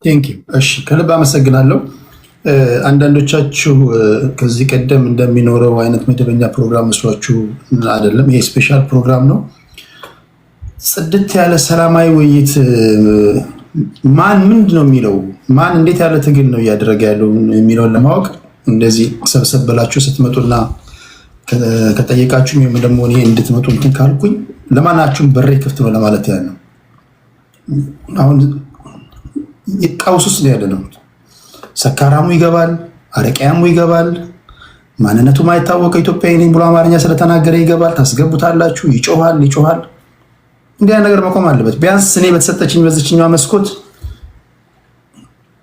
ቴንክ ዩ። እሺ ከልብ አመሰግናለሁ። አንዳንዶቻችሁ ከዚህ ቀደም እንደሚኖረው አይነት መደበኛ ፕሮግራም መስሏችሁ አይደለም። ይሄ ስፔሻል ፕሮግራም ነው። ጽድት ያለ ሰላማዊ ውይይት ማን ምንድን ነው የሚለው ማን እንዴት ያለ ትግል ነው እያደረገ ያለው የሚለውን ለማወቅ እንደዚህ ሰብሰብ ብላችሁ ስትመጡና ከጠየቃችሁ ወይም ደግሞ እኔ እንድትመጡ እንትን ካልኩኝ ለማናችሁም በሬ ክፍት ነው ለማለት ያለ ነው። አሁን ቀውስ ውስጥ ነው ያለ ነው። ሰካራሙ ይገባል፣ አረቂያሙ ይገባል፣ ማንነቱ ማይታወቀው ኢትዮጵያዊ ነኝ ብሎ አማርኛ ስለተናገረ ይገባል። ታስገቡታላችሁ፣ ይጮሃል። እንዲያ ነገር መቆም አለበት። ቢያንስ እኔ በተሰጠችኝ በዚችኛዋ መስኮት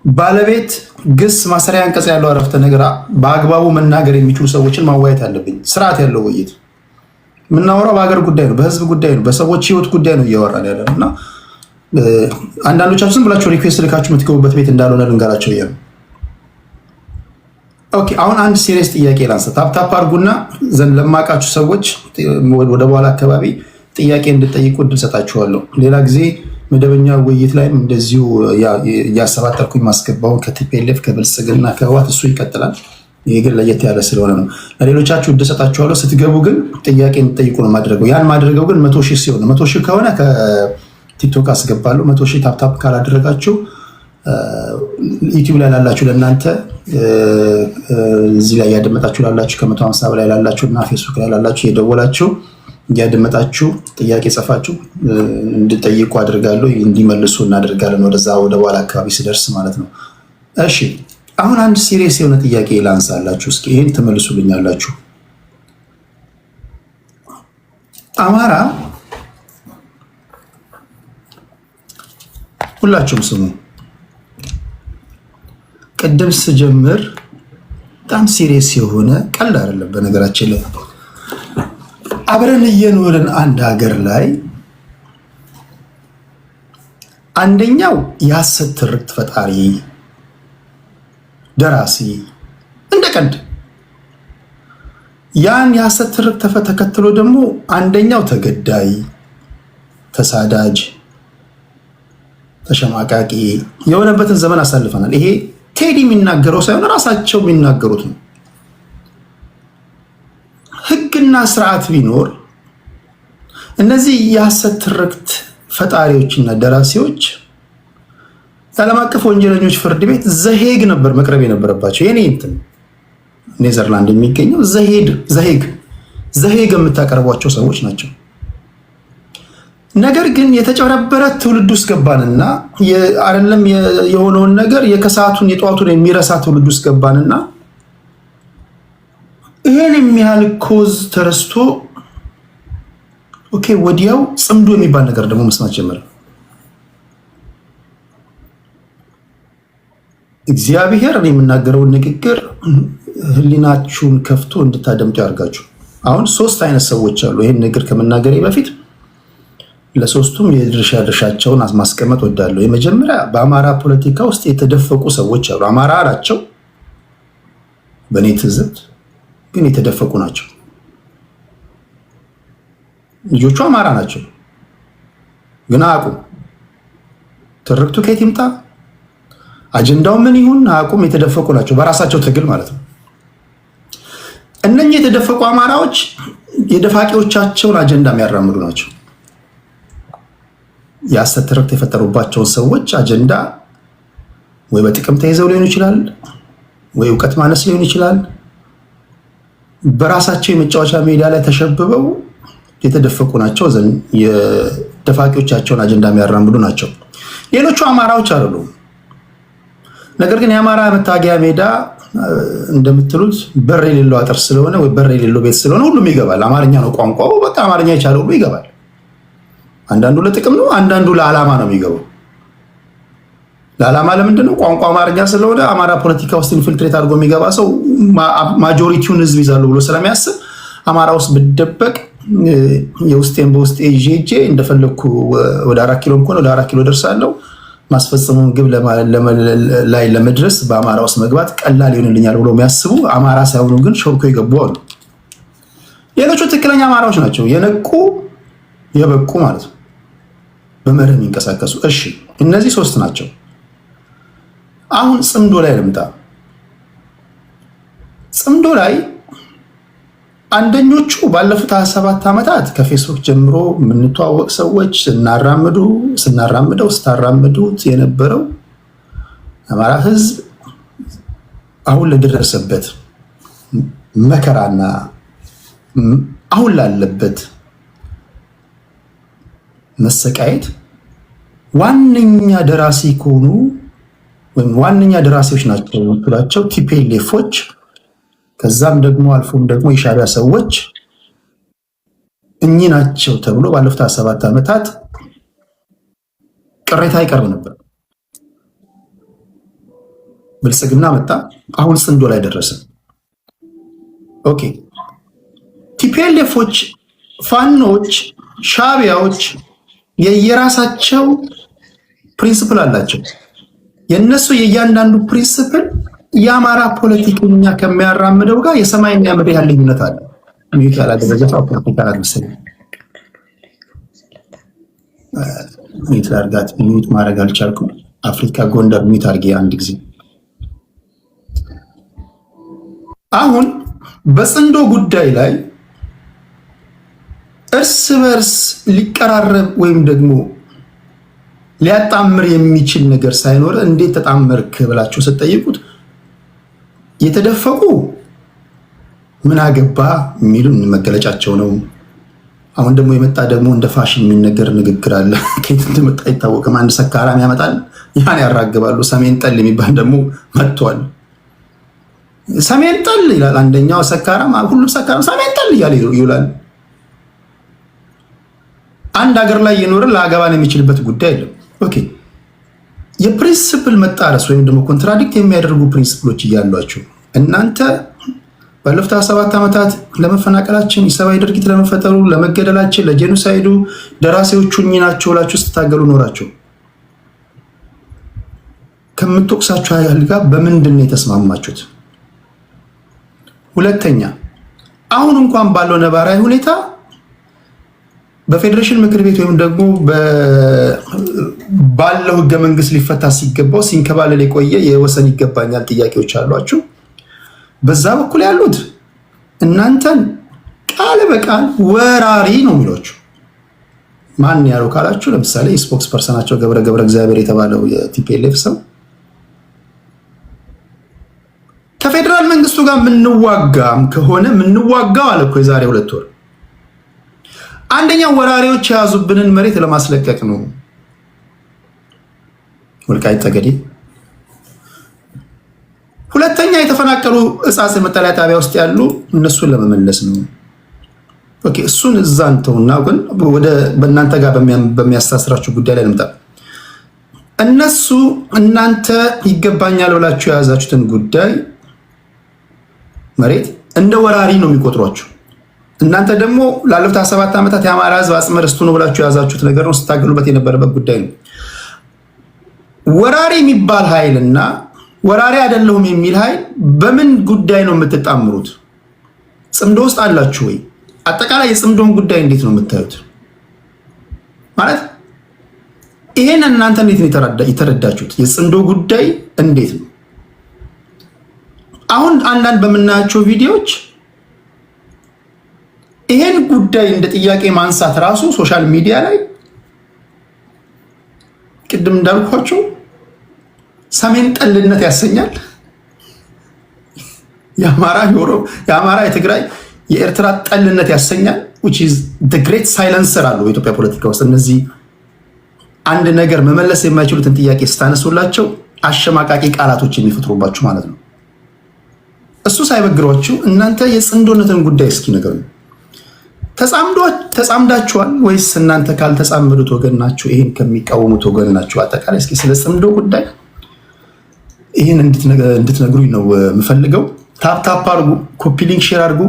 ባለቤት ግስ ማሰሪያ አንቀጽ ያለው አረፍተ ነገር በአግባቡ መናገር የሚችሉ ሰዎችን ማዋየት አለብኝ። ስርዓት ያለው ውይይት የምናወራው በሀገር ጉዳይ ነው፣ በህዝብ ጉዳይ ነው፣ በሰዎች ህይወት ጉዳይ ነው እያወራን ያለ ነው እና አንዳንዶቻችሁ ዝም ብላችሁ ሪኩዌስት ልካችሁ የምትገቡበት ቤት እንዳልሆነ ልንገራቸው እያ ነው። ኦኬ አሁን አንድ ሲሪየስ ጥያቄ ላንሳ። ታፕታፕ አድርጉና ዘንድ ለማቃችሁ ሰዎች ወደ በኋላ አካባቢ ጥያቄ እንድጠይቁ እድል ሰጣችኋለሁ። ሌላ ጊዜ መደበኛ ውይይት ላይም እንደዚሁ እያሰባጠርኩኝ ማስገባውን ከቲፒኤልኤፍ ከብልጽግና ከህወሓት እሱ ይቀጥላል። ይህ ግን ለየት ያለ ስለሆነ ነው። ለሌሎቻችሁ እድል ሰጣችኋለሁ። ስትገቡ ግን ጥያቄ እንድጠይቁ ነው ማድረገው። ያን ማድረገው ግን 100 ሺህ ሲሆን 100 ሺህ ከሆነ ከቲክቶክ አስገባለሁ። 100 ሺህ ታፕታፕ ካላደረጋችሁ ዩቲዩብ ላይ ላላችሁ ለእናንተ እዚህ ላይ ያደመጣችሁ ላላችሁ ከ150 በላይ ላላችሁ እና ፌስቡክ ላይ ላላችሁ የደወላችሁ እያደመጣችሁ ጥያቄ ጽፋችሁ እንድጠይቁ አድርጋለሁ። እንዲመልሱ እናደርጋለን ወደ በኋላ አካባቢ ስደርስ ማለት ነው። እሺ አሁን አንድ ሲሪየስ የሆነ ጥያቄ ላንሳላችሁ። እስኪ ይሄን ትመልሱልኛላችሁ። አማራ ሁላችሁም ስሙ። ቅድም ስጀምር በጣም ሲሪየስ የሆነ ቀልድ አይደለም። በነገራችን ላይ አብረን እየኖርን አንድ ሀገር ላይ አንደኛው የሐሰት ትርክት ፈጣሪ ደራሲ እንደ ቀልድ ያን የሐሰት ትርክት ተከትሎ ደግሞ አንደኛው ተገዳይ፣ ተሳዳጅ፣ ተሸማቃቂ የሆነበትን ዘመን አሳልፈናል። ይሄ ቴዲ የሚናገረው ሳይሆን ራሳቸው የሚናገሩት ነው። ህግና ስርዓት ቢኖር እነዚህ የሐሰት ትርክት ፈጣሪዎችና ደራሲዎች ዓለም አቀፍ ወንጀለኞች ፍርድ ቤት ዘሄግ ነበር መቅረብ የነበረባቸው። የኔ እንትን ኔዘርላንድ የሚገኘው ዘሄግ የምታቀርቧቸው ሰዎች ናቸው። ነገር ግን የተጨበረበረ ትውልድ ውስጥ ገባንና አይደለም የሆነውን ነገር የከሰዓቱን የጠዋቱን የሚረሳ ትውልድ ውስጥ ገባንና ይሄን የሚያህል ኮዝ ተረስቶ ኦኬ ወዲያው ጽምዶ የሚባል ነገር ደግሞ መስማት ጀመረ። እግዚአብሔር እኔ የምናገረውን ንግግር ህሊናችሁን ከፍቶ እንድታደምጡ ያርጋችሁ። አሁን 3 አይነት ሰዎች አሉ። ይሄን ነገር ከመናገሬ በፊት ለሶስቱም የድርሻቸውን ማስቀመጥ ወዳለሁ። የመጀመሪያ በአማራ ፖለቲካ ውስጥ የተደፈቁ ሰዎች አሉ። አማራ ናቸው በእኔ ትዝብት ግን የተደፈቁ ናቸው። ልጆቹ አማራ ናቸው ግን አያውቁም። ትርክቱ ከየት ይምጣ አጀንዳው ምን ይሁን አያውቁም። የተደፈቁ ናቸው በራሳቸው ትግል ማለት ነው። እነኚህ የተደፈቁ አማራዎች የደፋቂዎቻቸውን አጀንዳ የሚያራምዱ ናቸው። የሐሰት ትርክት የፈጠሩባቸውን ሰዎች አጀንዳ ወይ በጥቅም ተይዘው ሊሆን ይችላል፣ ወይ እውቀት ማነስ ሊሆን ይችላል። በራሳቸው የመጫወቻ ሜዳ ላይ ተሸብበው የተደፈቁ ናቸው። የደፋቂዎቻቸውን አጀንዳ የሚያራምዱ ናቸው። ሌሎቹ አማራዎች አይደሉም። ነገር ግን የአማራ መታገያ ሜዳ እንደምትሉት በር የሌለው አጥር ስለሆነ ወይ በር የሌለው ቤት ስለሆነ ሁሉም ይገባል። አማርኛ ነው ቋንቋው። በቃ አማርኛ የቻለ ሁሉ ይገባል። አንዳንዱ ለጥቅም ነው፣ አንዳንዱ ለዓላማ ነው የሚገባው። ለዓላማ ለምንድን ነው? ቋንቋ አማርኛ ስለሆነ አማራ ፖለቲካ ውስጥ ኢንፊልትሬት አድርጎ የሚገባ ሰው ማጆሪቲውን ህዝብ ይዛሉ ብሎ ስለሚያስብ አማራ ውስጥ ብደበቅ የውስጤን በውስጤ ይዤ እንደፈለግኩ ወደ 4 ኪሎ እንኳን ወደ 4 ኪሎ ደርሳለሁ። ማስፈጸሙን ግብ ላይ ለመድረስ በአማራ ውስጥ መግባት ቀላል ይሆንልኛል ብሎ የሚያስቡ አማራ ሳይሆኑ ግን ሾልኮ ይገቡ አሉ። ሌሎቹ ትክክለኛ አማራዎች ናቸው፣ የነቁ የበቁ ማለት ነው፣ በመርህ የሚንቀሳቀሱ። እሺ እነዚህ 3 ናቸው። አሁን ጽምዶ ላይ ልምጣ። ጽምዶ ላይ አንደኞቹ ባለፉት 27 ዓመታት ከፌስቡክ ጀምሮ የምንተዋወቅ ሰዎች ስታራምዱት የነበረው አማራ ህዝብ አሁን ለደረሰበት መከራና አሁን ላለበት መሰቃየት ዋነኛ ደራሲ ከሆኑ ወይም ዋነኛ ደራሲዎች ናቸው ብላቸው ቲፒኤልኤፎች ከዛም ደግሞ አልፎም ደግሞ የሻዕቢያ ሰዎች እኚህ ናቸው ተብሎ ባለፉት 27 ዓመታት ቅሬታ ይቀርብ ነበር። ብልጽግና መጣ፣ አሁን ጽምዶ ላይ ደረሰ። ኦኬ ቲፒኤልኤፎች፣ ፋኖች፣ ሻዕቢያዎች የየራሳቸው ፕሪንሲፕል አላቸው። የነሱ የእያንዳንዱ ፕሪንሲፕል የአማራ ፖለቲከኛ ከሚያራምደው ጋር የሰማይና የምድር ያለ ልዩነት አለ። ሚዩት ያላደረገ ፖለቲካ አልመሰለኝም። ሚዩት ላድርጋት። ሚዩት ማድረግ አልቻልኩም። አፍሪካ ጎንደር ሚዩት አድርጌ አንድ ጊዜ። አሁን በጽምዶ ጉዳይ ላይ እርስ በርስ ሊቀራረብ ወይም ደግሞ ሊያጣምር የሚችል ነገር ሳይኖር እንዴት ተጣመርክ ብላችሁ ስትጠይቁት የተደፈቁ ምን አገባ የሚሉን መገለጫቸው ነው። አሁን ደግሞ የመጣ ደግሞ እንደ ፋሽን የሚነገር ንግግር አለ። ከየት እንደመጣ አይታወቅም። አንድ ሰካራም ያመጣል፣ ያን ያራግባሉ። ሰሜን ጠል የሚባል ደግሞ መጥቷል። ሰሜን ጠል ይላል አንደኛው ሰካራም፣ ሁሉም ሰካራም ሰሜን ጠል እያለ ይውላል። አንድ ሀገር ላይ የኖረ ለአገባን የሚችልበት ጉዳይ የለም። ኦኬ የፕሪንሲፕል መጣረስ ወይም ደግሞ ኮንትራዲክት የሚያደርጉ ፕሪንሲፕሎች እያሏቸው እናንተ ባለፉት 27 ዓመታት ለመፈናቀላችን፣ የሰብአዊ ድርጊት ለመፈጠሩ፣ ለመገደላችን፣ ለጄኖሳይዱ ደራሲዎቹ እኚህ ናቸው ብላችሁ ስትታገሉ ኖራቸው ከምትወቅሳችሁ ኃይል ጋር በምንድን ነው የተስማማችሁት? ሁለተኛ አሁን እንኳን ባለው ነባራዊ ሁኔታ በፌዴሬሽን ምክር ቤት ወይም ደግሞ ባለው ህገ መንግስት ሊፈታ ሲገባው ሲንከባለል የቆየ የወሰን ይገባኛል ጥያቄዎች አሏችሁ። በዛ በኩል ያሉት እናንተን ቃል በቃል ወራሪ ነው የሚሏችሁ። ማን ያለው ካላችሁ ለምሳሌ ስፖክስ ፐርሰናቸው ገብረ እግዚአብሔር የተባለው የቲፒኤልኤፍ ሰው ከፌዴራል መንግስቱ ጋር ምንዋጋም ከሆነ ምንዋጋው አለ እኮ የዛሬ 2 ወር። አንደኛ ወራሪዎች የያዙብንን መሬት ለማስለቀቅ ነው፣ ወልቃይት ጠገዴ። ሁለተኛ የተፈናቀሉ ሕጻጽ መጠለያ ጣቢያ ውስጥ ያሉ እነሱን ለመመለስ ነው። ኦኬ እሱን እዛ እንተውና ግን ወደ በእናንተ ጋር በሚያስተሳስራችሁ ጉዳይ ላይ ልምጣ። እነሱ እናንተ ይገባኛል ብላችሁ የያዛችሁትን ጉዳይ መሬት እንደ ወራሪ ነው የሚቆጥሯችሁ። እናንተ ደግሞ ላለፉት 17 ዓመታት የአማራ ህዝብ አጽመ ርስቱ ነው ብላችሁ የያዛችሁት ነገር ነው፣ ስታገሉበት የነበረበት ጉዳይ ነው። ወራሪ የሚባል ኃይልና ወራሪ አይደለሁም የሚል ኃይል በምን ጉዳይ ነው የምትጣምሩት? ጽምዶ ውስጥ አላችሁ ወይ? አጠቃላይ የጽምዶን ጉዳይ እንዴት ነው የምታዩት? ማለት ይሄን እናንተ እንዴት ነው የተረዳችሁት? የጽምዶ ጉዳይ እንዴት ነው? አሁን አንዳንድ በምናያቸው ቪዲዮዎች ይሄን ጉዳይ እንደ ጥያቄ ማንሳት ራሱ ሶሻል ሚዲያ ላይ ቅድም እንዳልኳቸው ሰሜን ጠልነት ያሰኛል። የአማራ የትግራይ የኤርትራ ጠልነት ያሰኛል። which is the great silencer አለው በኢትዮጵያ ፖለቲካ ውስጥ። እነዚህ አንድ ነገር መመለስ የማይችሉትን ጥያቄ ስታነሱላቸው አሸማቃቂ ቃላቶች የሚፈጥሩባችሁ ማለት ነው። እሱ ሳይበግሯችሁ እናንተ የጽምዶነትን ጉዳይ እስኪ ነገሩ። ተጻምዳችኋል ወይስ እናንተ ካልተጻመዱት ወገን ናችሁ? ይሄን ከሚቃወሙት ወገን ናችሁ? አጠቃላይ እስኪ ስለ ጽምዶ ጉዳይ ይሄን እንድትነግሩኝ ነው የምፈልገው። ታፕ አድርጉ፣ ኮፒ ሊንክ ሼር አድርጉ።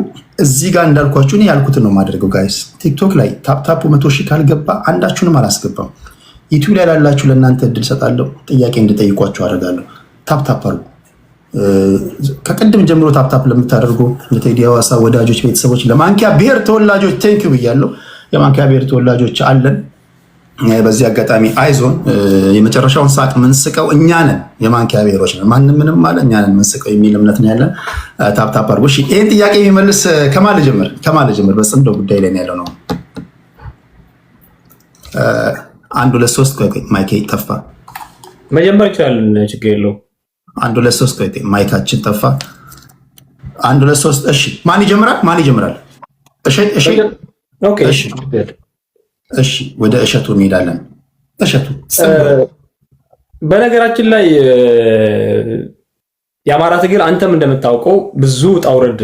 እዚህ ጋር እንዳልኳችሁ እኔ ያልኩትን ነው የማደርገው ጋይስ። ቲክቶክ ላይ ታፕ 100 ሺህ ካልገባ አንዳችሁንም አላስገባም። ዩቲዩብ ላይ ላላችሁ ለእናንተ እድል ሰጣለሁ፣ ጥያቄ እንድጠይቋችሁ አደርጋለሁ። ታፕ አድርጉ። ከቅድም ጀምሮ ታፕ ለምታደርጉ የቴዲ ሐዋሳ ወዳጆች፣ ቤተሰቦች፣ ለማንኪያ ብሔር ተወላጆች ቴንክ ዩ ብያለሁ። የማንኪያ ብሔር ተወላጆች አለን። በዚህ አጋጣሚ አይዞን። የመጨረሻውን ሳቅ ምንስቀው እኛ ነን፣ የማንኪያ ብሔሮች ነን። ማንም ምንም አለ እኛ ነን ምንስቀው የሚል እምነት ነው ያለን። ታፕታፕ አድርጎ ይህን ጥያቄ የሚመልስ ከማን ልጀምር? በጽንዶ ጉዳይ ላይ ያለው ነው። 1 2 3 ማይክ ጠፋ። መጀመር ይችላል፣ ችግር የለውም። 1 2 3 ማይካችን ጠፋ። 1 2 3 እሺ፣ ማን ይጀምራል? እሺ ወደ እሸቱ እንሄዳለን። እሸቱ በነገራችን ላይ የአማራ ትግል አንተም እንደምታውቀው ብዙ ውጣ ውረድ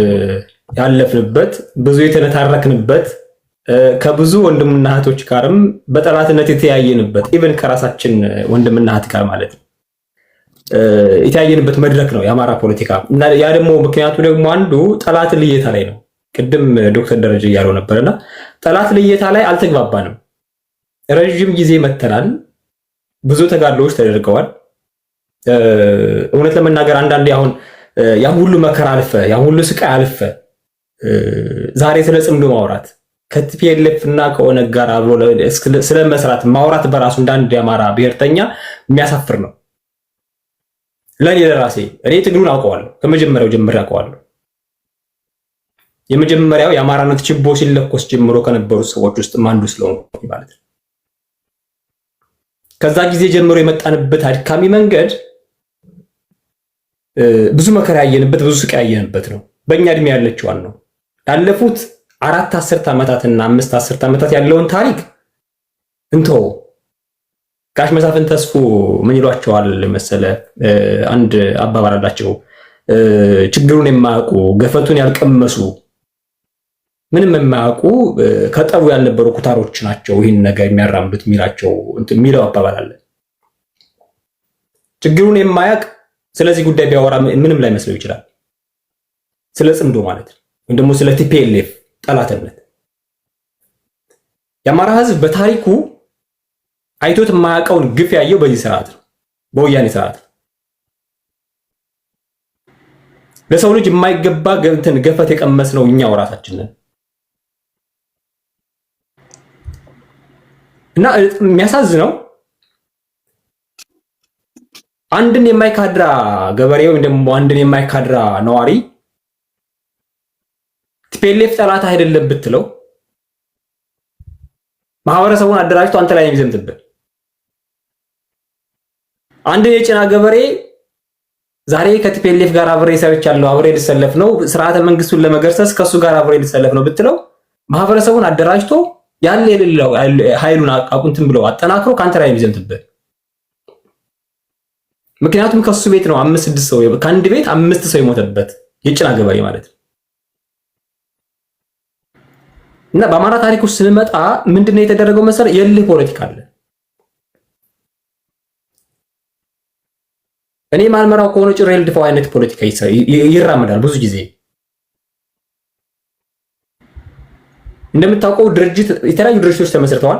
ያለፍንበት፣ ብዙ የተነታረክንበት፣ ከብዙ ወንድምና እህቶች ጋርም በጠላትነት የተያየንበት ኢቨን ከራሳችን ወንድምና እህት ጋር ማለት ነው የተያየንበት መድረክ ነው የአማራ ፖለቲካ። እና ያ ደግሞ ምክንያቱ ደግሞ አንዱ ጠላት ልየታ ላይ ነው። ቅድም ዶክተር ደረጀ እያለው ነበርና ጠላት ልየታ ላይ አልተግባባንም። ረዥም ጊዜ መተናል። ብዙ ተጋድሎዎች ተደርገዋል። እውነት ለመናገር አንዳንዴ አሁን ያ ሁሉ መከራ አልፈ፣ ያ ሁሉ ስቃይ አልፈ ዛሬ ስለ ጽምዶ ማውራት ከቲፒኤልኤፍ እና ከኦነግ ጋር አብሮ ስለ መስራት ማውራት በራሱ እንዳንድ የአማራ ብሔርተኛ የሚያሳፍር ነው። ለኔ ለራሴ እኔ ትግሉን አውቀዋለሁ፣ ከመጀመሪያው ጀምሬ አውቀዋለሁ። የመጀመሪያው የአማራነት ችቦ ሲለኮስ ጀምሮ ከነበሩ ሰዎች ውስጥ አንዱ ስለሆንኩ ማለት ነው። ከዛ ጊዜ ጀምሮ የመጣንበት አድካሚ መንገድ ብዙ መከራ ያየንበት፣ ብዙ ስቃይ ያየንበት ነው። በእኛ እድሜ ያለችዋን ነው ያለፉት 4 10 ዓመታትና 5 10 ዓመታት ያለውን ታሪክ እንቶ ጋሽ መሳፍንት ተስፉ ምን ይሏቸዋል መሰለ? አንድ አባባል አላቸው። ችግሩን የማያውቁ ገፈቱን ያልቀመሱ ምንም የማያውቁ ከጠቡ ያልነበሩ ኩታሮች ናቸው ይህን ነገር የሚያራምዱት የሚለው አባባል አለ። ችግሩን የማያውቅ ስለዚህ ጉዳይ ቢያወራ ምንም ላይ መስለው ይችላል። ስለ ጽምዶ ማለት ነው፣ ወይም ደግሞ ስለ ቲፒኤልኤፍ ጠላትነት የአማራ ሕዝብ በታሪኩ አይቶት የማያውቀውን ግፍ ያየው በዚህ ስርዓት ነው፣ በወያኔ ስርዓት ነው። ለሰው ልጅ የማይገባ ገፈት የቀመስነው እኛው ራሳችን ነን። እና የሚያሳዝነው አንድን የማይካድራ ገበሬ ወይም ደግሞ አንድን የማይካድራ ነዋሪ ቲፒኤልኤፍ ጠላት አይደለም ብትለው ማህበረሰቡን አደራጅቶ አንተ ላይ የሚዘምትብህ። አንድን የጭና ገበሬ ዛሬ ከቲፒኤልኤፍ ጋር አብሬ ሰርቻለሁ፣ አብሬ ልሰለፍ ነው፣ ስርዓተ መንግስቱን ለመገርሰስ ከሱ ጋር አብሬ ልሰለፍ ነው ብትለው ማህበረሰቡን አደራጅቶ ያለ የሌለው ኃይሉን አቁንትን ብለው አጠናክሮ ካንተ ላይ የሚዘምትብህ። ምክንያቱም ከሱ ቤት ነው 5 6 ሰው ከአንድ ቤት 5 ሰው የሞተበት የጭና ገበሬ ማለት ነው። እና በአማራ ታሪክ ውስጥ ስንመጣ ምንድነው የተደረገው መሰለህ? የልህ ፖለቲካ አለ። እኔ ማልመራው ከሆነ ጭሬ ልድፋው አይነት ፖለቲካ ይራመዳል ብዙ ጊዜ። እንደምታውቀው የተለያዩ ድርጅቶች ተመስርተዋል።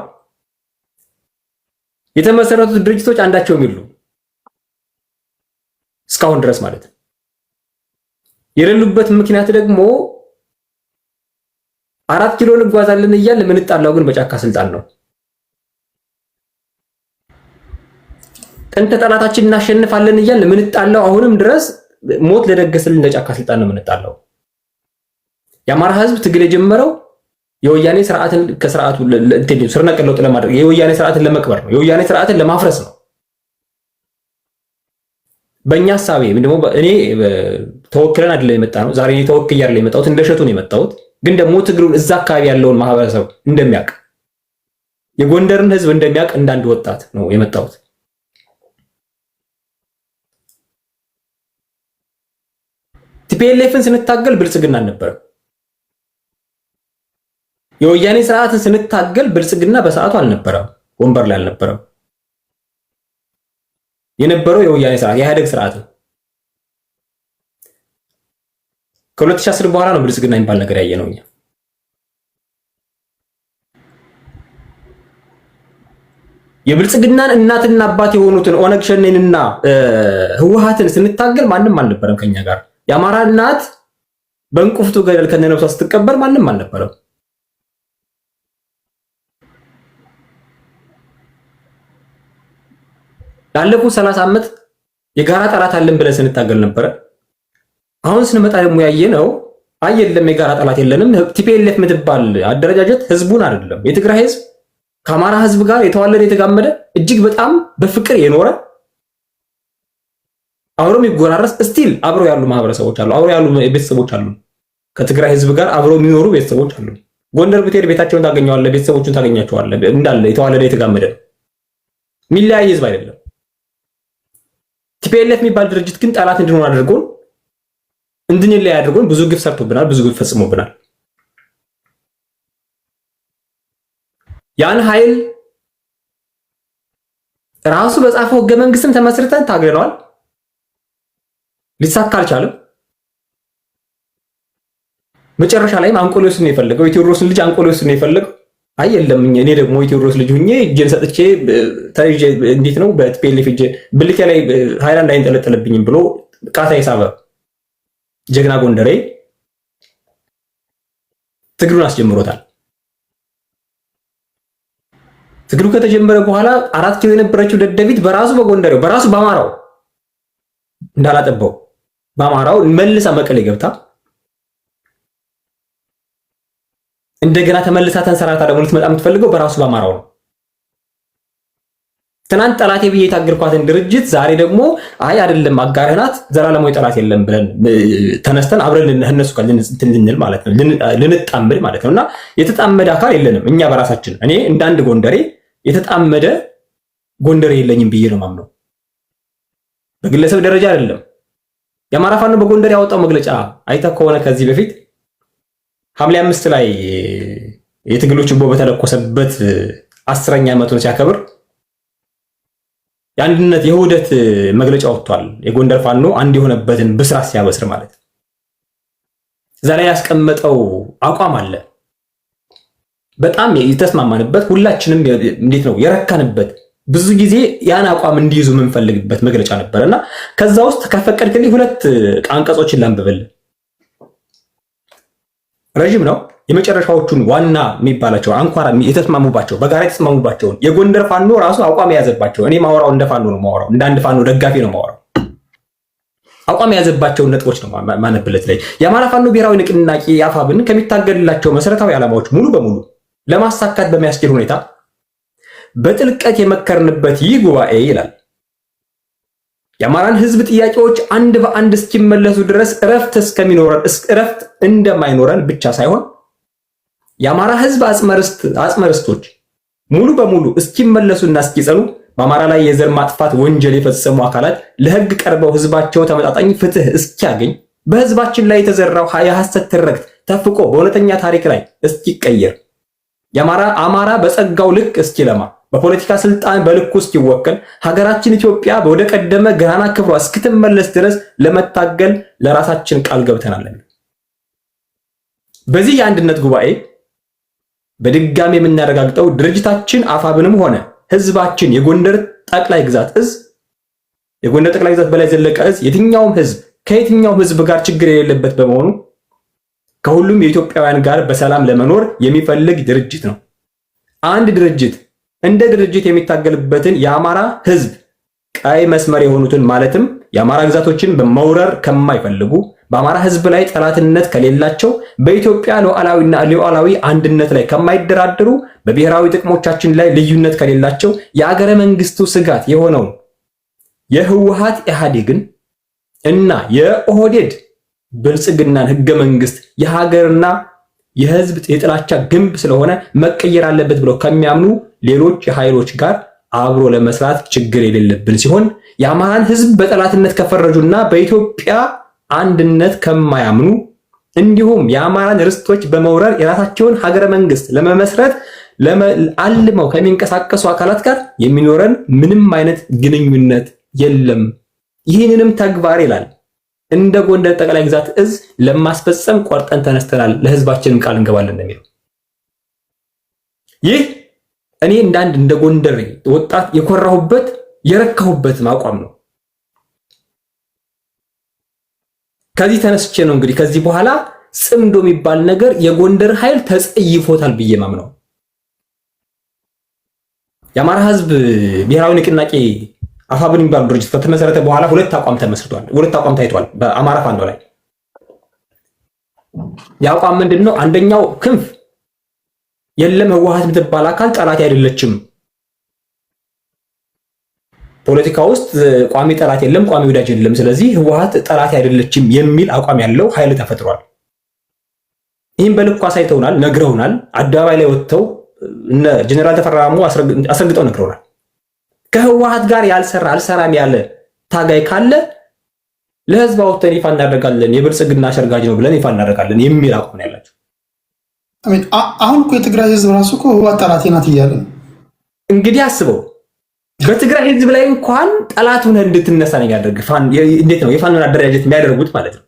የተመሰረቱት ድርጅቶች አንዳቸውም የሉ እስካሁን ድረስ ማለት ነው። የሌሉበት ምክንያት ደግሞ 4 ኪሎ እንጓዛለን እያለ ምንጣላው ግን በጫካ ስልጣን ነው። ጥንተ ጠላታችን እናሸንፋለን እያለ ምንጣላው አሁንም ድረስ ሞት ለደገሰልን ለጫካ ስልጣን ነው ምንጣላው። የአማራ ሕዝብ ትግል የጀመረው የወያኔ ስርዓትን ከስርዓቱ ስር ነቀል ለውጥ ለማድረግ የወያኔ ስርዓትን ለመቅበር ነው። የወያኔ ስርዓትን ለማፍረስ ነው። በእኛ ሐሳቤ ደግሞ እኔ ተወክለን አይደለም የመጣ ነው። ዛሬ እኔ ተወክዬ አይደለም የመጣሁት፣ እንደሸቱ ነው የመጣሁት። ግን ደግሞ ትግሩን እዛ አካባቢ ያለውን ማህበረሰብ እንደሚያውቅ የጎንደርን ሕዝብ እንደሚያውቅ እንዳንድ ወጣት ነው የመጣሁት። ቲፒኤልኤፍን ስንታገል ብልጽግና አልነበረም። የወያኔ ስርዓትን ስንታገል ብልጽግና በሰዓቱ አልነበረም፣ ወንበር ላይ አልነበረም። የነበረው የወያኔ ስርዓት የኢህአዴግ ስርዓት ነው። ከ2010 በኋላ ነው ብልጽግና የሚባል ነገር ያየነው እኛ። የብልጽግናን እናትና አባት የሆኑትን ኦነግ ሸኔንና ህወሓትን ስንታገል ማንም አልነበረም ከኛ ጋር። የአማራ እናት በእንቁፍቱ ገደል ከነነፍሷ ስትቀበር ማንም አልነበረም። ላለፉት 30 ዓመት የጋራ ጠላት አለን ብለን ስንታገል ነበረ። አሁን ስንመጣ ደግሞ ያየነው የለም የጋራ ጠላት የለንም። ቲፒኤልኤፍ የምትባል አደረጃጀት ህዝቡን አይደለም የትግራይ ህዝብ ከአማራ ህዝብ ጋር የተዋለደ የተጋመደ እጅግ በጣም በፍቅር የኖረ አብሮ የሚጎራረስ ስቲል አብሮ ያሉ ማህበረሰቦች አሉ፣ አብሮ ያሉ ቤተሰቦች አሉ። ከትግራይ ህዝብ ጋር አብሮ የሚኖሩ ቤተሰቦች አሉ። ጎንደር ብትሄድ ቤታቸውን ታገኘዋለህ፣ ቤተሰቦቹን ታገኛቸዋለህ። እንዳለ የተዋለደ የተጋመደ ሚለያይ ህዝብ አይደለም። ቲፒኤልኤፍ የሚባል ድርጅት ግን ጠላት እንድንሆን አድርጎን እንድንለያይ አድርጎን ብዙ ግፍ ሰርቶብናል፣ ብዙ ግፍ ፈጽሞብናል። ያን ኃይል ራሱ በጻፈው ህገ መንግስትም ተመስርተን ታግለነዋል። ሊሳካ አልቻለም። መጨረሻ ላይም አንቆሊዮስን ነው የፈለገው፣ የቴዎድሮስን ልጅ አንቆሊዮስን ነው የፈለገው። የለም እኔ ደግሞ የቴዎድሮስ ልጅ ሁኜ እጄን ሰጥቼ ተይዤ እንዴት ነው በቲፒኤልኤፍ እጄ ብልቴ ላይ ሃይላንድ አይንጠለጠለብኝም ብሎ ቃታ የሳበ ጀግና ጎንደሬ ትግሉን አስጀምሮታል። ትግሉ ከተጀመረ በኋላ 4 ኪሎ የነበረችው ደደቢት በራሱ በጎንደሬው በራሱ በአማራው እንዳላጠባው በአማራው መልሳ መቀሌ ገብታ እንደገና ተመልሳ ተንሰራታ ደግሞ ልትመጣ የምትፈልገው በራሱ በአማራው ነው። ትናንት ጠላቴ ብዬ የታገልኳትን ድርጅት ዛሬ ደግሞ አይደለም አጋርህ ናት ዘላለማዊ ጠላት የለም ብለን ተነስተን አብረን እነሱ ጋር ልንል ማለት ነው፣ ልንጣመድ ማለት ነውና የተጣመደ አካል የለንም እኛ በራሳችን። እኔ እንደ አንድ ጎንደሬ የተጣመደ ጎንደሬ የለኝም ብዬ ነው ማምነው። በግለሰብ ደረጃ አይደለም። የአማራ ፋኖ በጎንደር ያወጣው መግለጫ አይተህ ከሆነ ከዚህ በፊት ሐምሌ 5 ላይ የትግሉ ችቦ በተለኮሰበት 10ኛ ዓመቱን ሲያከብር የአንድነት የውህደት መግለጫ ወጥቷል። የጎንደር ፋኖ አንድ የሆነበትን ብስራት ሲያበስር ማለት እዛ ላይ ያስቀመጠው አቋም አለ። በጣም የተስማማንበት ሁላችንም እንዴት ነው የረካንበት ብዙ ጊዜ ያን አቋም እንዲይዙ የምንፈልግበት መግለጫ ነበርና ከዛ ውስጥ ከፈቀድክልኝ 2 አንቀጾችን ላንብብል። ረጅም ነው። የመጨረሻዎቹን ዋና የሚባላቸው አንኳራ የተስማሙባቸው በጋራ የተስማሙባቸውን የጎንደር ፋኖ ራሱ አቋም የያዘባቸው እኔ ማወራው እንደ ፋኖ ነው ማወራው፣ እንደ አንድ ፋኖ ደጋፊ ነው ማወራው። አቋም የያዘባቸውን ነጥቦች ነው ማነብለት ላይ የአማራ ፋኖ ብሔራዊ ንቅናቄ አፋብን ከሚታገልላቸው መሰረታዊ ዓላማዎች ሙሉ በሙሉ ለማሳካት በሚያስችል ሁኔታ በጥልቀት የመከርንበት ይህ ጉባኤ ይላል የአማራን ህዝብ ጥያቄዎች አንድ በአንድ እስኪመለሱ ድረስ እረፍት እንደማይኖረን ብቻ ሳይሆን የአማራ ህዝብ አጽመርስቶች ሙሉ በሙሉ እስኪመለሱና እስኪጸኑ በአማራ ላይ የዘር ማጥፋት ወንጀል የፈጸሙ አካላት ለህግ ቀርበው ህዝባቸው ተመጣጣኝ ፍትህ እስኪያገኝ በህዝባችን ላይ የተዘራው የሐሰት ትርክት ተፍቆ በእውነተኛ ታሪክ ላይ እስኪቀየር አማራ በጸጋው ልክ እስኪለማ በፖለቲካ ስልጣን በልኩ እስኪወከል ሀገራችን ኢትዮጵያ ወደ ቀደመ ገናና ክብሯ እስክትመለስ ድረስ ለመታገል ለራሳችን ቃል ገብተናል። በዚህ የአንድነት ጉባኤ በድጋሚ የምናረጋግጠው ድርጅታችን አፋብንም ሆነ ህዝባችን የጎንደር ጠቅላይ ግዛት በላይ ዘለቀ እዝ የትኛውም ህዝብ ከየትኛውም ህዝብ ጋር ችግር የሌለበት በመሆኑ ከሁሉም የኢትዮጵያውያን ጋር በሰላም ለመኖር የሚፈልግ ድርጅት ነው። አንድ ድርጅት እንደ ድርጅት የሚታገልበትን የአማራ ህዝብ ቀይ መስመር የሆኑትን ማለትም የአማራ ግዛቶችን በመውረር ከማይፈልጉ በአማራ ህዝብ ላይ ጠላትነት ከሌላቸው በኢትዮጵያ ሉዓላዊ አንድነት ላይ ከማይደራደሩ በብሔራዊ ጥቅሞቻችን ላይ ልዩነት ከሌላቸው የአገረ መንግስቱ ስጋት የሆነውን የህወሓት ኢህአዴግን እና የኦህዴድ ብልጽግናን ህገ መንግስት የሀገርና የህዝብ የጥላቻ ግንብ ስለሆነ መቀየር አለበት ብለው ከሚያምኑ ሌሎች ኃይሎች ጋር አብሮ ለመስራት ችግር የሌለብን ሲሆን የአማራን ህዝብ በጠላትነት ከፈረጁና በኢትዮጵያ አንድነት ከማያምኑ እንዲሁም የአማራን ርስቶች በመውረር የራሳቸውን ሀገረ መንግስት ለመመስረት አልመው ከሚንቀሳቀሱ አካላት ጋር የሚኖረን ምንም አይነት ግንኙነት የለም። ይህንንም ተግባር ይላል እንደ ጎንደር ጠቅላይ ግዛት እዝ ለማስፈጸም ቆርጠን ተነስተናል፣ ለህዝባችንም ቃል እንገባለን ነው የሚለው። ይህ እኔ እንደ ጎንደር ወጣት የኮራሁበት የረካሁበት አቋም ነው። ከዚህ ተነስቼ ነው እንግዲህ ከዚህ በኋላ ጽምዶ የሚባል ነገር የጎንደር ኃይል ተጸይፎታል ብዬ ማምነው። የአማራ ህዝብ ብሔራዊ ንቅናቄ አፋብን የሚባሉ ድርጅት ከተመሰረተ በኋላ ሁለት አቋም ተመስርቷል። ሁለት አቋም ታይቷል በአማራ ፋኖ ላይ። የአቋም ምንድነው? አንደኛው ክንፍ የለም ህወሓት የምትባል አካል ጠላት አይደለችም፣ ፖለቲካ ውስጥ ቋሚ ጠላት የለም፣ ቋሚ ወዳጅ የለም፣ ስለዚህ ህወሓት ጠላት አይደለችም የሚል አቋም ያለው ኃይል ተፈጥሯል። ይህም በልኩ አሳይተውናል፣ ነግረውናል። አደባባይ ላይ ወጥተው እነ ጀነራል ተፈራ ማሞ አስረግጠው ነግረውናል። ከህወሓት ጋር ያልሰራ አልሰራም ያለ ታጋይ ካለ ለህዝብ አውጥተን ይፋ እናደርጋለን፣ የብልጽግና አሸርጋጅ ነው ብለን ይፋ እናደርጋለን የሚል አቋም ነው ያላቸው። አሁን እኮ የትግራይ ህዝብ ራሱ እኮ ህወሓት ጠላቴ ናት እያለ ነው። እንግዲህ አስበው፣ በትግራይ ህዝብ ላይ እንኳን ጠላት ሆነህ እንድትነሳ ነው የሚያደርግ። እንዴት ነው የፋኖን አደረጃጀት የሚያደርጉት ማለት ነው።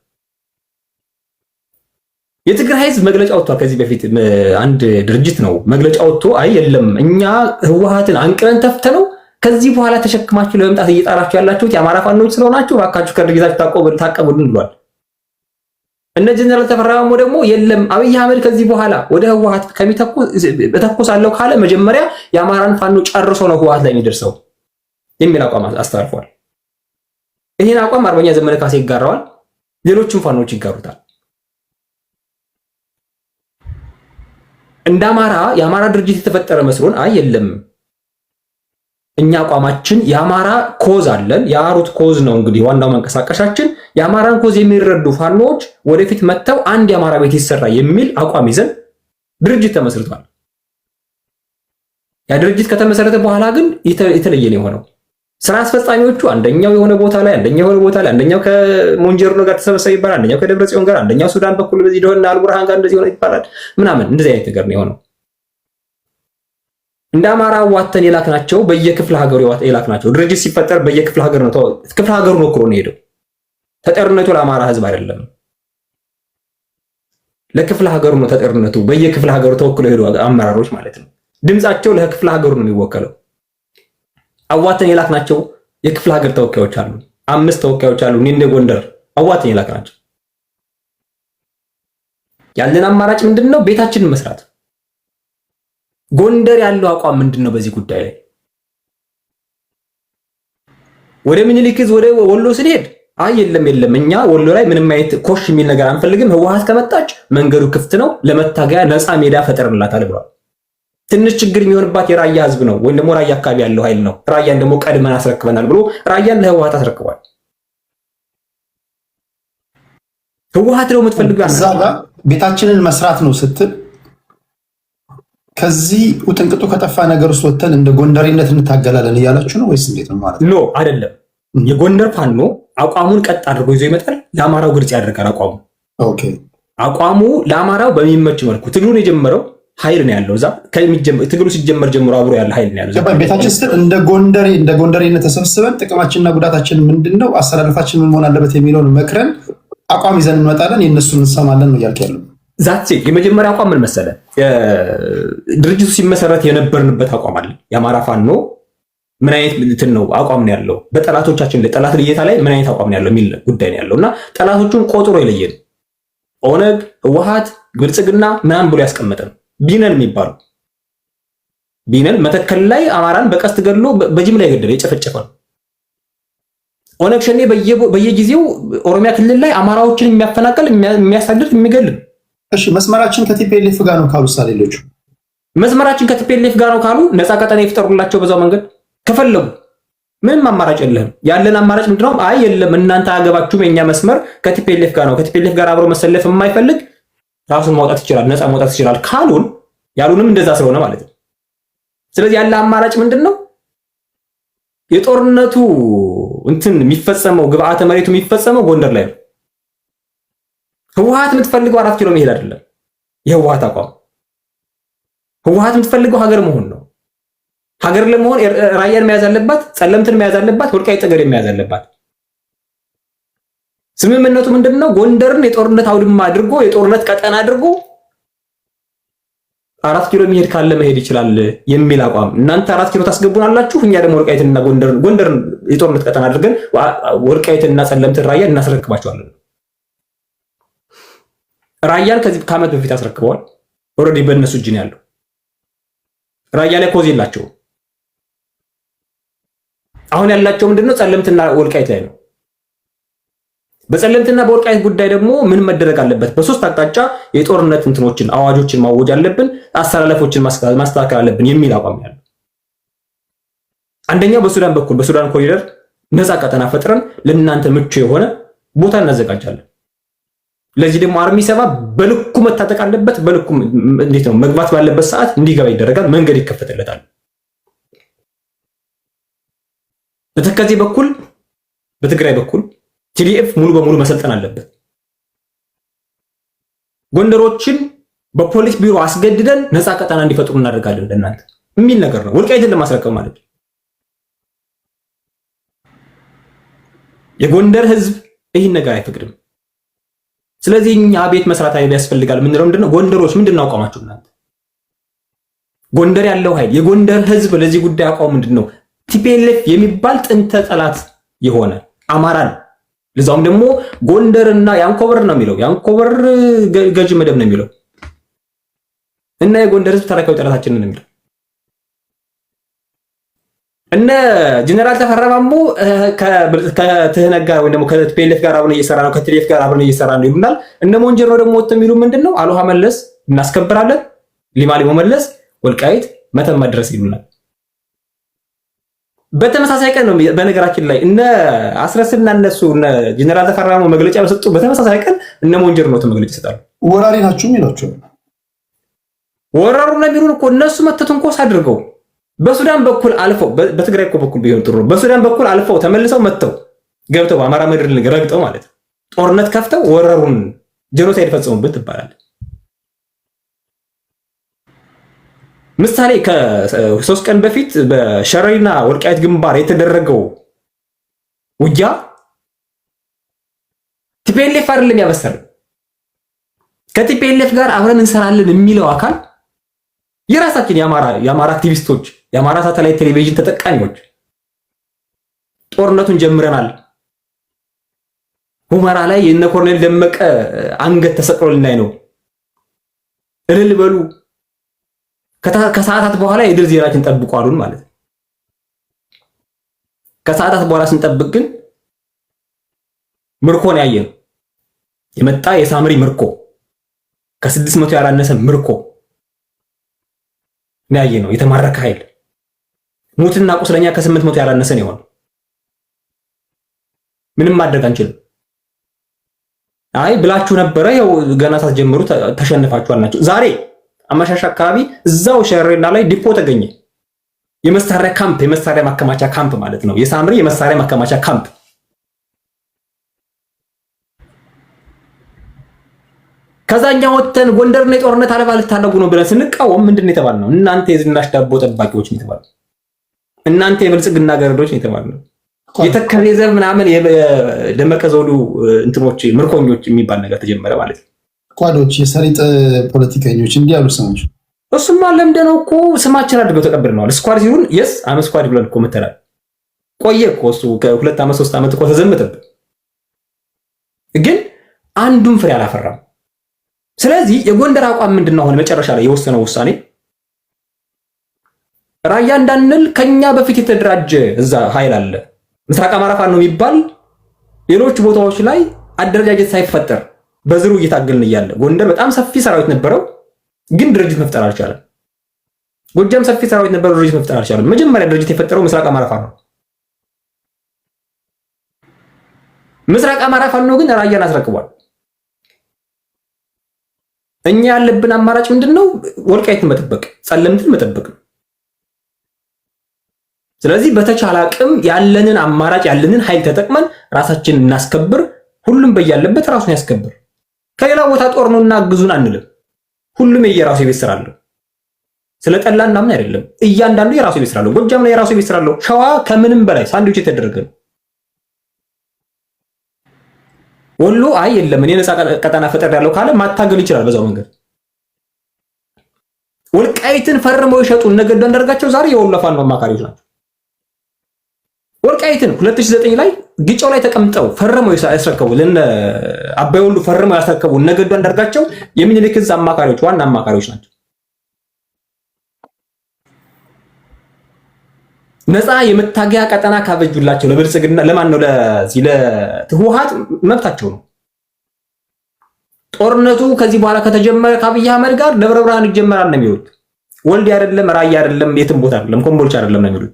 የትግራይ ህዝብ መግለጫ ወጥቷል። ከዚህ በፊት አንድ ድርጅት ነው መግለጫ ወጥቶ አይ የለም እኛ ህወሓትን አንቅረን ተፍተነው ከዚህ በኋላ ተሸክማችሁ ለመምጣት እየጣራችሁ ያላችሁት የአማራ ፋኖች ስለሆናችሁ እባካችሁ ከድርጊታችሁ ታቀቡልን ብሏል። እነ ጀነራል ተፈራ ማሞ ደግሞ የለም አብይ አህመድ ከዚህ በኋላ ወደ ህወሓት እተኩሳለሁ ካለ መጀመሪያ የአማራን ፋኖ ጨርሶ ነው ህወሓት ላይ የሚደርሰው የሚል አቋም አስተላልፏል። ይህን አቋም አርበኛ ዘመነ ካሴ ይጋራዋል፣ ሌሎችም ፋኖች ይጋሩታል። እንደ አማራ የአማራ ድርጅት የተፈጠረ መስሎን አይ የለም እኛ አቋማችን የአማራ ኮዝ አለን። የአሩት ኮዝ ነው እንግዲህ ዋናው መንቀሳቀሻችን። የአማራን ኮዝ የሚረዱ ፋኖዎች ወደፊት መጥተው አንድ የአማራ ቤት ይሰራ የሚል አቋም ይዘን ድርጅት ተመስርቷል። ያ ድርጅት ከተመሰረተ በኋላ ግን የተለየ ነው የሆነው። ስራ አስፈጻሚዎቹ አንደኛው የሆነ ቦታ ላይ፣ አንደኛው የሆነ ቦታ ላይ፣ አንደኛው ከሞንጀርኖ ጋር ተሰበሰበ ይባላል፣ አንደኛው ከደብረ ጽዮን ጋር፣ አንደኛው ሱዳን በኩል በዚህ ደሆና አልቡርሃን ጋር እንደዚህ ሆነ ይባላል ምናምን። እንደዚህ አይነት ነገር ነው የሆነው። እንደ አማራ ዋተን የላክናቸው በየክፍለ ሀገሩ የላክናቸው ድርጅት ሲፈጠር በየክፍለ ሀገር ነው ክፍለ ሀገሩን ወክሎ ነው ሄደው። ተጠርነቱ ለአማራ ህዝብ አይደለም፣ ለክፍለ ሀገሩ ነው ተጠርነቱ። በየክፍለ ሀገሩ ተወክሎ ሄዱ አመራሮች ማለት ነው። ድምጻቸው ለክፍለ ሀገሩ ነው የሚወከለው። አዋተን የላክናቸው የክፍለ ሀገር ተወካዮች አሉ፣ 5 ተወካዮች አሉ። እንደ ጎንደር አዋተን የላክናቸው። ያለን አማራጭ ምንድነው? ቤታችንን መስራት። ጎንደር ያለው አቋም ምንድነው በዚህ ጉዳይ ላይ? ወደ ምኒልክ ወደ ወሎ ስንሄድ አይ የለም እኛ ወሎ ላይ ምንም አይነት ኮሽ የሚል ነገር አንፈልግም፣ ህወሓት ከመጣች መንገዱ ክፍት ነው፣ ለመታገያ ነፃ ሜዳ ፈጠርንላታል ብሏል። ትንሽ ችግር የሚሆንባት የራያ ህዝብ ነው ወይም ደግሞ ራያ አካባቢ ያለው ኃይል ነው። ራያን ደግሞ ቀድመን አስረክበናል ብሎ ራያን ለህወሓት አስረክቧል። ህወሓት ነው የምትፈልገው እዛ ጋር ቤታችንን መስራት ነው ስትል ከዚህ ውጥንቅጡ ከጠፋ ነገር ውስጥ ወጥተን እንደ ጎንደሬነት እንታገላለን እያላችሁ ነው ወይስ እንዴት ነው ማለት ነው? ኖ አይደለም። የጎንደር ፋኖ አቋሙን ቀጥ አድርጎ ይዞ ይመጣል። ለአማራው ግልጽ ያደርጋል አቋሙ። ኦኬ፣ አቋሙ ለአማራው በሚመች መልኩ ትግሉን የጀመረው ኃይል ነው ያለው። እዛ ትግሉ ሲጀመር ጀምሮ አብሮ ያለ ኃይል ነው ያለው። ቤታችን ስትል እንደ ጎንደሬነት ተሰብስበን ጥቅማችንና ጉዳታችን ምንድነው፣ አሰላለፋችን ምን መሆን አለበት የሚለውን መክረን አቋም ይዘን እንመጣለን፣ የእነሱን እንሰማለን ነው እያልክ ያለው። ዛት የመጀመሪያ አቋም ምን መሰለ? ድርጅቱ ሲመሰረት የነበርንበት አቋም አለ። የአማራ ፋኖ ምን አይነት እንትን ነው አቋም ነው ያለው፣ በጠላቶቻችን ጠላት ልየታ ላይ ምን አይነት አቋም ነው ያለው የሚል ጉዳይ ነው ያለው እና ጠላቶቹን ቆጥሮ የለየን ኦነግ፣ ህወሓት፣ ብልጽግና ምናምን ብሎ ያስቀመጠን ቢነን የሚባሉ ቢነን መተከል ላይ አማራን በቀስት ገድሎ በጅምላ የገደለ የጨፈጨፈ ነው። ኦነግ ሸኔ በየጊዜው ኦሮሚያ ክልል ላይ አማራዎችን የሚያፈናቀል የሚያሳድድ የሚገልም። እሺ መስመራችን ከቲፒኤልኤፍ ጋር ነው ካሉ ሳሌሎቹ መስመራችን ከቲፒኤልኤፍ ጋር ነው ካሉ ነፃ ቀጠና ይፍጠሩላቸው በዛው መንገድ ከፈለጉ። ምንም አማራጭ የለህም። ያለን አማራጭ ምንድነው? አይ የለም እናንተ አገባችሁም፣ የኛ መስመር ከቲፒኤልኤፍ ጋር ነው፣ ከቲፒኤልኤፍ ጋር አብሮ መሰለፍ የማይፈልግ ራሱን ማውጣት ይችላል፣ ነፃ ማውጣት ይችላል ካሉን ያሉንም እንደዛ ስለሆነ ማለት ነው። ስለዚህ ያለ አማራጭ ምንድነው? የጦርነቱ እንትን የሚፈጸመው ግብአተ መሬቱ የሚፈጸመው ጎንደር ላይ ነው። ህወሓት የምትፈልገው 4 ኪሎ መሄድ አይደለም። የህወሓት አቋም ህወሓት የምትፈልገው ሀገር መሆን ነው። ሀገር ለመሆን ራያን መያዝ አለባት፣ ጸለምትን መያዝ አለባት፣ ወልቃይት ጠገዴን መያዝ አለባት። ስምምነቱ ምንድነው? ጎንደርን የጦርነት አውድማ አድርጎ የጦርነት ቀጠና አድርጎ 4 ኪሎ መሄድ ካለ መሄድ ይችላል የሚል አቋም። እናንተ 4 ኪሎ ታስገቡናላችሁ፣ እኛ ደግሞ ወልቃይትና ጎንደርን የጦርነት ቀጠና አድርገን ወልቃይትና ጸለምትን ራያን እናስረክባቸዋለን። ራያን ከዚህ ከዓመት በፊት አስረክበዋል። ኦልሬዲ በእነሱ እጅ ነው ያለው። ራያ ላይ ኮዝ የላቸውም። አሁን ያላቸው ምንድነው ጸለምትና ወልቃይት ላይ ነው። በጸለምትና በወልቃይት ጉዳይ ደግሞ ምን መደረግ አለበት? በሶስት አቅጣጫ የጦርነት እንትኖችን አዋጆችን ማወጅ አለብን፣ አስተላለፎችን ማስተካከል አለብን የሚል አቋም ያለው። አንደኛው በሱዳን በኩል በሱዳን ኮሪደር ነፃ ቀጠና ፈጥረን ለእናንተ ምቹ የሆነ ቦታ እናዘጋጃለን። ለዚህ ደግሞ አርሚ ሰባ በልኩ መታጠቅ አለበት። በልኩ እንዴት ነው መግባት ባለበት ሰዓት እንዲገባ ይደረጋል፣ መንገድ ይከፈትለታል። በተከዜ በኩል በትግራይ በኩል ቲዲኤፍ ሙሉ በሙሉ መሰልጠን አለበት። ጎንደሮችን በፖሊስ ቢሮ አስገድደን ነፃ ቀጠና እንዲፈጥሩ እናደርጋለን ለእናንተ የሚል ነገር ነው። ወልቃይትን ለማስረከብ ማለት ነው። የጎንደር ህዝብ ይህን ነገር አይፈቅድም። ስለዚህ እኛ ቤት መስራት ያስፈልጋል። ምንድነው ጎንደሮች ምንድነው አቋማችሁ እናንተ? ጎንደር ያለው ኃይል የጎንደር ህዝብ ለዚህ ጉዳይ አቋሙ ምንድነው? ቲፒኤልኤፍ የሚባል ጥንተ ጠላት የሆነ አማራን ለዛውም ደግሞ ጎንደርና ያንኮበር ነው የሚለው ያንኮበር ገዥ መደብ ነው የሚለው እና የጎንደር ህዝብ ታሪካዊ ጠላታችን ነው የሚለው እነ ጀነራል ተፈራ ማሞ ከትህነግ ጋር ወይ ደግሞ ከቲፒኤልኤፍ ጋር አብረን እየሰራ ነው ከቲዲኤፍ ጋር አብረን እየሰራ ነው ይሉናል። እነ ሞንጀሮ ደግሞ ወጥተው የሚሉ ምንድነው? አሎሃ መለስ እናስከብራለን፣ ሊማሊሞ መለስ ወልቃይት መተማ ድረስ ይሉናል። በተመሳሳይ ቀን ነው በነገራችን ላይ እነ አስረስና እነሱ እነ ጀነራል ተፈራ ማሞ መግለጫ በሰጡ በተመሳሳይ ቀን እነ ሞንጀሮ ነው መግለጫ ይሰጣሉ። ወራሪ ናችሁ ይላችሁ ወራሩ ነው የሚሉን እኮ እነሱ መተቱን አድርገው በሱዳን በኩል አልፈው በትግራይ በኩል ቢሆን ጥሩ በሱዳን በኩል አልፈው ተመልሰው መተው ገብተው በአማራ ምድር ረግጠው ማለት ጦርነት ከፍተው ወረሩን ጄኖሳይድ ፈጽመውበት ይባላል። ምሳሌ ከ3 ቀን በፊት በሸረሪና ወልቃይት ግንባር የተደረገው ውጊያ ቲፒኤልኤፍ አይደለም ያበሰረ ከቲፒኤልኤፍ ጋር አብረን እንሰራለን የሚለው አካል የራሳችን የአማራ አክቲቪስቶች የአማራ ሳተላይት ቴሌቪዥን ተጠቃሚዎች ጦርነቱን ጀምረናል፣ ሁመራ ላይ የነ ኮሎኔል ደመቀ አንገት ተሰቅሎ ልናይ ነው፣ እልል በሉ ከሰዓታት በኋላ የድል ዜናችን ጠብቁ አሉን ማለት ነው። ከሰዓታት በኋላ ስንጠብቅ ግን ምርኮን ያየን የመጣ የሳምሪ ምርኮ ከ600 ያላነሰ ምርኮ ያየ ነው። የተማረከ ኃይል ሙትና ቁስለኛ ከ800 ያላነሰ ነው የሆነው። ምንም ማድረግ አንችልም። አይ ብላችሁ ነበረ ያው ገና ሳትጀምሩ ተሸንፋችኋል ናቸው። ዛሬ አመሻሽ አካባቢ እዛው ሸረሪና ላይ ዲፖ ተገኘ። የመሳሪያ ካምፕ የመሳሪያ ማከማቻ ካምፕ ማለት ነው። የሳምሪ የመሳሪያ ማከማቻ ካምፕ ከዛኛ ወተን ጎንደርና የጦርነት አለባ ልታደርጉ ነው ብለን ስንቃወም ምንድነው የተባልነው? እናንተ የዝናሽ ዳቦ ጠባቂዎች ነው የተባልነው። እናንተ የብልጽግና ገረዶች ነው የተባልነው። የተከዜ ዘር ምናምን የደመቀ ዘውዱ እንትኖች ምርኮኞች የሚባል ነገር ተጀመረ ማለት ነው። ቋዶች የሰሪጥ ፖለቲከኞች እንዲህ ያሉ ሰዎች እሱማ ለምደነው እኮ ስማችን አድርገው ተቀብለናል። ስኳድ ሲሆን የስ አመ ስኳድ ብለን እኮ መተናል። ቆየ እኮ እሱ ከ2 ዓመት 3 ዓመት እኮ ተዘመተብን፣ ግን አንዱን ፍሬ አላፈራም። ስለዚህ የጎንደር አቋም ምንድነው? አሁን መጨረሻ ላይ የወሰነው ውሳኔ ራያ እንዳንል ከኛ በፊት የተደራጀ እዛ ኃይል አለ ምስራቅ አማራ ፋኖ ነው የሚባል ሌሎች ቦታዎች ላይ አደረጃጀት ሳይፈጠር በዝሩ እየታገልን እያለ ጎንደር በጣም ሰፊ ሰራዊት ነበረው፣ ግን ድርጅት መፍጠር አልቻለም። ጎጃም ሰፊ ሰራዊት ነበረው፣ ድርጅት መፍጠር አልቻለም። መጀመሪያ ድርጅት የፈጠረው ምስራቅ አማራ ፋኖ ነው። ምስራቅ አማራ ፋኖ ግን ራያን አስረክቧል። እኛ ያለብን አማራጭ ምንድነው? ወልቃይትን መጠበቅ፣ ጸለምትን መጠበቅ። ስለዚህ በተቻለ አቅም ያለንን አማራጭ ያለንን ኃይል ተጠቅመን ራሳችንን እናስከብር። ሁሉም በያለበት ራሱን ያስከብር። ከሌላ ቦታ ጦር ነውና አግዙን አንልም። ሁሉም የየራሱ የቤት ስራ አለው። ስለጠላን ምናምን አይደለም። እያንዳንዱ የራሱ የቤት ስራ አለው። ጎጃም ላይ የራሱ የቤት ስራ አለው። ሸዋ ከምንም በላይ ሳንድዊች የተደረገ ነው። ወሎ አይ የለም እኔ ነፃ ቀጠና ፈጠር ያለው ካለ ማታገል ይችላል በዛው መንገድ። ወልቃይትን ፈርመው የሸጡ ነገዱ አንዳርጋቸው ዛሬ የወሎ ፋኖ አማካሪዎች ናቸው። ወልቃይትን 2009 ላይ ግጫው ላይ ተቀምጠው ፈርመው ያስረከቡ ለነ አባይ ወሉ ፈርመው ያስረከቡ ነገዱ አንዳርጋቸው የሚኒልክ ዕዝ አማካሪዎች ዋና አማካሪዎች ናቸው። ነፃ የመታገያ ቀጠና ካበጁላቸው ለብልጽግና ለማን ነው ለህወሓት መብታቸው ነው። ጦርነቱ ከዚህ በኋላ ከተጀመረ ከአብይ አህመድ ጋር ደብረ ብርሃን ይጀመራል ነው የሚሉት። ወልዲ አይደለም፣ ራያ አይደለም፣ የትም ቦታ አይደለም፣ ኮምቦልቻ አይደለም ነው የሚሉት።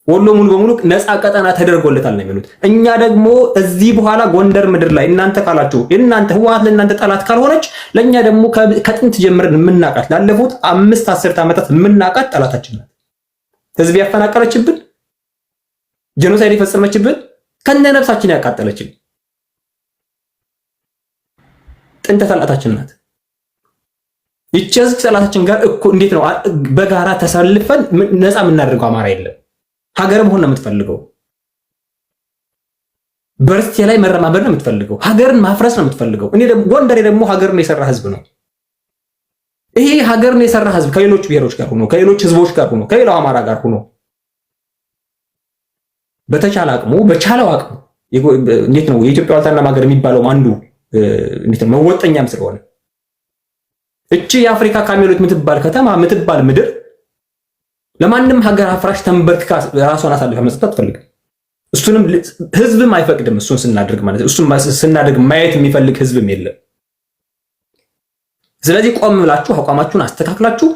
ወሎ ሙሉ በሙሉ ነፃ ቀጠና ተደርጎለታል ነው የሚሉት። እኛ ደግሞ እዚህ በኋላ ጎንደር ምድር ላይ እናንተ ካላችሁ እናንተ ህወሓት ለእናንተ ጠላት ካልሆነች ለኛ ደግሞ ከጥንት ጀምረን የምናቃት ላለፉት 5-10 ዓመታት የምናቃት ጠላታችን ናት። ህዝብ ያፈናቀለችብን፣ ጄኖሳይድ የፈጸመችብን፣ ከነ ነፍሳችን ያቃጠለችን ጥንተ ጠላታችን ናት። ይህች ጠላታችን ጋር እኮ እንዴት ነው በጋራ ተሰልፈን ነፃ የምናደርገው? አማራ የለም ሀገር መሆን ነው የምትፈልገው። በርስቴ ላይ መረማመድ ነው የምትፈልገው። ሀገርን ማፍረስ ነው የምትፈልገው። እኔ ደግሞ ጎንደሬ ደግሞ ሀገርን የሰራ ህዝብ ነው። ይሄ ሀገርን የሰራ ህዝብ ከሌሎች ብሔሮች ጋር ሆኖ ከሌሎች ህዝቦች ጋር ሆኖ ከሌላው አማራ ጋር ሆኖ በተቻለ አቅሙ በቻለው አቅሙ እንዴት ነው የኢትዮጵያ ዋልታና ማገር የሚባለው አንዱ እንዴት ነው መወጠኛም ስለሆነ እቺ የአፍሪካ ካሜሎት የምትባል ከተማ የምትባል ምድር ለማንም ሀገር አፍራሽ ተንበርክካ ራሷን አሳልፋ መስጠት አትፈልግም። እሱንም ህዝብም አይፈቅድም። እሱን ስናደርግ ማለት እሱን ስናደርግ ማየት የሚፈልግ ህዝብም የለም። ስለዚህ ቆም ብላችሁ አቋማችሁን አስተካክላችሁ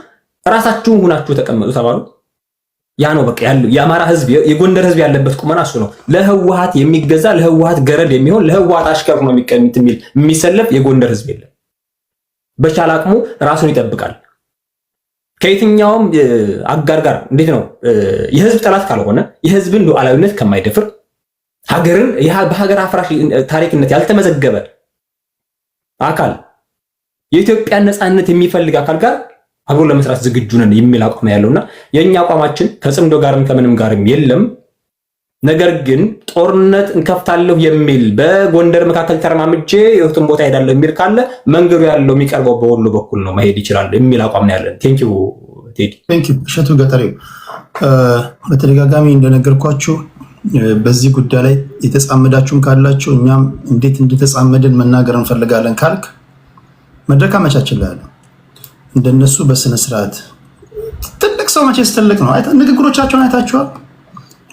ራሳችሁን ሁናችሁ ተቀመጡ ተባሉ። ያ ነው በቃ ያለው የአማራ ህዝብ የጎንደር ህዝብ ያለበት ቁመና እሱ ነው። ለህወሓት የሚገዛ ለህወሓት ገረድ የሚሆን ለህወሓት አሽከር ሆኖ የሚሰለፍ የጎንደር ህዝብ የለም። በቻለ አቅሙ ራሱን ይጠብቃል። ከየትኛውም አጋር ጋር እንዴት ነው የህዝብ ጠላት ካልሆነ የህዝብን ሉዓላዊነት ከማይደፍር ሀገርን በሀገር አፍራሽ ታሪክነት ያልተመዘገበ አካል የኢትዮጵያን ነፃነት የሚፈልግ አካል ጋር አብሮ ለመስራት ዝግጁ ነን የሚል አቋም ያለውና የኛ አቋማችን ከጽምዶ ጋርም ከምንም ጋርም የለም። ነገር ግን ጦርነት እንከፍታለሁ የሚል በጎንደር መካከል ተረማምጄ የሁሉም ቦታ ሄዳለሁ የሚል ካለ መንገዱ ያለው የሚቀርበው በወሎ በኩል ነው መሄድ ይችላል የሚል አቋም ነው ያለን። ቴንኪው ቴዲ። ቴንኪው እሸቱ ገጠሬው። በተደጋጋሚ እንደነገርኳችሁ በዚህ ጉዳይ ላይ የተጻመዳችሁም ካላችሁ እኛም እንዴት እንደተጻመድን መናገር እንፈልጋለን ካልክ መድረክ አመቻችልሃለሁ። እንደነሱ በስነ ስርዓት ትልቅ ሰው መቼስ ትልቅ ነው። ንግግሮቻቸውን አይታችኋል።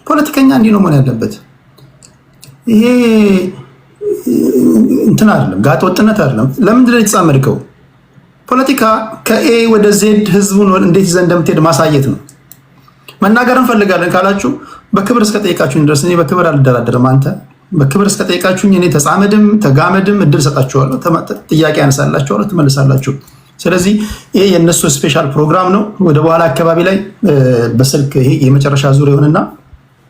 ፖለቲከኛ እንዲህ ነው መሆን ያለበት። ይሄ እንትን አይደለም፣ ጋጥ ወጥነት አይደለም። ለምንድን ነው የተጻመድከው? ፖለቲካ ከኤ ወደ ዜድ ህዝቡን እንዴት ይዘህ እንደምትሄድ ማሳየት ነው። መናገር እንፈልጋለን ካላችሁ በክብር እስከጠየቃችሁኝ ድረስ እኔ በክብር አልደራደርም። አንተ በክብር እስከጠየቃችሁኝ እኔ ተጻመድም ተጋመድም እድል ሰጣችኋለሁ፣ ጥያቄ ያነሳላችኋለሁ፣ ትመልሳላችሁ። ስለዚህ ይሄ የነሱ ስፔሻል ፕሮግራም ነው። ወደ በኋላ አካባቢ ላይ በስልክ ይሄ የመጨረሻ ዙር ይሆንና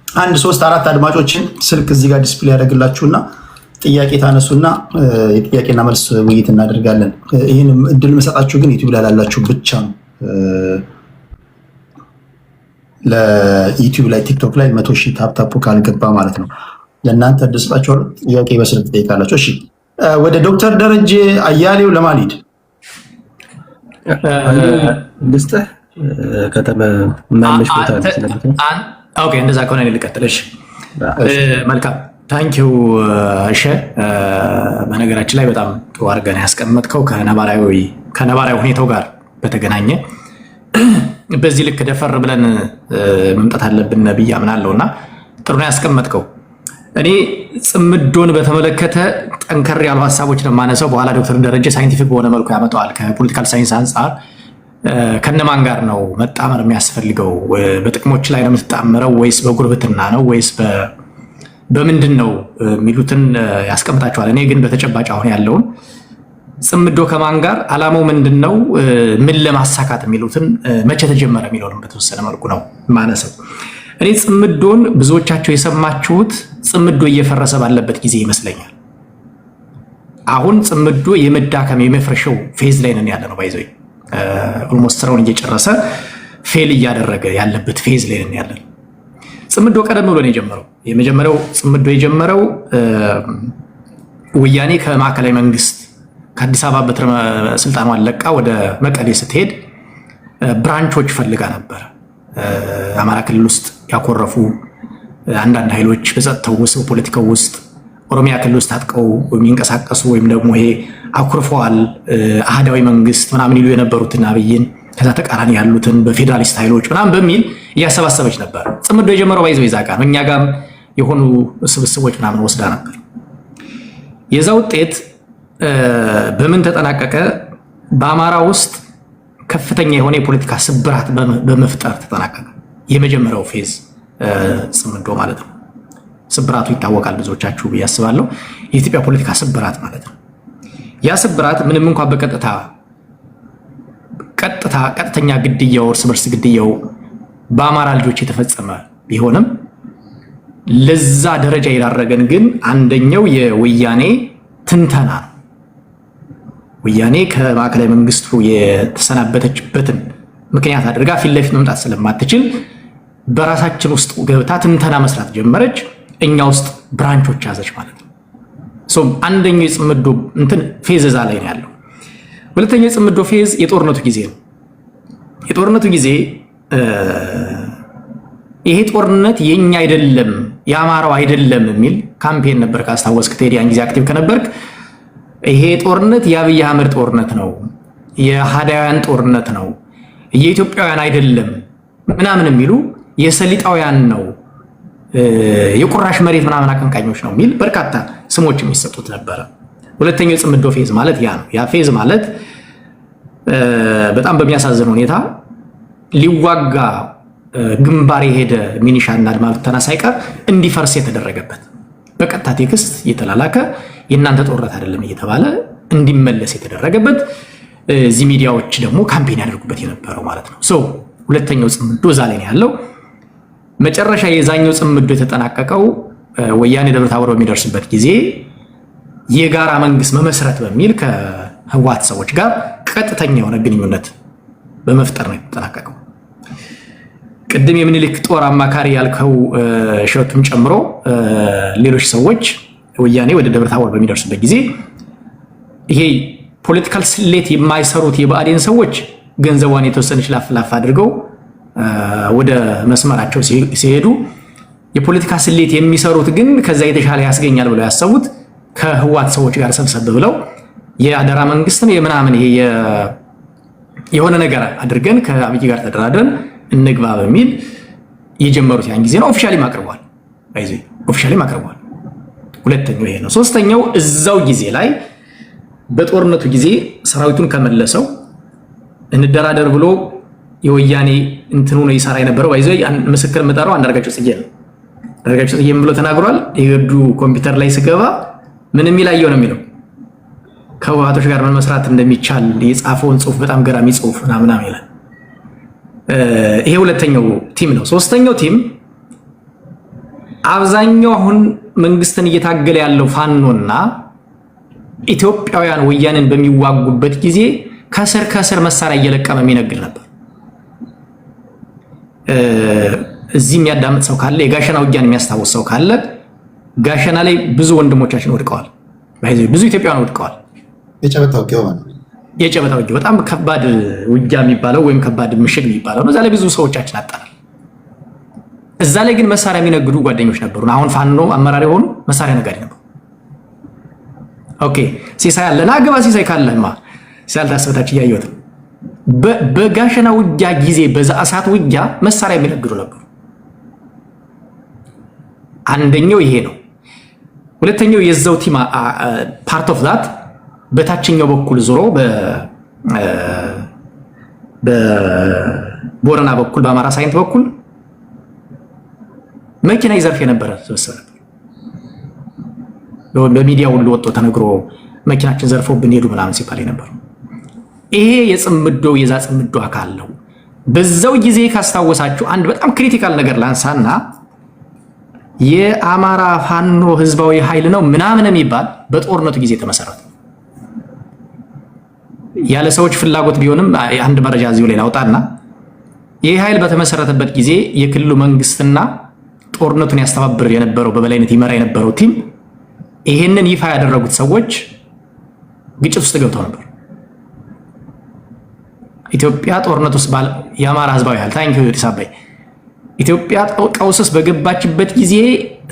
1-3-4 አድማጮችን ስልክ እዚህ ጋር ዲስፕሌይ ያደርግላችሁና ጥያቄ ታነሱና የጥያቄና መልስ ውይይት እናደርጋለን። ይህን እድል መሰጣችሁ ግን ዩቲዩብ ላይ ላላችሁ ብቻ ነው። ለዩቲዩብ ላይ ቲክቶክ ላይ 100,000 ታፕታፑ ካልገባ ማለት ነው። ለእናንተ እድል ሰጣችኋለሁ። ጥያቄ በስልክ ትጠይቃላችሁ። እሺ፣ ወደ ዶክተር ደረጀ አያሌው ለማሊድ ልስጥህ ከተመማለሽ ቦታ ኦኬ፣ እንደዛ ከሆነ ልቀጥልሽ። መልካም ታንኪዩ። እሺ፣ በነገራችን ላይ በጣም ጥሩ አድርገን ያስቀመጥከው ከነባራዊ ሁኔታው ጋር በተገናኘ በዚህ ልክ ደፈር ብለን መምጣት አለብን ብዬ አምናለሁ እና ጥሩ ነው ያስቀመጥከው። እኔ ጽምዶን በተመለከተ ጠንከር ያሉ ሀሳቦችን የማነሳው በኋላ ዶክተር ደረጀ ሳይንቲፊክ በሆነ መልኩ ያመጣዋል። ከፖለቲካል ሳይንስ አንጻር ከነማን ጋር ነው መጣመር የሚያስፈልገው? በጥቅሞች ላይ ነው የምትጣመረው ወይስ በጉርብትና ነው ወይስ በምንድን ነው የሚሉትን ያስቀምጣቸዋል። እኔ ግን በተጨባጭ አሁን ያለውን ጽምዶ ከማን ጋር አላማው ምንድን ነው ምን ለማሳካት የሚሉትን መቼ ተጀመረ የሚለውን በተወሰነ መልኩ ነው ማነሰው። እኔ ጽምዶን ብዙዎቻቸው የሰማችሁት ጽምዶ እየፈረሰ ባለበት ጊዜ ይመስለኛል። አሁን ጽምዶ የመዳከም የመፍረሻው ፌዝ ላይ ነን ያለ ነው። ባይዘይ ኦልሞስት ስራውን እየጨረሰ ፌል እያደረገ ያለበት ፌዝ ላይ ነን ያለ ነው። ጽምዶ ቀደም ብሎ ነው የጀመረው። የመጀመሪያው ጽምዶ የጀመረው ወያኔ ከማዕከላዊ መንግስት ከአዲስ አበባ በትረ ስልጣኗን ለቃ ወደ መቀሌ ስትሄድ ብራንቾች ፈልጋ ነበር። አማራ ክልል ውስጥ ያኮረፉ አንዳንድ ኃይሎች በጸጥታው ውስጥ በፖለቲካው ውስጥ ኦሮሚያ ክልል ውስጥ ታጥቀው የሚንቀሳቀሱ ወይም ደግሞ ይሄ አኩርፈዋል አህዳዊ መንግስት ምናምን ይሉ የነበሩትን አብይን ከዛ ተቃራኒ ያሉትን በፌዴራሊስት ኃይሎች ምናምን በሚል እያሰባሰበች ነበር። ጽምዶ የጀመረው ባይዘው ይዛጋ ነው። እኛ ጋርም የሆኑ ስብስቦች ምናምን ወስዳ ነበር። የዛ ውጤት በምን ተጠናቀቀ? በአማራ ውስጥ ከፍተኛ የሆነ የፖለቲካ ስብራት በመፍጠር ተጠናቀቀ። የመጀመሪያው ፌዝ ጽምዶ ማለት ነው። ስብራቱ ይታወቃል ብዙዎቻችሁ ብዬ አስባለሁ። የኢትዮጵያ ፖለቲካ ስብራት ማለት ነው። ያ ስብራት ምንም እንኳን ቀጥተኛ ግድያው፣ እርስ በርስ ግድያው በአማራ ልጆች የተፈጸመ ቢሆንም ለዛ ደረጃ የዳረገን ግን አንደኛው የወያኔ ትንተና ነው። ወያኔ ከማዕከላዊ መንግስቱ የተሰናበተችበትን ምክንያት አድርጋ ፊት ለፊት መምጣት ስለማትችል በራሳችን ውስጥ ገብታ ትንተና መስራት ጀመረች። እኛ ውስጥ ብራንቾች ያዘች ማለት ነው። አንደኛው የጽምዶ ፌዝ እዛ ላይ ነው ያለው። ሁለተኛው የጽምዶ ፌዝ የጦርነቱ ጊዜ ነው። የጦርነቱ ጊዜ ይሄ ጦርነት የኛ አይደለም የአማራው አይደለም የሚል ካምፔን ነበር። ካስታወስክ ቴዲ ያን ጊዜ አክቲቭ ከነበርክ ይሄ ጦርነት የአብይ አህመድ ጦርነት ነው፣ የሃዳውያን ጦርነት ነው፣ የኢትዮጵያውያን አይደለም ምናምን የሚሉ የሰሊጣውያን ነው፣ የቁራሽ መሬት ምናምን አቀንቃኞች ነው የሚል በርካታ ስሞች የሚሰጡት ነበረ። ሁለተኛው የጽምዶ ፌዝ ማለት ያ ነው። ያ ፌዝ ማለት በጣም በሚያሳዝን ሁኔታ ሊዋጋ ግንባር የሄደ ሚኒሻና አድማ ብተና ሳይቀር እንዲፈርስ የተደረገበት በቀጥታ ቴክስት እየተላላከ የእናንተ ጦርነት አይደለም እየተባለ እንዲመለስ የተደረገበት እዚህ ሚዲያዎች ደግሞ ካምፔን ያደርጉበት የነበረው ማለት ነው። ሁለተኛው ጽምዶ እዛ ላይ ነው ያለው። መጨረሻ የዛኛው ጽምዶ የተጠናቀቀው ወያኔ ደብረ ታቦር በሚደርስበት ጊዜ የጋራ መንግስት መመስረት በሚል ከህወሓት ሰዎች ጋር ቀጥተኛ የሆነ ግንኙነት በመፍጠር ነው የተጠናቀቀው። ቅድም የምኒልክ ጦር አማካሪ ያልከው ሸቱን ጨምሮ ሌሎች ሰዎች ወያኔ ወደ ደብረ ታቦር በሚደርስበት ጊዜ ይሄ ፖለቲካል ስሌት የማይሰሩት የብአዴን ሰዎች ገንዘቧን የተወሰነች ላፍላፍ አድርገው ወደ መስመራቸው ሲሄዱ፣ የፖለቲካ ስሌት የሚሰሩት ግን ከዛ የተሻለ ያስገኛል ብለው ያሰቡት ከህወሓት ሰዎች ጋር ሰብሰብ ብለው የአደራ መንግስት ነው የምናምን ይሄ የሆነ ነገር አድርገን ከአብይ ጋር ተደራድረን እንግባ በሚል የጀመሩት ያን ጊዜ ነው። ኦፊሻሊ ማቅርቧል። ኦፊሻሊ ማቅርቧል። ሁለተኛው ይሄ ነው። ሶስተኛው እዛው ጊዜ ላይ በጦርነቱ ጊዜ ሰራዊቱን ከመለሰው እንደራደር ብሎ የወያኔ እንትኑ ነው ይሰራ የነበረው። ምስክር መጣራው አንዳርጋቸው ጽጌ ነው። አንዳርጋቸው ጽጌ ብሎ ተናግሯል። የገዱ ኮምፒውተር ላይ ስገባ ምንም ይላየው ነው የሚለው ከህወሓቶች ጋር ምን መስራት እንደሚቻል የጻፈውን ጽሁፍ በጣም ገራሚ ጽሁፍ ምናምን ይላል። ይሄ ሁለተኛው ቲም ነው። ሶስተኛው ቲም አብዛኛው አሁን መንግስትን እየታገለ ያለው ፋኖና ኢትዮጵያውያን ወያኔን በሚዋጉበት ጊዜ ከስር መሳሪያ እየለቀመ የሚነግድ ነበር። እዚህ የሚያዳምጥ ሰው ካለ የጋሸና ውጊያን የሚያስታውስ ሰው ካለ ጋሸና ላይ ብዙ ወንድሞቻችን ወድቀዋል። ብዙ ኢትዮጵያውያን ወድቀዋል። የጨበጣ ውጊያ በጣም ከባድ ውጊያ የሚባለው ወይም ከባድ ምሽግ የሚባለው ነው። እዛ ላይ ብዙ ሰዎቻችን አጣናል። እዛ ላይ ግን መሳሪያ የሚነግዱ ጓደኞች ነበሩ። አሁን ፋኖ አመራር የሆኑ መሳሪያ ነጋዴ ነበሩ። ኦኬ ሲሳይ አለና ግባ ሲሳይ ካለማ ሲያልታሰበታች እያየሁት በጋሸና ውጊያ ጊዜ በዛ እሳት ውጊያ መሳሪያ የሚነግዱ ነበሩ። አንደኛው ይሄ ነው። ሁለተኛው የዛው ቲም ፓርት ኦፍ ዛት በታችኛው በኩል ዞሮ በቦረና በኩል በአማራ ሳይንት በኩል መኪና ይዘርፍ የነበረ ስብስብ ነበር። በሚዲያ ሁሉ ወጥቶ ተነግሮ መኪናችን ዘርፎብን ሄዱ ምናምን ሲባል ነበር። ይሄ የዛ ጽምዶ አካል ነው። በዛው ጊዜ ካስታወሳችሁ አንድ በጣም ክሪቲካል ነገር ላንሳና የአማራ ፋኖ ህዝባዊ ኃይል ነው ምናምን የሚባል በጦርነቱ ጊዜ ተመሰረተ። ያለ ሰዎች ፍላጎት ቢሆንም አንድ መረጃ እዚሁ ላይ ላውጣና ይሄ ኃይል በተመሰረተበት ጊዜ የክልሉ መንግስትና ጦርነቱን ያስተባብር የነበረው በበላይነት ይመራ የነበረው ቲም ይሄንን ይፋ ያደረጉት ሰዎች ግጭት ውስጥ ገብተው ነበር። ኢትዮጵያ ጦርነት ውስጥ የአማራ ህዝባዊ ኃይል ታንኪዩ ተሳባይ ኢትዮጵያ ቀውስስ በገባችበት ጊዜ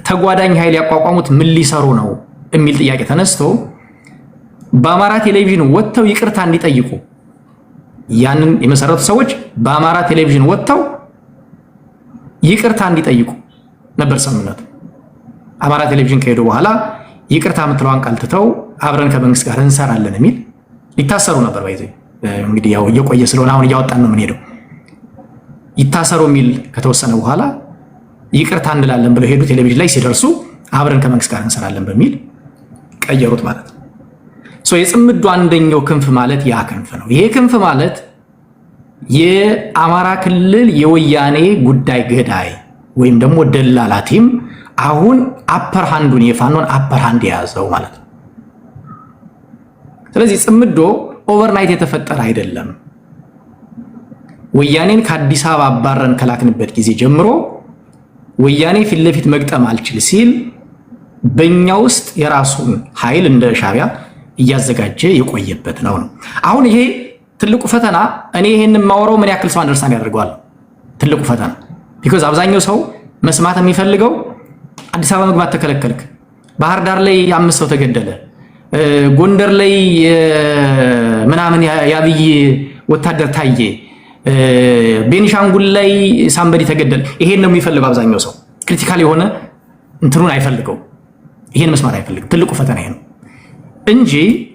ተጓዳኝ ኃይል ያቋቋሙት ምን ሊሰሩ ነው የሚል ጥያቄ ተነስቶ በአማራ ቴሌቪዥን ወጥተው ይቅርታ እንዲጠይቁ ያንን የመሰረቱ ሰዎች በአማራ ቴሌቪዥን ወጥተው ይቅርታ እንዲጠይቁ ነበር ስምምነቱ። አማራ ቴሌቪዥን ከሄዱ በኋላ ይቅርታ የምትለዋን ቃል ትተው አብረን ከመንግስት ጋር እንሰራለን የሚል ይታሰሩ ነበር። ባይዘይ እንግዲህ ያው እየቆየ ስለሆነ አሁን እያወጣን ነው የምንሄደው። ይታሰሩ የሚል ከተወሰነ በኋላ ይቅርታ እንላለን ብለው ሄዱ። ቴሌቪዥን ላይ ሲደርሱ አብረን ከመንግስት ጋር እንሰራለን በሚል ቀየሩት ማለት ነው። የጽምዶ አንደኛው ክንፍ ማለት ያ ክንፍ ነው። ይሄ ክንፍ ማለት የአማራ ክልል የወያኔ ጉዳይ ገዳይ ወይም ደግሞ ደላላ ቲም አሁን አፐር ሃንዱን የፋኖን አፐር ሃንድ የያዘው ማለት ነው። ስለዚህ ጽምዶ ኦቨርናይት የተፈጠረ አይደለም። ወያኔን ከአዲስ አበባ አባረን ከላክንበት ጊዜ ጀምሮ ወያኔ ፊት ለፊት መግጠም አልችል ሲል በእኛ ውስጥ የራሱን ኃይል እንደ ሻዕቢያ እያዘጋጀ የቆየበት ነው። አሁን ይሄ ትልቁ ፈተና እኔ ይሄንን ማወራው ምን ያክል ሰው አንደርስታንድ ያደርገዋል? ትልቁ ፈተና ቢኮዝ አብዛኛው ሰው መስማት የሚፈልገው አዲስ አበባ መግባት ተከለከልክ፣ ባህር ዳር ላይ 5 ሰው ተገደለ፣ ጎንደር ላይ ምናምን ያብይ ወታደር ታየ፣ ቤኒሻንጉል ላይ ሳምበዲ ተገደለ። ይሄን ነው የሚፈልገው አብዛኛው ሰው። ክሪቲካል የሆነ እንትኑን አይፈልገው፣ ይሄን መስማት አይፈልግም። ትልቁ ፈተና ይሄ ነው እንጂ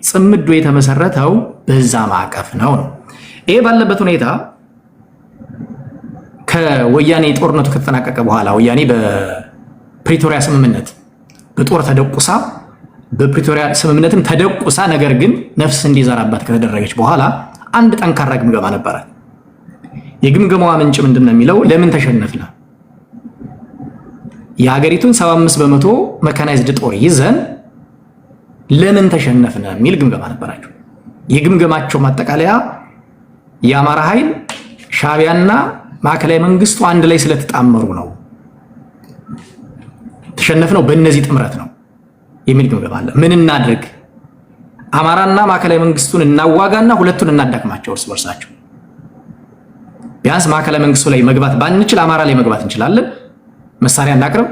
ጽምዶ የተመሰረተው በዛ ማዕቀፍ ነው። ይሄ ባለበት ሁኔታ ከወያኔ ጦርነቱ ከተጠናቀቀ በኋላ ወያኔ በፕሪቶሪያ ስምምነት በጦር ተደቁሳ በፕሪቶሪያ ስምምነትም ተደቁሳ ነገር ግን ነፍስ እንዲዘራባት ከተደረገች በኋላ አንድ ጠንካራ ግምገማ ነበረ። የግምገማዋ ምንጭ ምንድነው የሚለው ለምን ተሸነፍና የሀገሪቱን 75% መካናይዝድ ጦር ይዘን ለምን ተሸነፍና የሚል ግምገማ ነበራቸው። የግምገማቸው ማጠቃለያ የአማራ ኃይል ሻዕቢያና ማዕከላዊ መንግስቱ አንድ ላይ ስለተጣመሩ ነው ተሸነፍነው፣ በእነዚህ ጥምረት ነው የሚል ግምገማ አለ። ምን እናድርግ? አማራና ማዕከላዊ መንግስቱን እናዋጋና ሁለቱን እናዳክማቸው እርስ በርሳቸው። ቢያንስ ማዕከላዊ መንግስቱ ላይ መግባት ባንችል አማራ ላይ መግባት እንችላለን። መሳሪያ እናቅርብ፣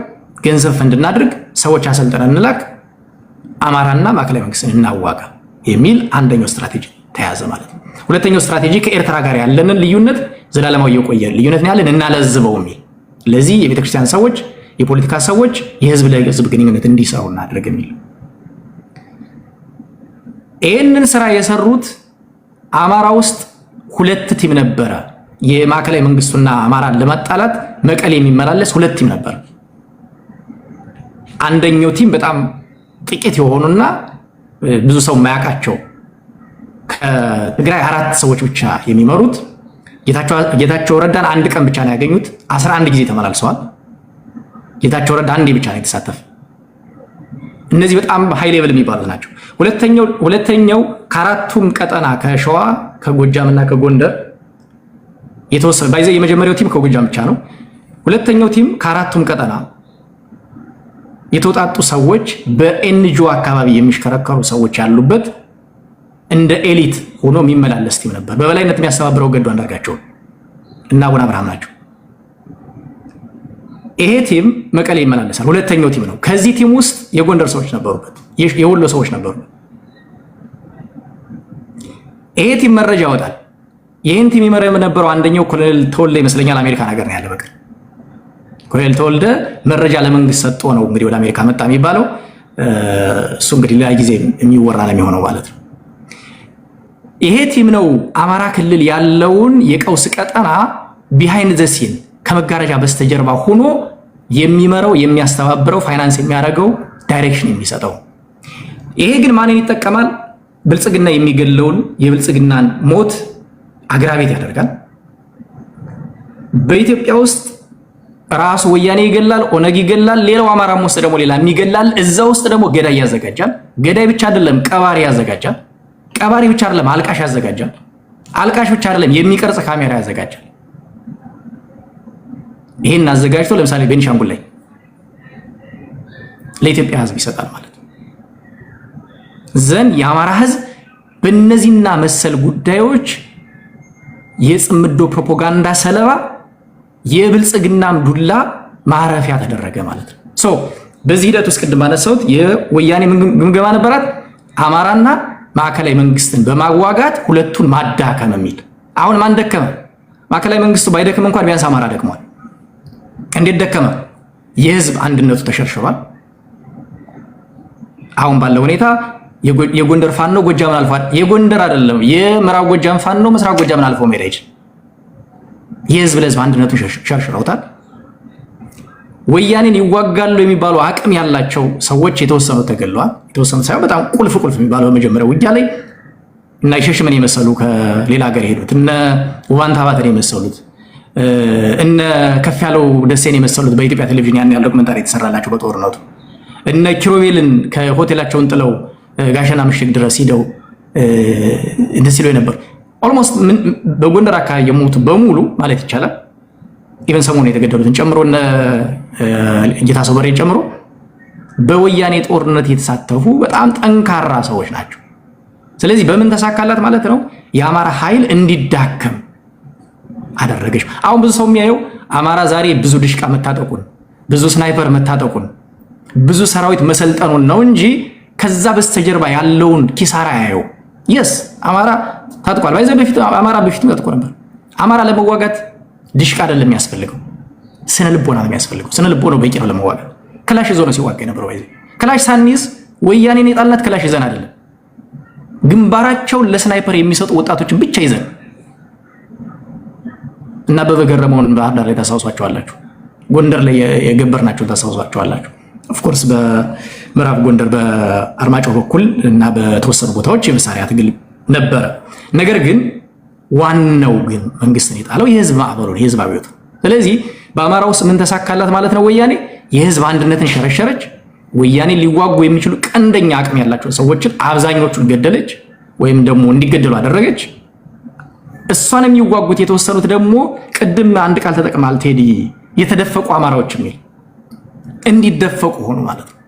ገንዘብ ፈንድ እናድርግ፣ ሰዎች አሰልጥነን እንላክ፣ አማራና ማዕከላዊ መንግስትን እናዋጋ የሚል አንደኛው ስትራቴጂ ተያዘ ማለት ነው። ሁለተኛው ስትራቴጂ ከኤርትራ ጋር ያለንን ልዩነት ዘላለማዊ የቆየ ልዩነት ያለን እናለዝበው የሚል፣ ለዚህ የቤተክርስቲያን ሰዎች፣ የፖለቲካ ሰዎች የህዝብ ለህዝብ ግንኙነት እንዲሰሩ እናድርግ የሚል። ይህንን ስራ የሰሩት አማራ ውስጥ ሁለት ቲም ነበረ። የማዕከላዊ መንግስቱና አማራን ለማጣላት መቀሌ የሚመላለስ ሁለት ቲም ነበር። አንደኛው ቲም በጣም ጥቂት የሆኑና ብዙ ሰው የማያውቃቸው ከትግራይ 4 ሰዎች ብቻ የሚመሩት ጌታቸው ረዳን አንድ ቀን ብቻ ነው ያገኙት። 11 ጊዜ ተመላልሰዋል። ጌታቸው ረዳ አንዴ ብቻ ነው የተሳተፈ። እነዚህ በጣም ሃይ ሌቭል የሚባሉ ናቸው። ሁለተኛው ከአራቱም ቀጠና ከሸዋ ከጎጃምና ከጎንደር የተወሰነ ባይዘይ የመጀመሪያው ቲም ከጎጃም ብቻ ነው። ሁለተኛው ቲም ከአራቱም ቀጠና የተውጣጡ ሰዎች በኤንጂኦ አካባቢ የሚሽከረከሩ ሰዎች ያሉበት እንደ ኤሊት ሆኖ የሚመላለስ ቲም ነበር። በበላይነት የሚያስተባብረው ገዱ አንዳርጋቸው እና አቡነ አብርሃም ናቸው። ይሄ ቲም መቀሌ ይመላለሳል። ሁለተኛው ቲም ነው። ከዚህ ቲም ውስጥ የጎንደር ሰዎች ነበሩበት፣ የወሎ ሰዎች ነበሩበት። ይሄ ቲም መረጃ ያወጣል። ይህን ቲም ይመራ የነበረው አንደኛው ኮሎኔል ተወልደ ይመስለኛል፣ አሜሪካን ሀገር ነው ያለ። በቃ ኮሎኔል ተወልደ መረጃ ለመንግስት ሰጥቶ ነው እንግዲህ ወደ አሜሪካ መጣ የሚባለው። እሱ እንግዲህ ሌላ ጊዜ የሚወራ ነው የሚሆነው ማለት ነው። ይሄ ቲም ነው አማራ ክልል ያለውን የቀውስ ቀጠና ቢሃይንድ ዘ ሲን ከመጋረጃ በስተጀርባ ሆኖ የሚመራው፣ የሚያስተባብረው፣ ፋይናንስ የሚያደርገው፣ ዳይሬክሽን የሚሰጠው። ይሄ ግን ማንን ይጠቀማል? ብልጽግና የሚገለውን የብልጽግናን ሞት አግራቤት ያደርጋል። በኢትዮጵያ ውስጥ ራሱ ወያኔ ይገላል፣ ኦነግ ይገላል፣ ሌላው አማራም ውስጥ ደግሞ ሌላ የሚገላል። እዛ ውስጥ ደግሞ ገዳይ ያዘጋጃል። ገዳይ ብቻ አይደለም ቀባሪ ያዘጋጃል። ቀባሪ ብቻ አይደለም አልቃሽ ያዘጋጃል። አልቃሽ ብቻ አይደለም የሚቀርጽ ካሜራ ያዘጋጃል። ይሄን አዘጋጅቶ ለምሳሌ ቤኒሻንጉል ላይ ለኢትዮጵያ ሕዝብ ይሰጣል ማለት ነው። ዘንድ የአማራ ሕዝብ በእነዚህና መሰል ጉዳዮች የጽምዶ ፕሮፓጋንዳ ሰለባ፣ የብልጽግናም ዱላ ማረፊያ ተደረገ ማለት ነው። በዚህ ሂደት ውስጥ ቅድም አነሳሁት የወያኔ ግምገማ ነበራት። አማራና ማዕከላዊ መንግስትን በማዋጋት ሁለቱን ማዳከም የሚል አሁን ማን ደከመ? ማዕከላዊ መንግስቱ ባይደክም እንኳን ቢያንስ አማራ ደክሟል። እንዴት ደከመ? የህዝብ አንድነቱ ተሸርሽሯል። አሁን ባለው ሁኔታ የጎንደር ፋኖ ጎጃምን አልፏል። የጎንደር አይደለም የምዕራብ ጎጃም ፋኖ ምስራቅ ጎጃምን አልፎ መሄድ አይችልም። የህዝብ ለህዝብ አንድነቱን ሸርሽረውታል። ወያኔን ይዋጋሉ የሚባሉ አቅም ያላቸው ሰዎች የተወሰኑት ተገለዋል። የተወሰኑት ሳይሆን በጣም ቁልፍ የሚባለው በመጀመሪያው ውጊያ ላይ እና ይሸሽምን የመሰሉ ከሌላ ሀገር የሄዱት እነ ውባንታ ባተን የመሰሉት እነ ከፍ ያለው ደሴን የመሰሉት በኢትዮጵያ ቴሌቪዥን ያን ያለው ዶክመንታሪ የተሰራላቸው በጦርነቱ እነ ኪሮቤልን ከሆቴላቸውን ጥለው ጋሸና ምሽግ ድረስ ሂደው እንደዚህ ሲሉ ነበር። ኦልሞስት በጎንደር አካባቢ የሞቱ በሙሉ ማለት ይቻላል ኢቨን ሰሞኑን የተገደሉትን ጨምሮ እነ ጌታሰው በሬን ጨምሮ በወያኔ ጦርነት የተሳተፉ በጣም ጠንካራ ሰዎች ናቸው። ስለዚህ በምን ተሳካላት ማለት ነው? የአማራ ኃይል እንዲዳከም አደረገች። አሁን ብዙ ሰው የሚያየው አማራ ዛሬ ብዙ ድሽቃ መታጠቁን፣ ብዙ ስናይፐር መታጠቁን፣ ብዙ ሰራዊት መሰልጠኑን ነው እንጂ ከዛ በስተጀርባ ያለውን ኪሳራ ያየው። የስ አማራ ታጥቋል። ባይዘ በፊት አማራ በፊት ታጥቆ ነበር። አማራ ለመዋጋት ድሽቃ አይደለም የሚያስፈልገው፣ ስነ ልቦና ነው የሚያስፈልገው። ስነ ልቦና በቂ ነው ለመዋጋት። ክላሽ ይዞ ነው ሲዋጋ የነበረው። ባይዘ ክላሽ ሳንይዝ ወያኔን የጣልናት ክላሽ ይዘን አይደለም፣ ግንባራቸውን ለስናይፐር የሚሰጡ ወጣቶችን ብቻ ይዘን እና በበገረመውን ባህር ዳር ላይ ታስታውሷቸዋላችሁ። ጎንደር ላይ የገበርናቸው ታስታውሷቸዋላችሁ። ኦፍኮርስ በምዕራብ ጎንደር በአርማጭሆ በኩል እና በተወሰኑ ቦታዎች የመሳሪያ ትግል ነበረ። ነገር ግን ዋናው ግን መንግስትን የጣለው የህዝብ ማዕበሉ የህዝብ አብዮት። ስለዚህ በአማራ ውስጥ ምን ተሳካላት ማለት ነው? ወያኔ የህዝብ አንድነትን ሸረሸረች። ወያኔ ሊዋጉ የሚችሉ ቀንደኛ አቅም ያላቸው ሰዎችን አብዛኞቹን ገደለች፣ ወይም ደግሞ እንዲገደሉ አደረገች። እሷን የሚዋጉት የተወሰኑት ደግሞ ቅድም አንድ ቃል ተጠቅማል ቴዲ፣ የተደፈቁ አማራዎች የሚል እንዲደፈቁ ሆኑ ማለት ነው።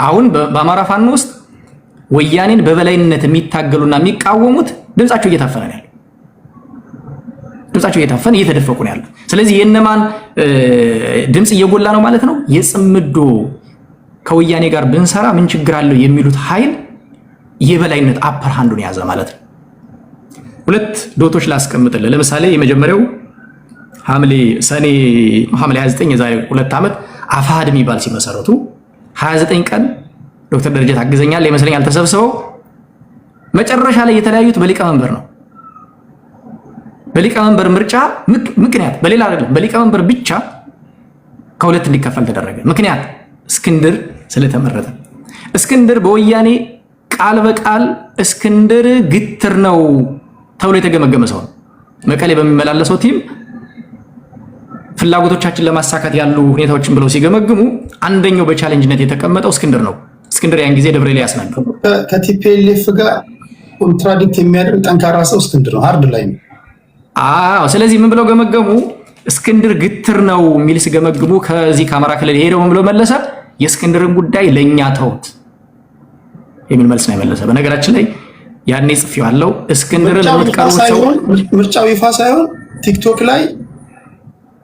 አሁን በአማራ ፋኖ ውስጥ ወያኔን በበላይነት የሚታገሉና የሚቃወሙት ድምጻቸው እየታፈነ ነው ያለው። ድምጻቸው እየታፈነ እየተደፈቁ ነው ያለው። ስለዚህ የነማን ድምጽ እየጎላ ነው ማለት ነው? የጽምዶ ከወያኔ ጋር ብንሰራ ምን ችግር አለው የሚሉት ኃይል የበላይነት አፐር ሃንዱን ያዘ ማለት ነው። ሁለት ዶቶች ላስቀምጥልህ። ለምሳሌ የመጀመሪያው ሐምሌ 29 የዛሬ 2 ዓመት አፋሕድ የሚባል ሲመሰረቱ 29 ቀን ዶክተር ደረጀ ታግዘኛል ይመስለኛል ተሰብስበው መጨረሻ ላይ የተለያዩት በሊቀመንበር ነው። በሊቀመንበር ምርጫ ምክንያት በሌላ አይደለም፣ በሊቀመንበር ብቻ ከሁለት እንዲከፈል ተደረገ። ምክንያት እስክንድር ስለተመረጠ። እስክንድር በወያኔ ቃል በቃል እስክንድር ግትር ነው ተብሎ የተገመገመ ሰው ነው። መቀሌ በሚመላለሰው ቲም ፍላጎቶቻችን ለማሳካት ያሉ ሁኔታዎችን ብለው ሲገመግሙ አንደኛው በቻሌንጅነት የተቀመጠው እስክንድር ነው። እስክንድር ያን ጊዜ ደብረ ኤልያስ ነበር። ከቲፒኤልኤፍ ጋር ኮንትራዲክት የሚያደርግ ጠንካራ ሰው እስክንድር ነው። ሃርድ ላይ ነው። አዎ። ስለዚህ ምን ብለው ገመገሙ? እስክንድር ግትር ነው የሚል ሲገመግሙ ከዚህ ከአማራ ክልል ሄደው ምን ብለው መለሰ? የእስክንድርን ጉዳይ ለኛ ተውት የሚል መልስ ነው የመለሰ። በነገራችን ላይ ያኔ ጽፌዋለሁ። እስክንድርን ለምትቀርቡት ሰው ምርጫው ይፋ ሳይሆን ቲክቶክ ላይ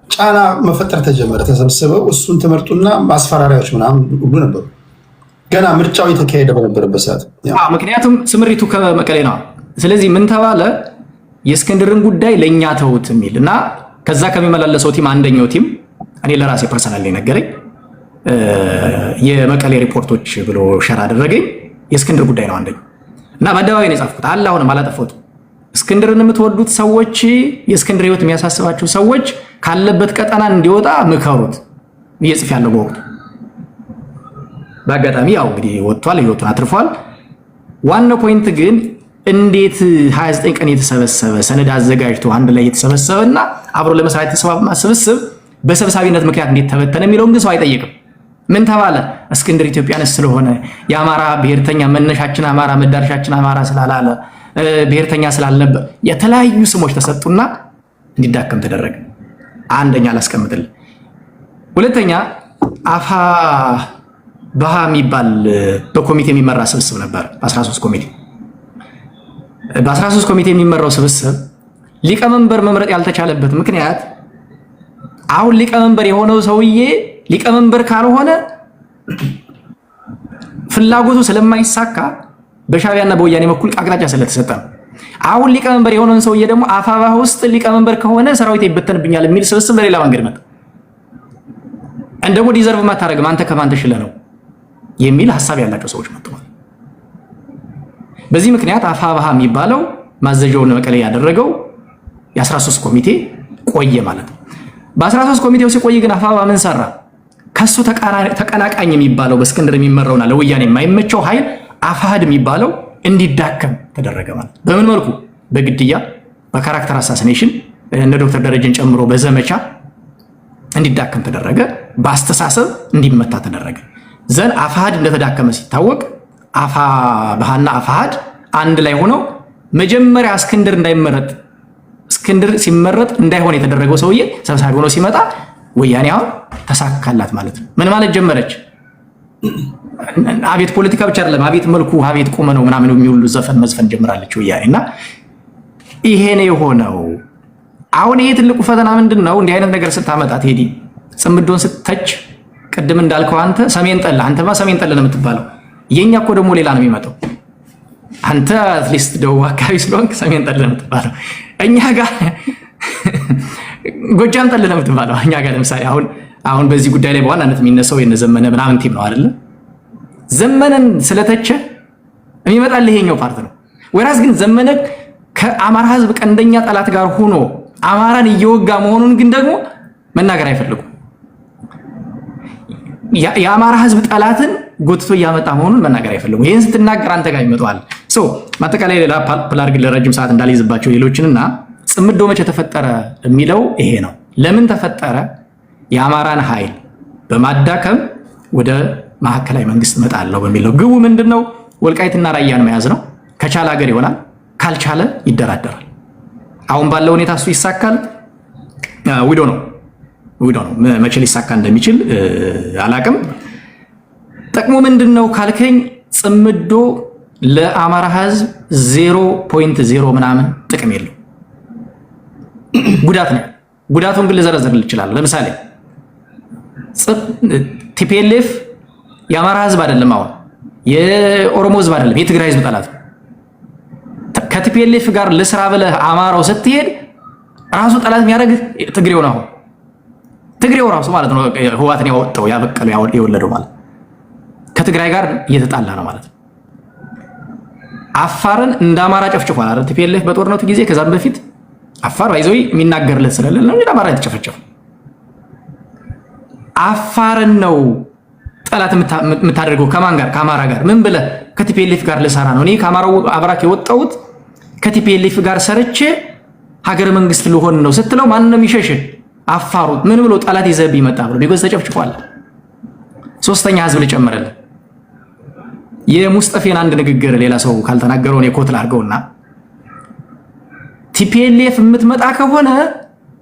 ጫና መፈጠር ተጀመረ። ተሰብስበው እሱን ትምህርቱና ማስፈራሪያዎች ምናምን ሁሉ ነበሩ ገና ምርጫው የተካሄደ በነበረበት ሰዓት። ምክንያቱም ስምሪቱ ከመቀሌ ነው። ስለዚህ ምን ተባለ? የእስክንድርን ጉዳይ ለኛ ተውት የሚል እና ከዛ ከሚመላለሰው ቲም አንደኛው ቲም እኔ ለራሴ ፐርሰናል ላይ ነገረኝ። የመቀሌ ሪፖርቶች ብሎ ሸር አደረገኝ። የእስክንድር ጉዳይ ነው አንደኛው እና በአደባባይ ነው የጻፍኩት። አለ አሁንም አላጠፋሁትም። እስክንድርን የምትወዱት ሰዎች፣ የእስክንድር ህይወት የሚያሳስባችሁ ሰዎች ካለበት ቀጠና እንዲወጣ ምከሩት ብዬ ጽፌያለሁ በወቅቱ። በአጋጣሚ ያው እንግዲህ ወጥቷል፣ ህይወቱን አትርፏል። ዋናው ፖይንት ግን እንዴት 29 ቀን የተሰበሰበ ሰነድ አዘጋጅቶ አንድ ላይ የተሰበሰበና አብሮ ለመስራት የተሰባሰበ ስብስብ በሰብሳቢነት ምክንያት እንዴት ተበተነ የሚለውን ግን ሰው አይጠይቅም። ምን ተባለ? እስክንድር ኢትዮጵያንስ ስለሆነ የአማራ ብሔርተኛ መነሻችን አማራ መዳረሻችን አማራ ስላላለ ብሔርተኛ ስላልነበር የተለያዩ ስሞች ተሰጡና እንዲዳከም ተደረገ። አንደኛ ላስቀምጥልህ። ሁለተኛ አፋ ባህ የሚባል በኮሚቴ የሚመራ ስብስብ ነበር። 13 ኮሚቴ በ13 ኮሚቴ የሚመራው ስብስብ ሊቀመንበር መምረጥ ያልተቻለበት ምክንያት አሁን ሊቀመንበር የሆነው ሰውዬ ሊቀመንበር ካልሆነ ፍላጎቱ ስለማይሳካ በሻዕቢያና በወያኔ በኩል አቅጣጫ ስለተሰጠ ነው። አሁን ሊቀመንበር የሆነውን ሰውዬ ደግሞ አፋባ ውስጥ ሊቀመንበር ከሆነ ሰራዊት ይበተንብኛል የሚል ስብስብ በሌላ መንገድ መጣ። እንደሞ ዲዘርቭ ማታረግም አንተ ከማን ተሽለ ነው የሚል ሐሳብ ያላቸው ሰዎች መጥተዋል። በዚህ ምክንያት አፋባ የሚባለው ማዘዣውን መቀሌ ያደረገው የ13 ኮሚቴ ቆየ ማለት ነው። በ13 ኮሚቴው ሲቆይ ግን አፋባ ምን ሰራ? ከሱ ተቀናቃኝ የሚባለው በእስክንድር የሚመራውና ለወያኔ የማይመቸው ኃይል አፋሃድ የሚባለው እንዲዳከም ተደረገ ማለት ነው። በምን መልኩ? በግድያ፣ በካራክተር አሳሲኔሽን እነ ዶክተር ደረጀን ጨምሮ በዘመቻ እንዲዳከም ተደረገ። በአስተሳሰብ እንዲመታ ተደረገ። ዘን አፋሃድ እንደተዳከመ ሲታወቅ አፋብሃና አፋሃድ አንድ ላይ ሆነው መጀመሪያ እስክንድር እንዳይመረጥ እስክንድር ሲመረጥ እንዳይሆን የተደረገው ሰውዬ ሰብሳቢ ሆኖ ሲመጣ ወያኔ አሁን ተሳካላት ማለት ነው። ምን ማለት ጀመረች? አቤት ፖለቲካ ብቻ አይደለም፣ አቤት መልኩ፣ አቤት ቁመናው ምናምን የሚውሉ ዘፈን መዝፈን ጀምራለች ወያኔ። እና ይሄ ነው የሆነው። አሁን ይሄ ትልቁ ፈተና ምንድነው? እንዲህ አይነት ነገር ስታመጣ ቴዲ ጽምዶን ስተች ቅድም እንዳልከው አንተ ሰሜን ጠላ፣ አንተማ ሰሜን ጠላ ነው የምትባለው። የኛ እኮ ደግሞ ሌላ ነው የሚመጣው። አንተ አትሊስት ደቡብ አካባቢ ስለሆንክ ሰሜን ጠላ ነው የምትባለው። እኛ ጋር ጎጃም ጠላ ነው የምትባለው። እኛ ጋር ለምሳሌ አሁን በዚህ ጉዳይ ላይ በዋናነት የሚነሳው የነዘመነ ምናምን ቲም ነው አይደለ? ዘመነን ስለተቸ የሚመጣል ይሄኛው ፓርት ነው። ወራስ ግን ዘመነ ከአማራ ህዝብ ቀንደኛ ጠላት ጋር ሆኖ አማራን እየወጋ መሆኑን ግን ደግሞ መናገር አይፈልጉም። የአማራ ህዝብ ጠላትን ጎትቶ እያመጣ መሆኑን መናገር አይፈልጉም። ይሄን ስትናገር አንተ ጋር ይመጣዋል። ማጠቃላይ ሌላ ፕላርግ ለረጅም ሰዓት እንዳልይዝባቸው ሌሎችንና ጽምዶ መቼ ተፈጠረ የሚለው ይሄ ነው። ለምን ተፈጠረ? የአማራን ኃይል በማዳከም ወደ ማዕከላዊ መንግስት መጣለው በሚለው ግቡ ምንድነው? ወልቃይትና ራያን መያዝ ነው። ከቻለ ሀገር ይሆናል፣ ካልቻለ ይደራደራል። አሁን ባለው ሁኔታ እሱ ይሳካል? ዊዶ ነው መቼ ሊሳካ እንደሚችል አላቅም። ጥቅሙ ምንድነው ካልከኝ ጽምዶ ለአማራ ህዝብ 0.0 ምናምን ጥቅም የለው፣ ጉዳት ነው። ጉዳቱን ግን ልዘረዝርልህ እችላለሁ። ለምሳሌ ቲፒኤልኤፍ የአማራ ህዝብ አይደለም፣ አሁን የኦሮሞ ህዝብ አይደለም፣ የትግራይ ህዝብ ጠላት ነው። ከቲፒኤልኤፍ ጋር ልስራ ብለህ አማራው ስትሄድ ራሱ ጠላት የሚያደርግህ ትግሬው ነው። አሁን ትግሬው ራሱ ማለት ነው ህዋትን ያወጣው ያበቀለው የወለደው ማለት ከትግራይ ጋር እየተጣላ ነው ማለት ነው። አፋርን እንደ አማራ ጨፍጭፏል አይደል? ቲፒኤልኤፍ በጦርነቱ ጊዜ ከዛም በፊት አፋር ባይዘው የሚናገርለት ስለሌለ ነው እንደ አማራ የተጨፈጨፈው። አፋርን ነው ጠላት የምታደርገው ከማን ጋር? ከአማራ ጋር። ምን ብለህ? ከቲፒኤልኤፍ ጋር ልሰራ ነው እኔ ከአማራው አብራክ የወጣሁት ከቲፒኤልኤፍ ጋር ሰርቼ ሀገረ መንግስት ልሆን ነው ስትለው ማን ነው የሚሸሽ? አፋሩ ምን ብሎ ጠላት ይዘብ ይመጣ ብሎ ቢጎዝ ተጨፍጭፏል። ሶስተኛ ህዝብ ልጨምርልህ። የሙስጠፌን አንድ ንግግር ሌላ ሰው ካልተናገረው እኔ ኮት ላድርገውና ቲፒኤልኤፍ የምትመጣ ከሆነ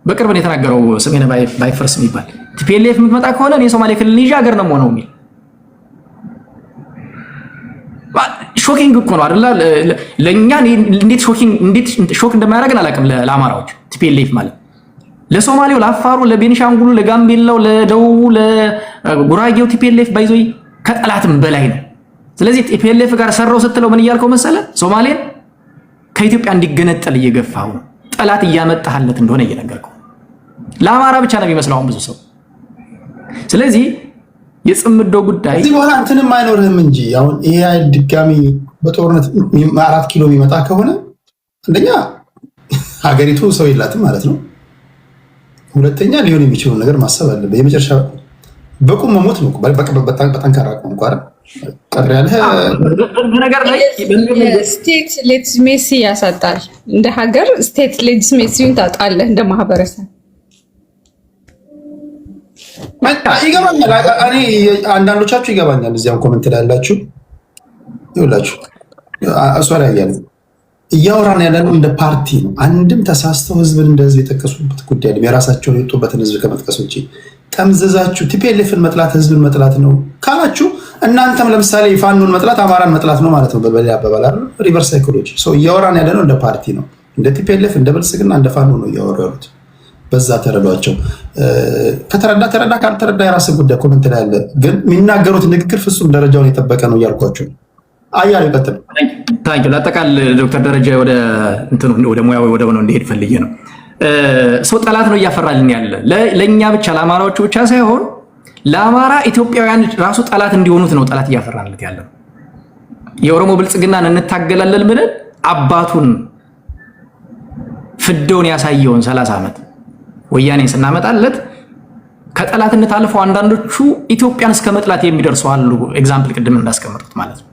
በቅርብ ነው የተናገረው ሰሜን ባይፈርስ የሚባል ቲፒኤልኤፍ የምትመጣ ከሆነ እኔ ሶማሌ ክልል ይዤ ሀገር ነው የምሆነው የሚል ሾኪንግ እኮ ነው አይደል? ለኛ እንዴት ሾክ እንደማያደርገን አላውቅም። ለአማራዎች ቲፒኤልኤፍ ማለት ለሶማሌው፣ ለአፋሩ፣ ለቤኒሻንጉሉ፣ ለጋምቤላው፣ ለደቡቡ፣ ለጉራጌው ቲፒኤልኤፍ ባይዞይ ከጠላትም በላይ ነው። ስለዚህ ቲፒኤልኤፍ ጋር ሰራው ስትለው ምን እያልከው መሰለ? ሶማሌን ከኢትዮጵያ እንዲገነጠል እየገፋው ነው። ጠላት እያመጣህለት እንደሆነ እየነገርከው። ለአማራ ብቻ ነው የሚመስለው አሁን ብዙ ሰው። ስለዚህ የጽምዶ ጉዳይ እዚህ በኋላ እንትንም አይኖርህም እንጂ አሁን ይሄ ድጋሚ በጦርነት 4 ኪሎ የሚመጣ ከሆነ አንደኛ ሀገሪቱ ሰው የላትም ማለት ነው። ሁለተኛ ሊሆን የሚችለው ነገር ማሰብ አለበት። የመጨረሻ በቁም መሞት ነው። በጠንካራ ቋንቋ ቀር ያለ ነገር ላይ ስቴት ሌጂቲሜሲ ያሳጣል። እንደ ሀገር ስቴት ሌጂቲሜሲውን ታጣለህ እንደ ማህበረሰብ። ይገባኛል። እኔ አንዳንዶቻችሁ ይገባኛል። እዚያም ኮሜንት ላይ ያላችሁ ይኸውላችሁ እሷ ላይ ያለ እያወራን ያለነው እንደ ፓርቲ ነው። አንድም ተሳስተው ህዝብን እንደ ህዝብ የጠቀሱበት ጉዳይ የራሳቸውን የወጡበትን ህዝብ ከመጥቀስ ውጭ ጠምዘዛችሁ ቲፒኤልኤፍን መጥላት ህዝብን መጥላት ነው ካላችሁ እናንተም ለምሳሌ ፋኖን መጥላት አማራን መጥላት ነው ማለት ነው። በበሌላ አባባል አይደል? ሪቨርስ ሳይኮሎጂ። እያወራን ያለነው እንደ ፓርቲ ነው። እንደ ቲፒኤልኤፍ፣ እንደ ብልጽግና፣ እንደ ፋኖ ነው እያወሩ ያሉት። በዛ ተረዷቸው። ከተረዳ ተረዳ፣ ካልተረዳ የራስህ ጉዳይ። ኮመንት ላይ ያለ ግን የሚናገሩት ንግግር ፍጹም ደረጃውን የጠበቀ ነው እያልኳቸው። አያሌው ቀጥል። ታንኪ ለአጠቃል ዶክተር ደረጃ ወደ ሙያዊ ወደ ሆነው እንዲሄድ ፈልጌ ነው። ሰው ጠላት ነው እያፈራልን ያለ ለእኛ ብቻ ለአማራዎቹ ብቻ ሳይሆን ለአማራ ኢትዮጵያውያን ራሱ ጠላት እንዲሆኑት ነው ጠላት እያፈራንለት ያለ። የኦሮሞ ብልጽግናን እንታገላለን ብለን አባቱን ፍደውን ያሳየውን 30 ዓመት ወያኔን ስናመጣለት ከጠላትነት አልፎ አንዳንዶቹ ኢትዮጵያን እስከ መጥላት የሚደርሱ አሉ። ኤግዛምፕል ቅድም እንዳስቀመጡት ማለት ነው።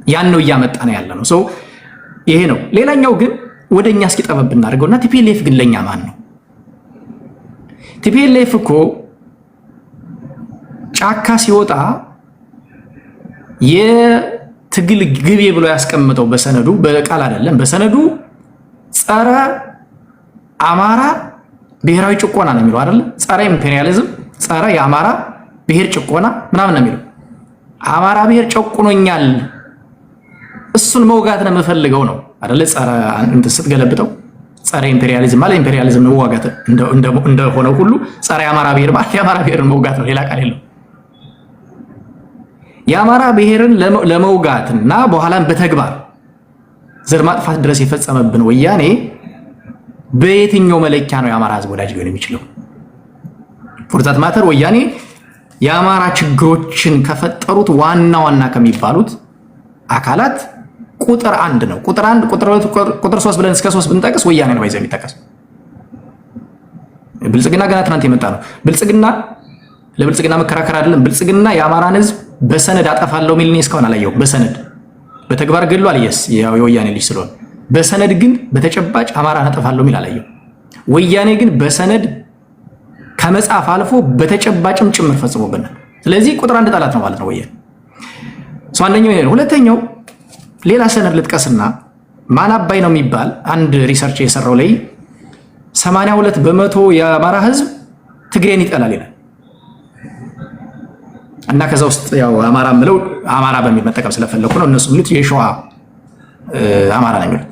ያን ነው እያመጣ ነው ያለ ነው። ሰው ይሄ ነው። ሌላኛው ግን ወደኛ እስኪ ጠበብ እናድርገውና ቲፒኤልኤፍ ግን ለኛ ማን ነው? ቲፒኤልኤፍ እኮ ጫካ ሲወጣ የትግል ግቤ ብሎ ያስቀምጠው በሰነዱ በቃል አይደለም፣ በሰነዱ ጸረ አማራ ብሔራዊ ጭቆና ነው የሚለው አይደል? ጸረ ኢምፔሪያሊዝም፣ ጸረ የአማራ ብሔር ጭቆና ምናምን ነው የሚለው። አማራ ብሔር ጨቁኖኛል እሱን መውጋት ነው የምፈልገው ነው አይደል? ጸረ እንትን ስትገለብጠው ጸረ ኢምፔሪያሊዝም ማለት ኢምፔሪያሊዝም መዋጋት እንደሆነው ሁሉ ጸረ የአማራ ብሔር ማለት የአማራ ብሔርን መውጋት ነው፣ ሌላ ቃል የለውም። የአማራ ብሔርን ለመውጋትና በኋላም በተግባር ዘር ማጥፋት ድረስ የፈጸመብን ወያኔ በየትኛው መለኪያ ነው የአማራ ህዝብ ወዳጅ ሊሆን የሚችለው? ፎርዛት ማተር ወያኔ የአማራ ችግሮችን ከፈጠሩት ዋና ዋና ከሚባሉት አካላት ቁጥር 1 ነው። ቁጥር 1 ቁጥር 3 ብለን እስከ 3 ብንጠቅስ ወያኔ ነው ባይዘው የሚጠቀስ። ብልጽግና ገና ትናንት የመጣ ነው። ብልጽግና ለብልጽግና መከራከር አይደለም። ብልጽግና የአማራን ህዝብ በሰነድ አጠፋለሁ ሚል ነው እስካሁን አላየው። በሰነድ በተግባር ገድሏል። ያው የወያኔ ልጅ ስለሆነ በሰነድ ግን በተጨባጭ አማራን አጠፋለሁ ሚል አላየው። ወያኔ ግን በሰነድ ከመጻፍ አልፎ በተጨባጭም ጭምር ፈጽሞብናል። ስለዚህ ቁጥር 1 ጠላት ነው ማለት ነው ወያኔ። አንደኛው ይሄ ነው። ሁለተኛው ሌላ ሰነድ ልጥቀስና ማን አባይ ነው የሚባል አንድ ሪሰርች የሰራው ላይ 82% የአማራ ህዝብ ትግሬን ይጠላል ይላል። እና ከዛ ውስጥ ያው አማራ ምለው አማራ በሚል መጠቀም ስለፈለኩ ነው። እነሱ ምሉት የሸዋ አማራ ነው የሚሉት።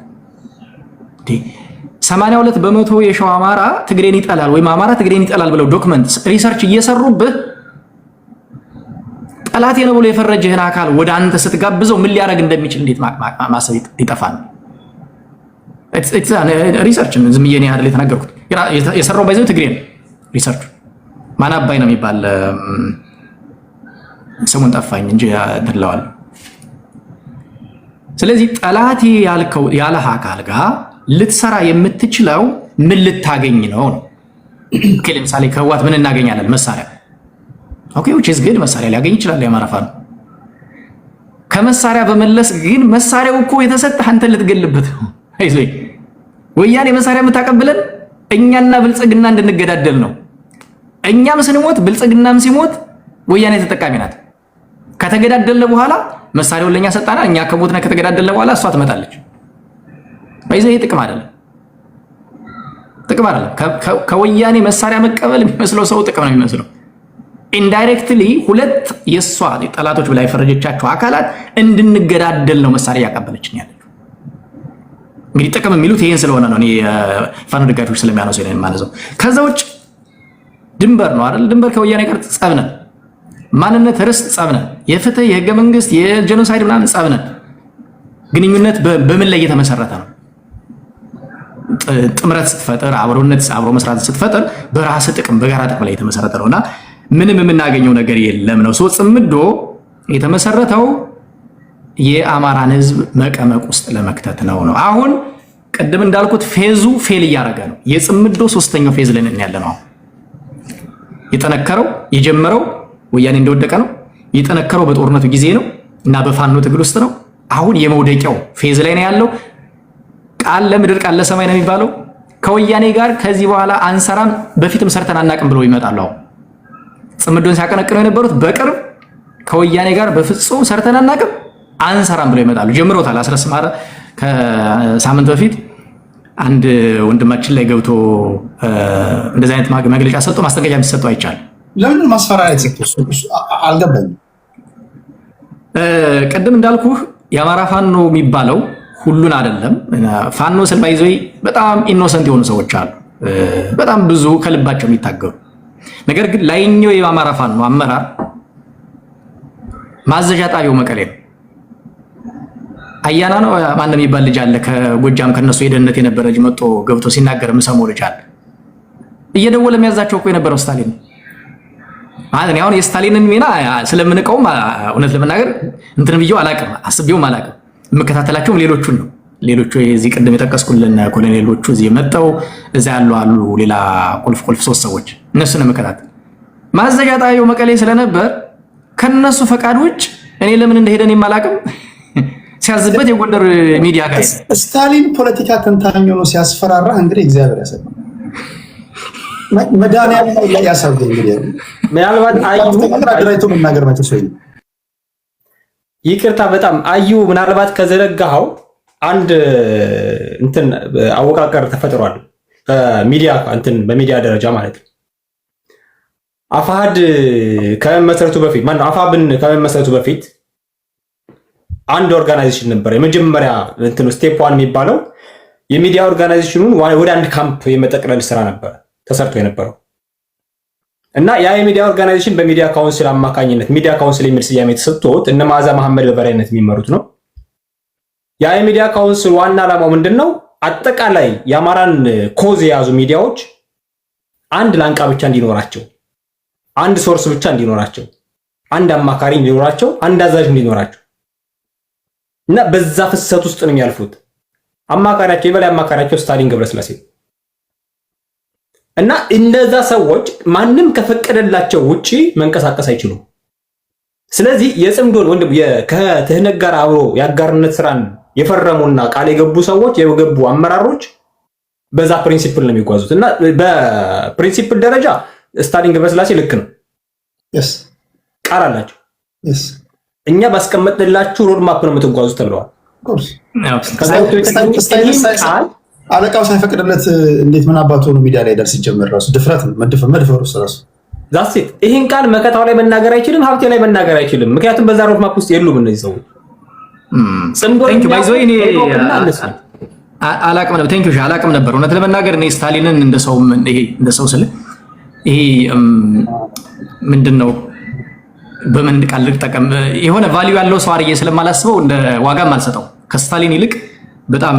82% የሸዋ አማራ ትግሬን ይጠላል ወይም አማራ ትግሬን ይጠላል ብለው ዶክመንት ሪሰርች እየሰሩብህ ጠላት ነው ብሎ የፈረጀህን አካል ወደ አንተ ስትጋብዘው ምን ሊያደርግ እንደሚችል እንዴት ማሰብ ይጠፋል። ሪሰርች ዝም ብዬ ነው አይደል የተናገርኩት። የሰራው ባይዘው ትግሬ ነው ሪሰርች። ማን አባይ ነው የሚባል ስሙን ጠፋኝ እንጂ ተድለዋል። ስለዚህ ጠላት ያልከው ያለህ አካል ጋር ልትሰራ የምትችለው ምን ልታገኝ ነው ነው። ለምሳሌ ከህወሓት ምን እናገኛለን? መሳሪያ ኦኬ which is good መሳሪያ ሊያገኝ ይችላል የአማራ ፋኖ። ከመሳሪያ በመለስ ግን መሳሪያው እኮ የተሰጠህ አንተ ልትገልበት ነው። አይዞህ ወያኔ መሳሪያ የምታቀብለን እኛና ብልጽግና እንድንገዳደል ነው። እኛም ስንሞት ብልጽግናም ሲሞት ወያኔ ተጠቃሚ ናት። ከተገዳደለ በኋላ መሳሪያውን ለኛ ሰጣና እኛ ከሞትና ከተገዳደለ በኋላ እሷ ትመጣለች። አይዞህ ይሄ ጥቅም አይደለም፣ ጥቅም አይደለም። ከወያኔ መሳሪያ መቀበል የሚመስለው ሰው ጥቅም ነው የሚመስለው። ኢንዳይሬክትሊ ሁለት የሷ ጠላቶች ብላ የፈረጀቻቸው አካላት እንድንገዳደል ነው መሳሪያ ያቀበለችን ያለችው። እንግዲህ ጥቅም የሚሉት ይሄን ስለሆነ ነው። እኔ ፋኖ ደጋፊዎች ስለሚያነሱ ይሄን ማነሳው። ከዛ ውጭ ድንበር ነው አይደል? ድንበር ከወያኔ ጋር ጸብነን፣ ማንነት ርስት ጸብነን፣ የፍትህ የህገ መንግስት የጄኖሳይድ ምናምን ጸብነን። ግንኙነት በምን ላይ የተመሰረተ ነው? ጥምረት ስትፈጥር፣ አብሮነት አብሮ መስራት ስትፈጥር በራስ ጥቅም በጋራ ጥቅም ላይ የተመሰረተ ነውና ምንም የምናገኘው ነገር የለም ነው። ጽምዶ የተመሰረተው የአማራን ህዝብ መቀመቅ ውስጥ ለመክተት ነው። አሁን ቅድም እንዳልኩት ፌዙ ፌል እያደረገ ነው። የጽምዶ 3ኛው ፌዝ ላይ ያለ ነው። የጠነከረው የጀመረው ወያኔ እንደወደቀ ነው። የጠነከረው በጦርነቱ ጊዜ ነው እና በፋኖ ትግል ውስጥ ነው። አሁን የመውደቂያው ፌዝ ላይ ነው ያለው። ቃል ለምድር ቃል ለሰማይ ነው የሚባለው። ከወያኔ ጋር ከዚህ በኋላ አንሰራም፣ በፊትም ሰርተን አናቅም ብለው ይመጣሉ። አሁን ጽምዶን ሲያቀነቅነው የነበሩት በቅርብ ከወያኔ ጋር በፍጹም ሰርተን አናቅም አንሰራም ብለው ይመጣሉ። ጀምሮታል። አስረስ ማረ ከሳምንት በፊት አንድ ወንድማችን ላይ ገብቶ እንደዚህ አይነት መግለጫ ሰጥቶ ማስጠንቀቂያ የሚሰጠው አይቻልም። ለምን ማስፈራሪያ ሰጥቶ አልገባኝም። ቅድም እንዳልኩህ የአማራ ፋኖ የሚባለው ሁሉን አይደለም። ፋኖ ስልባይዞይ በጣም ኢኖሰንት የሆኑ ሰዎች አሉ፣ በጣም ብዙ ከልባቸው የሚታገሩ። ነገር ግን ላይኛው የአማራ ፋኖ አመራር ማዘዣ ጣቢያው መቀሌ ነው። አያና ነው ማንም የሚባል ልጅ አለ ከጎጃም ከነሱ የደህንነት የነበረ ልጅ መጥቶ ገብቶ ሲናገር የምሰማው ልጅ አለ። እየደወለ የሚያዛቸው እኮ የነበረው ስታሊን ማለት ነው። አሁን የስታሊንን ሚና ስለምንቀውም እውነት ለመናገር እንትን ብዬው አላቅም፣ አስቤውም አላቅም። የምከታተላቸውም ሌሎቹን ነው። ሌሎቹ እዚህ ቅድም የጠቀስኩልን ኮሎኔሎቹ እዚህ መጣው እዛ ያሉ አሉ ሌላ ቁልፍ 3 ሰዎች እነሱን የምከታተል ማዘዣ ጣቢያው መቀሌ ስለነበር ከነሱ ፈቃድ ውጭ እኔ ለምን እንደሄደን የማላቅም ሲያዝበት የጎንደር ሚዲያ ጋር ስታሊን ፖለቲካ ተንታኝ ሆኖ ሲያስፈራራ እንግዲህ እግዚአብሔር ያሰብ መድኃኒዓለም ላይ ያሳብ እንግዲህ ምናልባት አድራይቶ መናገር ማለት ነው። ይቅርታ በጣም አዩ ምናልባት ከዘረጋኸው አንድ እንትን አወቃቀር ተፈጥሯል በሚዲያ እንትን በሚዲያ ደረጃ ማለት ነው። አፋሕድ ከመመስረቱ በፊት ማን አፋብን ከመመስረቱ በፊት አንድ ኦርጋናይዜሽን ነበር። የመጀመሪያ እንትን ስቴፕ 1 የሚባለው የሚዲያ ኦርጋናይዜሽኑን ወደ አንድ ካምፕ የመጠቅለል ስራ ነበር ተሰርቶ የነበረው እና ያ የሚዲያ ኦርጋናይዜሽን በሚዲያ ካውንስል አማካኝነት ሚዲያ ካውንስል የሚል ስያሜ ተሰጥቶት እነ መዓዛ መሐመድ በበላይነት የሚመሩት ነው። ያ የሚዲያ ካውንስል ዋና ዓላማው ምንድነው? አጠቃላይ የአማራን ኮዝ የያዙ ሚዲያዎች አንድ ላንቃ ብቻ እንዲኖራቸው፣ አንድ ሶርስ ብቻ እንዲኖራቸው፣ አንድ አማካሪ እንዲኖራቸው፣ አንድ አዛዥ እንዲኖራቸው እና በዛ ፍሰት ውስጥ ነው የሚያልፉት። አማካሪያቸው የበላይ አማካሪያቸው ስታሊን ገብረስላሴ እና እነዛ ሰዎች ማንም ከፈቀደላቸው ውጪ መንቀሳቀስ አይችሉም። ስለዚህ የጽምዶን ወንድም ከትህነግ ጋር አብሮ የአጋርነት ስራን የፈረሙና ቃል የገቡ ሰዎች የገቡ አመራሮች በዛ ፕሪንሲፕል ነው የሚጓዙት እና በፕሪንሲፕል ደረጃ ስታሊን ገብረስላሴ ልክ ነው። ቃል አላቸው። እኛ ባስቀመጥንላችሁ ሮድማፕ ነው የምትጓዙት ተብለዋል። አለቃው ሳይፈቅድለት እንዴት ምን አባቱ ነው ሚዲያ ላይ ደርስ ይጀምር? ራሱ ድፍረት ነው መድፈሩ ራሱ ዛሴት ይህን ቃል መከታው ላይ መናገር አይችልም፣ ሀብቴ ላይ መናገር አይችልም። ምክንያቱም በዛ ሮድማፕ ውስጥ የሉም እነዚህ ሰዎች። አላቅም ነበር እውነት ለመናገር እኔ ስታሊንን እንደሰው ስል ይሄ ምንድነው በምን ቃል ልጠቀም የሆነ ቫልዩ ያለው ሰው አርዬ ስለማላስበው እንደ ዋጋም አልሰጠው። ከስታሊን ይልቅ በጣም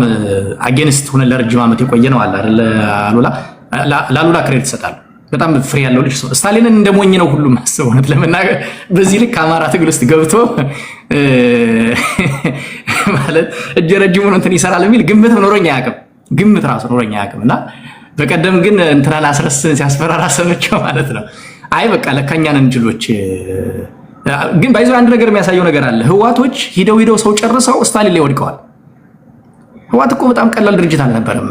አጌንስት ሆነ ለረጅም ዓመት የቆየ ነው አለ አይደል ላሉላ ክሬዲት ይሰጣል። በጣም ፍሬ ያለው ልጅ ሰው ስታሊንን እንደሞኝ ነው ሁሉ ማስበው እውነት ለመናገር በዚህ ልክ አማራ ትግል ውስጥ ገብቶ ማለት እጀ ረጅሙ ነው እንትን ይሰራል የሚል ግምት ኖሮኝ አያውቅም። ግምት ራሱ ኖሮኝ አያውቅም። እና በቀደም ግን እንትናን አስረስን ሲያስፈራራ ሰምቼው ማለት ነው። አይ በቃ ለካኛን እንጅሎች ግን ባይዞ አንድ ነገር የሚያሳየው ነገር አለ። ህዋቶች ሂደው ሰው ጨርሰው ስታሊን ላይ ወድቀዋል። ህዋት እኮ በጣም ቀላል ድርጅት አልነበረም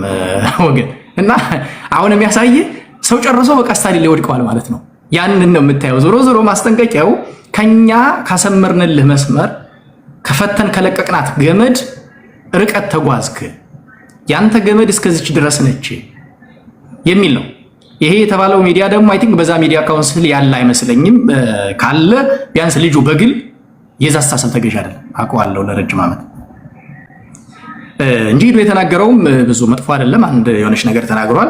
ወገን። እና አሁን የሚያሳይ ሰው ጨርሶ በቃ ስታሊን ላይ ወድቀዋል ማለት ነው። ያንን ነው የምታየው። ዞሮ ማስጠንቀቂያው ከኛ ካሰመርንልህ መስመር ከፈተን ከለቀቅናት ገመድ ርቀት ተጓዝክ፣ ያንተ ገመድ እስከዚች ድረስ ነች የሚል ነው። ይሄ የተባለው ሚዲያ ደግሞ አይ ቲንክ በዛ ሚዲያ ካውንስል ያለ አይመስለኝም። ካለ ቢያንስ ልጁ በግል የዛ አስተሳሰብ ተገዥ አይደለም። አውቀዋለሁ ለረጅም ዓመት እንጂ ሄዶ የተናገረውም ብዙ መጥፎ አይደለም። አንድ የሆነች ነገር ተናግሯል።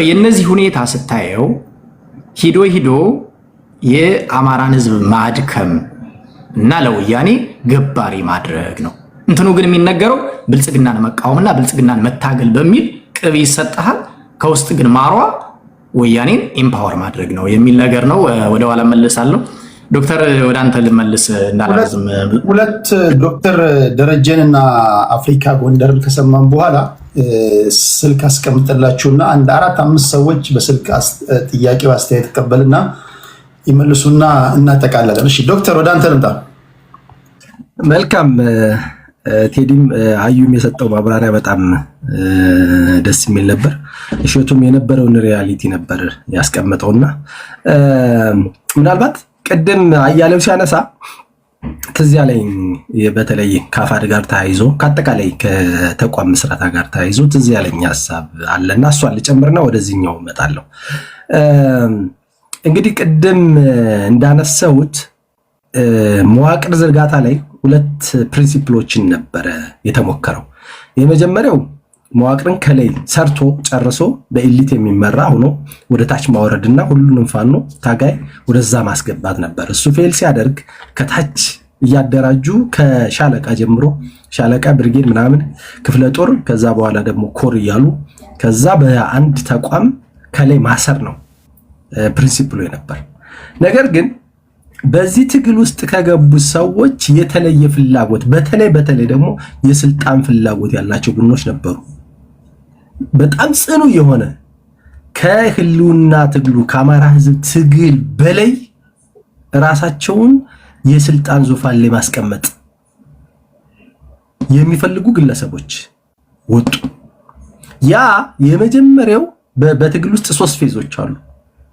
የነዚህ ሁኔታ ስታየው ሂዶ የአማራን ህዝብ ማድከም እና ለወያኔ ገባሪ ማድረግ ነው። እንትኑ ግን የሚነገረው ብልጽግናን መቃወምና ብልጽግናን መታገል በሚል ቅብ ይሰጣል። ከውስጥ ግን ማሯ ወያኔን ኢምፓወር ማድረግ ነው የሚል ነገር ነው። ወደ ኋላ መልሳለሁ። ዶክተር ወደ አንተ ልመልስ እንዳላዝም ሁለት ዶክተር ደረጀንና አፍሪካ ጎንደርን ከሰማን በኋላ ስልክ አስቀምጥላችሁና አንድ 4-5 ሰዎች በስልክ ጥያቄው አስተያየት ተቀበልና ይመልሱና እናጠቃላለን። እሺ ዶክተር ወደ አንተ ልምጣ። መልካም ቴዲም አዩም የሰጠው ማብራሪያ በጣም ደስ የሚል ነበር። እሸቱም የነበረውን ሪያሊቲ ነበር ያስቀመጠውና ምናልባት ቅድም አያሌው ሲያነሳ ትዝ ያለኝ በተለይ ከአፋድ ጋር ተያይዞ ከአጠቃላይ ከተቋም ምስረታ ጋር ተያይዞ ትዝ ያለኝ ሀሳብ አለና እሷን ልጨምርና ወደዚህኛው እመጣለሁ። እንግዲህ ቅድም እንዳነሳሁት መዋቅር ዝርጋታ ላይ 2 ፕሪንሲፕሎችን ነበረ የተሞከረው። የመጀመሪያው መዋቅርን ከላይ ሰርቶ ጨርሶ በኤሊት የሚመራ ሆኖ ወደ ታች ማውረድና ሁሉንም ፋኖ ታጋይ ወደዛ ማስገባት ነበር። እሱ ፌል ሲያደርግ ከታች እያደራጁ ከሻለቃ ጀምሮ ሻለቃ፣ ብርጌድ ምናምን፣ ክፍለ ጦር፣ ከዛ በኋላ ደግሞ ኮር እያሉ ከዛ በአንድ ተቋም ከላይ ማሰር ነው ፕሪንሲፕሉ የነበር። ነገር ግን በዚህ ትግል ውስጥ ከገቡ ሰዎች የተለየ ፍላጎት በተለይ ደግሞ የስልጣን ፍላጎት ያላቸው ቡድኖች ነበሩ። በጣም ጽኑ የሆነ ከህልውና ትግሉ ከአማራ ህዝብ ትግል በላይ ራሳቸውን የስልጣን ዙፋን ላይ ማስቀመጥ የሚፈልጉ ግለሰቦች ወጡ። ያ የመጀመሪያው በትግል ውስጥ 3 ፌዞች አሉ።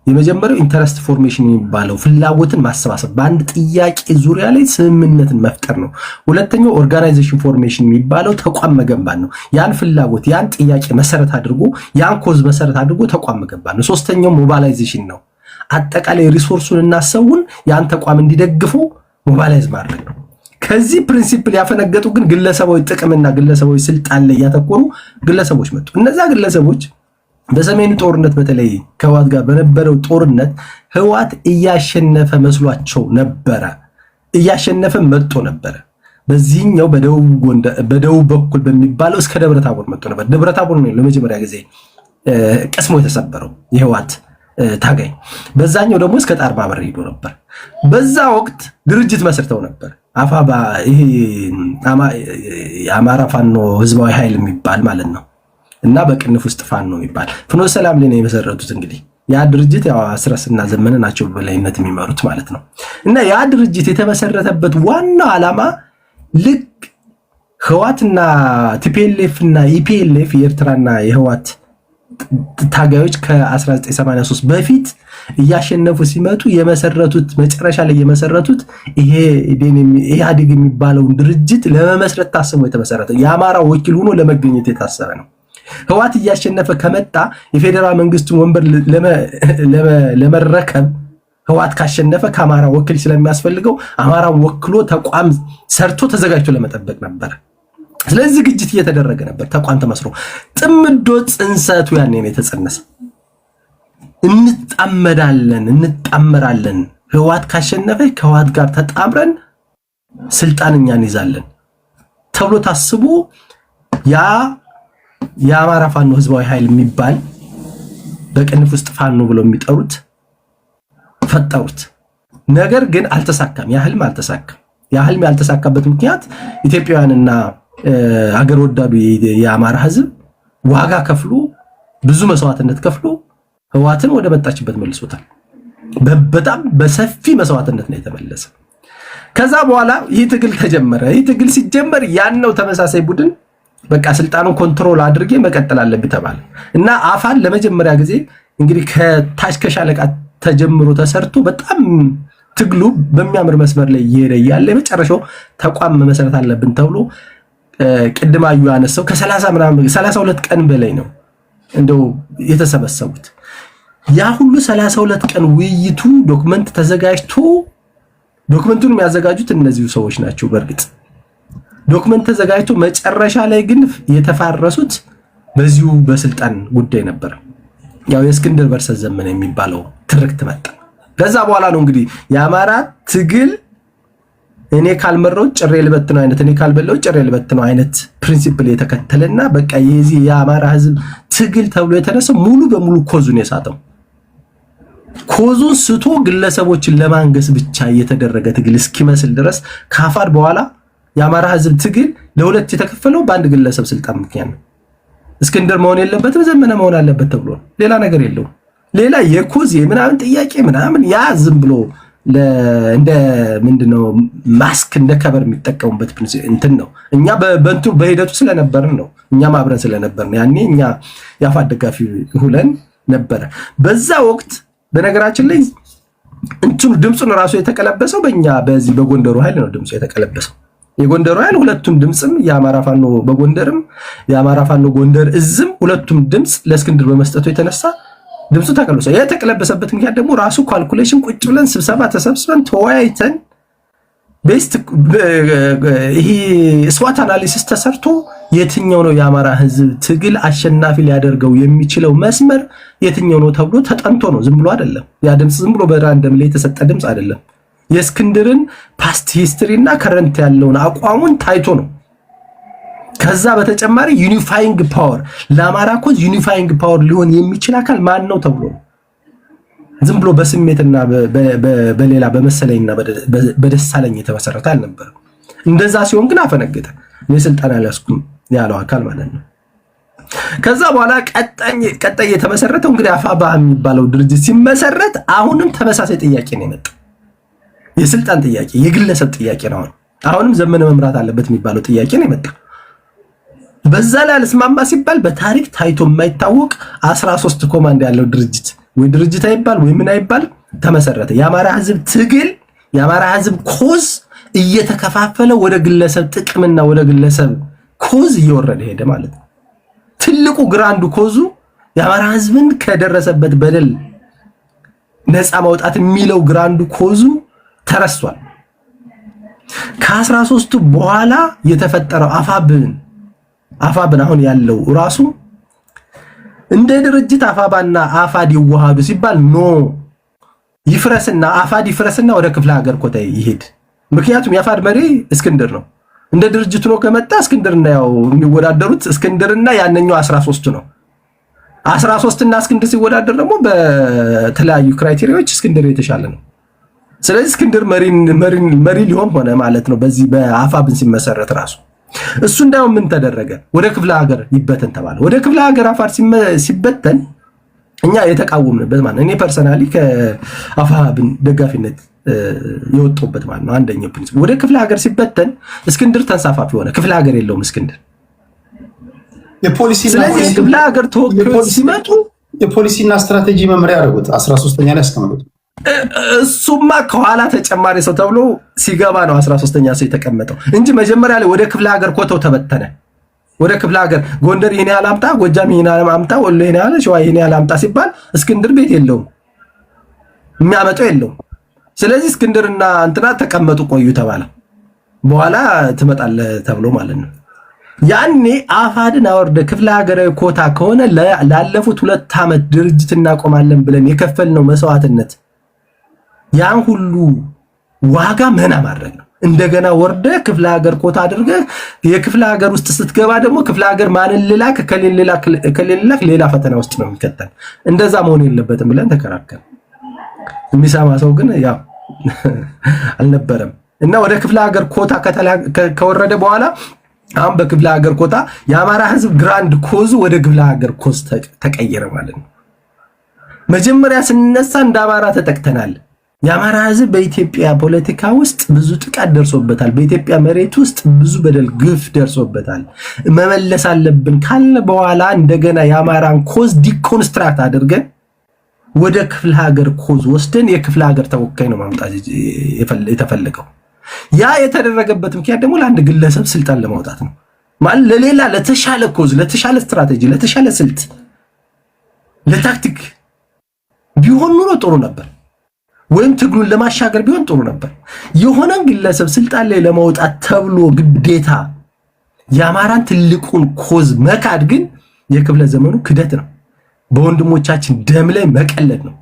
የመጀመሪያው ኢንተረስት ፎርሜሽን የሚባለው ፍላጎትን ማሰባሰብ፣ በአንድ ጥያቄ ዙሪያ ላይ ስምምነትን መፍጠር ነው። ሁለተኛው ኦርጋናይዜሽን ፎርሜሽን የሚባለው ተቋም መገንባት ነው። ያን ፍላጎት ያን ጥያቄ መሰረት አድርጎ ያን ኮዝ መሰረት አድርጎ ተቋም መገንባት ነው። ሶስተኛው ሞባላይዜሽን ነው። አጠቃላይ ሪሶርሱን እና ሰውን ያን ተቋም እንዲደግፉ ሞባላይዝ ማድረግ ነው። ከዚህ ፕሪንሲፕል ያፈነገጡ ግን ግለሰባዊ ጥቅምና ግለሰባዊ ስልጣን ላይ ያተኮሩ ግለሰቦች መጡ። እነዛ ግለሰቦች በሰሜኑ ጦርነት በተለይ ከህወሓት ጋር በነበረው ጦርነት ህወሓት እያሸነፈ መስሏቸው ነበረ፣ እያሸነፈ መጥቶ ነበረ። በዚህኛው በደቡብ በኩል በሚባለው እስከ ደብረታቦር መጥቶ ነበር። ደብረታቦር ነው ለመጀመሪያ ጊዜ ቀስሞ የተሰበረው የህወሓት ታጋይ። በዛኛው ደግሞ እስከ ጣርማበር ሄዶ ነበር። በዛ ወቅት ድርጅት መስርተው ነበር። አፋባ ይሄ የአማራ ፋኖ ህዝባዊ ኃይል የሚባል ማለት ነው እና በቅንፍ ውስጥ ፋኖ የሚባል ፍኖተ ሰላም ላይ ነው የመሰረቱት። እንግዲህ ያ ድርጅት ያው አስረስና ዘመነ ናቸው በላይነት የሚመሩት ማለት ነው። እና ያ ድርጅት የተመሰረተበት ዋናው ዓላማ ልክ ህወሓትና ቲፒኤልኤፍ እና ኢፒኤልኤፍ የኤርትራና የህወሓት ታጋዮች ከ1983 በፊት እያሸነፉ ሲመጡ የመሰረቱት መጨረሻ ላይ የመሰረቱት ይሄ ኢህአዴግ የሚባለውን ድርጅት ለመመስረት ታስቦ የተመሰረተ የአማራ ወኪል ሆኖ ለመገኘት የታሰበ ነው። ህወሓት እያሸነፈ ከመጣ የፌዴራል መንግስቱን ወንበር ለመረከብ ህወሓት ካሸነፈ ከአማራ ወኪል ስለሚያስፈልገው አማራን ወክሎ ተቋም ሰርቶ ተዘጋጅቶ ለመጠበቅ ነበር። ስለዚህ ዝግጅት እየተደረገ ነበር። ተቋም ተመስሮ ጥምዶ ጽንሰቱ ያኔ ነው የተጸነሰ። እንጣመራለን ህወሓት ካሸነፈ ከህወሓት ጋር ተጣምረን ስልጣን እኛ እንይዛለን ተብሎ ታስቦ ያ የአማራ ፋኖ ህዝባዊ ኃይል የሚባል በቅንፍ ውስጥ ፋኖ ብለው የሚጠሩት ፈጠሩት። ነገር ግን አልተሳካም። ያ ህልም አልተሳካም። ያ ህልም ያልተሳካበት ምክንያት ኢትዮጵያውያንና ሀገር ወዳዱ የአማራ ህዝብ ዋጋ ከፍሎ ብዙ መስዋዕትነት ከፍሎ ህወሓትን ወደ መጣችበት መልሶታል። በጣም በሰፊ መስዋዕትነት ነው የተመለሰ። ከዛ በኋላ ይህ ትግል ተጀመረ። ይህ ትግል ሲጀመር ያን ነው ተመሳሳይ ቡድን በቃ ስልጣኑን ኮንትሮል አድርጌ መቀጠል አለብኝ ተባለ እና አፋን ለመጀመሪያ ጊዜ እንግዲህ ከታች ከሻለቃ ተጀምሮ ተሰርቶ በጣም ትግሉ በሚያምር መስመር ላይ እየሄደ ያለ የመጨረሻው ተቋም መመስረት አለብን ተብሎ ቅድም አዩ ያነሳው ከ32 ቀን በላይ ነው እንደው የተሰበሰቡት። ያ ሁሉ 32 ቀን ውይይቱ ዶክመንት ተዘጋጅቶ ዶክመንቱን የሚያዘጋጁት እነዚሁ ሰዎች ናቸው። በእርግጥ ዶክመንት ተዘጋጅቶ መጨረሻ ላይ ግን የተፋረሱት በዚሁ በስልጣን ጉዳይ ነበር። ያው የእስክንድር ቨርሰስ ዘመነ የሚባለው ትርክት መጣ። ከዛ በኋላ ነው እንግዲህ የአማራ ትግል እኔ ካልመረው ጭሬ ልበትነው አይነት እኔ ካልበለው ጭሬ ልበትነው አይነት ፕሪንሲፕል የተከተለና በቃ የዚህ የአማራ ህዝብ ትግል ተብሎ የተነሳው ሙሉ በሙሉ ኮዙን የሳተው ኮዙን ስቶ ግለሰቦችን ለማንገስ ብቻ የተደረገ ትግል እስኪመስል ድረስ ካፋር በኋላ የአማራ ህዝብ ትግል ለሁለት የተከፈለው በአንድ ግለሰብ ስልጣን ምክንያት ነው። እስክንድር መሆን የለበትም ዘመነ መሆን አለበት ተብሎ ሌላ ነገር የለውም። ሌላ የኮዝ የምናምን ጥያቄ ምናምን ያ ዝም ብሎ እንደ ምንድነው ማስክ እንደ ከበር የሚጠቀሙበት እንትን ነው። እኛ በእንቱ በሂደቱ ስለነበርን ነው። እኛም አብረን ስለነበርን ያኔ እኛ ያፋት ደጋፊ ሁለን ነበረ። በዛ ወቅት በነገራችን ላይ እንትኑ ድምጹን ራሱ የተቀለበሰው በእኛ በዚህ በጎንደሩ ኃይል ነው ድምጹ የተቀለበሰው። የጎንደሩ ኃይል ሁለቱም ድምጽም የአማራ ፋኖ በጎንደርም የአማራ ፋኖ ጎንደር እዝም ሁለቱም ድምጽ ለእስክንድር በመስጠቱ የተነሳ ድምጹ ተቀልብሶ የተቀለበሰበት ምክንያት ደግሞ ራሱ ካልኩሌሽን ቁጭ ብለን ስብሰባ ተሰብስበን ተወያይተን ቤስት ይሄ ስዋት አናሊሲስ ተሰርቶ የትኛው ነው የአማራ ህዝብ ትግል አሸናፊ ሊያደርገው የሚችለው መስመር የትኛው ነው ተብሎ ተጠንቶ ነው። ዝም ብሎ አይደለም። ያ ድምጽ ዝም ብሎ በራንደም ላይ የተሰጠ ድምጽ አይደለም። የእስክንድርን ፓስት ሂስትሪ እና ከረንት ያለውን አቋሙን ታይቶ ነው። ከዛ በተጨማሪ ዩኒፋይንግ ፓወር ለአማራ ኮዝ ዩኒፋይንግ ፓወር ሊሆን የሚችል አካል ማን ነው ተብሎ ነው። ዝም ብሎ በስሜትና በሌላ በመሰለኝና በደሳለኝ የተመሰረተ አልነበረም። እንደዛ ሲሆን ግን አፈነገጠ። እኔ ስልጣን አልያዝኩም ያለው አካል ማለት ነው። ከዛ በኋላ ቀጣይ የተመሰረተው እንግዲህ አፋብኃ የሚባለው ድርጅት ሲመሰረት አሁንም ተመሳሳይ ጥያቄ ነው የመጣው። የስልጣን ጥያቄ፣ የግለሰብ ጥያቄ ነው። አሁንም ዘመነ መምራት አለበት የሚባለው ጥያቄ ነው የመጣው። በዛ ላይ አልስማማ ሲባል በታሪክ ታይቶ የማይታወቅ 13 ኮማንድ ያለው ድርጅት ወይ ድርጅት አይባል ወይ ምን አይባል ተመሰረተ። የአማራ ህዝብ ትግል፣ የአማራ ህዝብ ኮዝ እየተከፋፈለ ወደ ግለሰብ ጥቅምና ወደ ግለሰብ ኮዝ እየወረደ ሄደ ማለት ነው። ትልቁ ግራንዱ ኮዙ የአማራ ህዝብን ከደረሰበት በደል ነፃ ማውጣት የሚለው ግራንዱ ኮዙ ተረስቷል። ከ13ቱ በኋላ የተፈጠረው አፋብን አሁን ያለው ራሱ እንደ ድርጅት አፋብኃና አፋድ ይዋሃዱ ሲባል ኖ ይፍረስና አፋድ ይፍረስና ወደ ክፍለ ሀገር ኮታ ይሄድ። ምክንያቱም የአፋድ መሪ እስክንድር ነው። እንደ ድርጅቱ ነው ከመጣ እስክንድርና ያው የሚወዳደሩት እስክንድርና ያነኛው 13 ነው። 13 እና እስክንድር ሲወዳደር ደግሞ በተለያዩ ክራይቴሪያዎች እስክንድር የተሻለ ነው። ስለዚህ እስክንድር መሪ ሊሆን ሆነ ማለት ነው። በዚህ በአፋብን ሲመሰረት ራሱ እሱ እንዳው ምን ተደረገ? ወደ ክፍለ ሀገር ይበተን ተባለ። ወደ ክፍለ ሀገር አፋር ሲበተን እኛ የተቃወምንበት ማለት እኔ ፐርሰናሊ ከአፋብን ደጋፊነት የወጣበት ማለት ነው። አንደኛው ፕሪንሲፕል ወደ ክፍለ ሀገር ሲበተን እስክንድር ተንሳፋፊ ሆነ። ክፍለ ሀገር የለውም እስክንድር። ስለዚህ ክፍለ ሀገር ተወካዮች ሲመጡ የፖሊሲና ስትራቴጂ መመሪያ ያደረጉት 13ኛ ላይ ያስቀመጡት እሱማ ከኋላ ተጨማሪ ሰው ተብሎ ሲገባ ነው 13ኛ ሰው የተቀመጠው እንጂ መጀመሪያ ላይ ወደ ክፍለ ሀገር ኮተው ተበተነ። ወደ ክፍለ ሀገር ጎንደር ይሄን ያህል አምጣ፣ ጎጃም ይሄን ያህል አምጣ፣ ወሎ ይሄን ያህል፣ ሸዋ ይሄን ያህል አምጣ ሲባል እስክንድር ቤት የለውም፣ የሚያመጣው የለውም። ስለዚህ እስክንድርና እንትና ተቀመጡ ቆዩ ተባለ። በኋላ ትመጣለህ ተብሎ ማለት ነው። ያኔ አፋድን አወርደ ክፍለ ሀገራዊ ኮታ ከሆነ ላለፉት 2 ዓመት ድርጅት እናቆማለን ብለን የከፈልነው መስዋዕትነት ያን ሁሉ ዋጋ መና ማድረግ ነው። እንደገና ወርደ ክፍለ ሀገር ኮታ አድርገህ የክፍለ ሀገር ውስጥ ስትገባ ደግሞ ክፍለ ሀገር ማንን ልላክ ከሌላክ ሌላ ፈተና ውስጥ ነው የሚከተል። እንደዛ መሆን የለበትም ብለን ተከራከረ። የሚሰማ ሰው ግን ያው አልነበረም እና ወደ ክፍለ ሀገር ኮታ ከወረደ በኋላ አሁን በክፍለ ሀገር ኮታ የአማራ ህዝብ ግራንድ ኮዙ ወደ ክፍለ ሀገር ኮዝ ተቀየረ ማለት ነው። መጀመሪያ ስንነሳ እንደ አማራ ተጠቅተናል። የአማራ ህዝብ በኢትዮጵያ ፖለቲካ ውስጥ ብዙ ጥቃት ደርሶበታል። በኢትዮጵያ መሬት ውስጥ ብዙ በደል፣ ግፍ ደርሶበታል። መመለስ አለብን ካለ በኋላ እንደገና የአማራን ኮዝ ዲኮንስትራክት አድርገን ወደ ክፍለ ሀገር ኮዝ ወስደን የክፍለ ሀገር ተወካይ ነው ማምጣት የተፈለገው። ያ የተደረገበት ምክንያት ደግሞ ለአንድ ግለሰብ ስልጣን ለማውጣት ነው ማለት ለሌላ ለተሻለ ኮዝ፣ ለተሻለ ስትራቴጂ፣ ለተሻለ ስልት፣ ለታክቲክ ቢሆን ኑሮ ጥሩ ነበር። ወይም ትግሉን ለማሻገር ቢሆን ጥሩ ነበር። የሆነን ግለሰብ ስልጣን ላይ ለማውጣት ተብሎ ግዴታ የአማራን ትልቁን ኮዝ መካድ ግን የክፍለ ዘመኑ ክደት ነው። በወንድሞቻችን ደም ላይ መቀለድ ነው።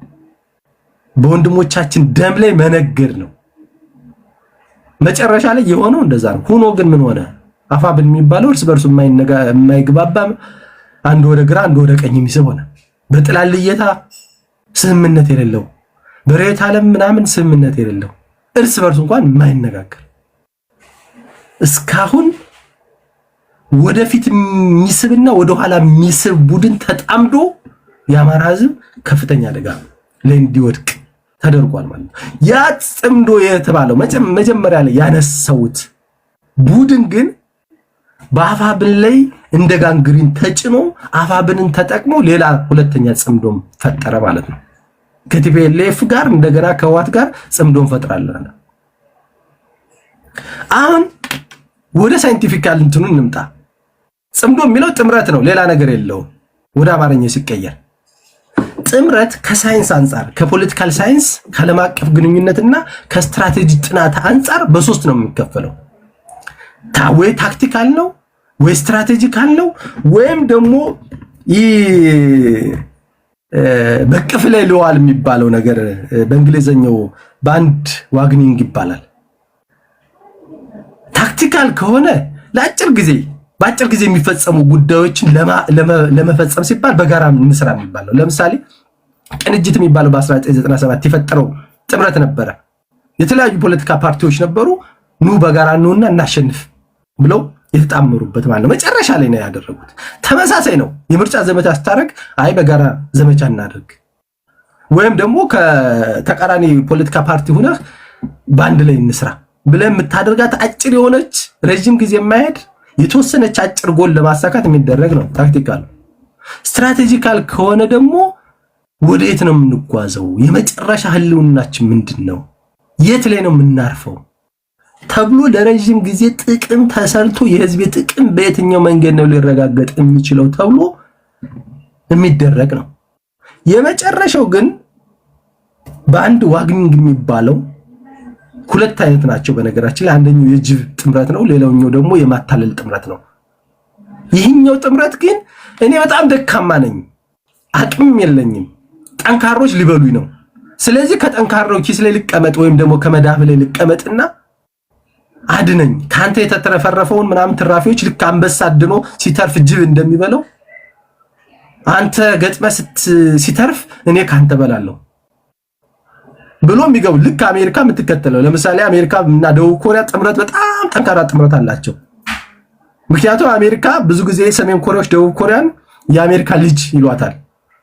በወንድሞቻችን ደም ላይ መነገድ ነው። መጨረሻ ላይ የሆነው እንደዛ ነው። ሆኖ ግን ምን ሆነ? አፋብን የሚባለው እርስ በርሱ የማይግባባ አንድ ወደ ግራ አንድ ወደ ቀኝ የሚስብ ሆነ። በጥላል ልየታ ስምምነት የሌለው በሬት ዓለም ምናምን ስምምነት የሌለው እርስ በርሱ እንኳን የማይነጋገር እስካሁን ወደፊት የሚስብና ወደኋላ የሚስብ ቡድን ተጣምዶ የአማራ ህዝብ ከፍተኛ አደጋ ላይ እንዲወድቅ ተደርጓል ማለት ነው። ያ ጽምዶ የተባለው መጀመሪያ ላይ ያነሳውት ቡድን ግን በአፋብን ላይ እንደ ጋንግሪን ተጭኖ አፋብንን ተጠቅሞ ሌላ ሁለተኛ ጽምዶም ፈጠረ ማለት ነው። ከቲፒኤልኤፍ ጋር እንደገና ከዋት ጋር ጽምዶን ፈጥራለን። አሁን ወደ ሳይንቲፊካል እንትኑ እንምጣ። ጽምዶ የሚለው ጥምረት ነው፣ ሌላ ነገር የለውም። ወደ አማርኛ ሲቀየር ጥምረት ከሳይንስ አንጻር፣ ከፖለቲካል ሳይንስ፣ ከዓለም አቀፍ ግንኙነትና ከስትራቴጂ ጥናት አንጻር በሶስት ነው የሚከፈለው። ወይ ታክቲካል ነው፣ ወይ ስትራቴጂካል ነው፣ ወይም ደግሞ በቅፍ ላይ ለዋል የሚባለው ነገር በእንግሊዘኛው ባንድ ዋግኒንግ ይባላል። ታክቲካል ከሆነ በአጭር ጊዜ የሚፈጸሙ ጉዳዮችን ለመፈጸም ሲባል በጋራ እንስራ የሚባለው። ለምሳሌ ቅንጅት የሚባለው በ1997 የፈጠረው ጥምረት ነበረ። የተለያዩ ፖለቲካ ፓርቲዎች ነበሩ። ኑ በጋራ ነውና እናሸንፍ ብለው የተጣመሩበት ማለት ነው። መጨረሻ ላይ ነው ያደረጉት። ተመሳሳይ ነው። የምርጫ ዘመቻ ስታደርግ በጋራ ዘመቻ እናድርግ፣ ወይም ደግሞ ከተቃራኒ ፖለቲካ ፓርቲ ሆነህ በአንድ ላይ እንስራ ብለህ የምታደርጋት አጭር የሆነች ረጅም ጊዜ የማይሄድ የተወሰነች አጭር ጎል ለማሳካት የሚደረግ ነው ታክቲካል። ስትራቴጂካል ከሆነ ደግሞ ወዴት ነው የምንጓዘው? የመጨረሻ ህልውናችን ምንድን ነው? የት ላይ ነው የምናርፈው ተብሎ ለረጅም ጊዜ ጥቅም ተሰርቶ የህዝብ ጥቅም በየትኛው መንገድ ነው ሊረጋገጥ የሚችለው ተብሎ የሚደረግ ነው። የመጨረሻው ግን በአንድ ዋግኒንግ የሚባለው ሁለት አይነት ናቸው። በነገራችን ላይ አንደኛው የጅብ ጥምረት ነው፣ ሌላኛው ደግሞ የማታለል ጥምረት ነው። ይህኛው ጥምረት ግን እኔ በጣም ደካማ ነኝ፣ አቅም የለኝም፣ ጠንካሮች ሊበሉኝ ነው። ስለዚህ ከጠንካራው ኪስ ላይ ልቀመጥ ወይም ደግሞ ከመዳፍ ላይ ልቀመጥና አድነኝ፣ ካንተ የተተረፈረፈውን ምናምን ትራፊዎች ልክ አንበሳ አድኖ ሲተርፍ ጅብ እንደሚበለው አንተ ገጥመ ሲተርፍ እኔ ካንተ በላለሁ ብሎ የሚገቡ ልክ አሜሪካ የምትከተለው። ለምሳሌ አሜሪካ እና ደቡብ ኮሪያ ጥምረት በጣም ጠንካራ ጥምረት አላቸው። ምክንያቱም አሜሪካ ብዙ ጊዜ ሰሜን ኮሪያዎች ደቡብ ኮሪያን የአሜሪካ ልጅ ይሏታል።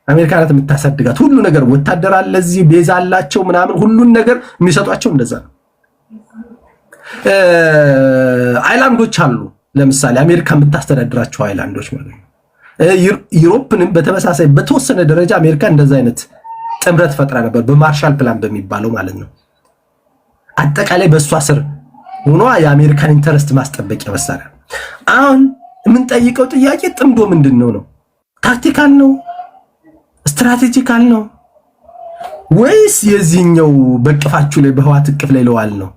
አሜሪካ ናት የምታሳድጋት። ሁሉ ነገር ወታደር አለ፣ እዚህ ቤዛ አላቸው ምናምን፣ ሁሉን ነገር የሚሰጧቸው እንደዛ ነው። አይላንዶች አሉ። ለምሳሌ አሜሪካ የምታስተዳድራቸው አይላንዶች ማለት ነው። ዩሮፕንም በተመሳሳይ በተወሰነ ደረጃ አሜሪካ እንደዛ አይነት ጥምረት ፈጥራ ነበር፣ በማርሻል ፕላን በሚባለው ማለት ነው። አጠቃላይ በእሷ ስር ሆኖ የአሜሪካን ኢንተረስት ማስጠበቂያ መሳሪያ። አሁን የምንጠይቀው ጥያቄ ጥምዶ ምንድነው ነው? ታክቲካል ነው? ስትራቴጂካል ነው? ወይስ የዚህኛው በቅፋችሁ ላይ በህዋት እቅፍ ላይ ለዋል ነው?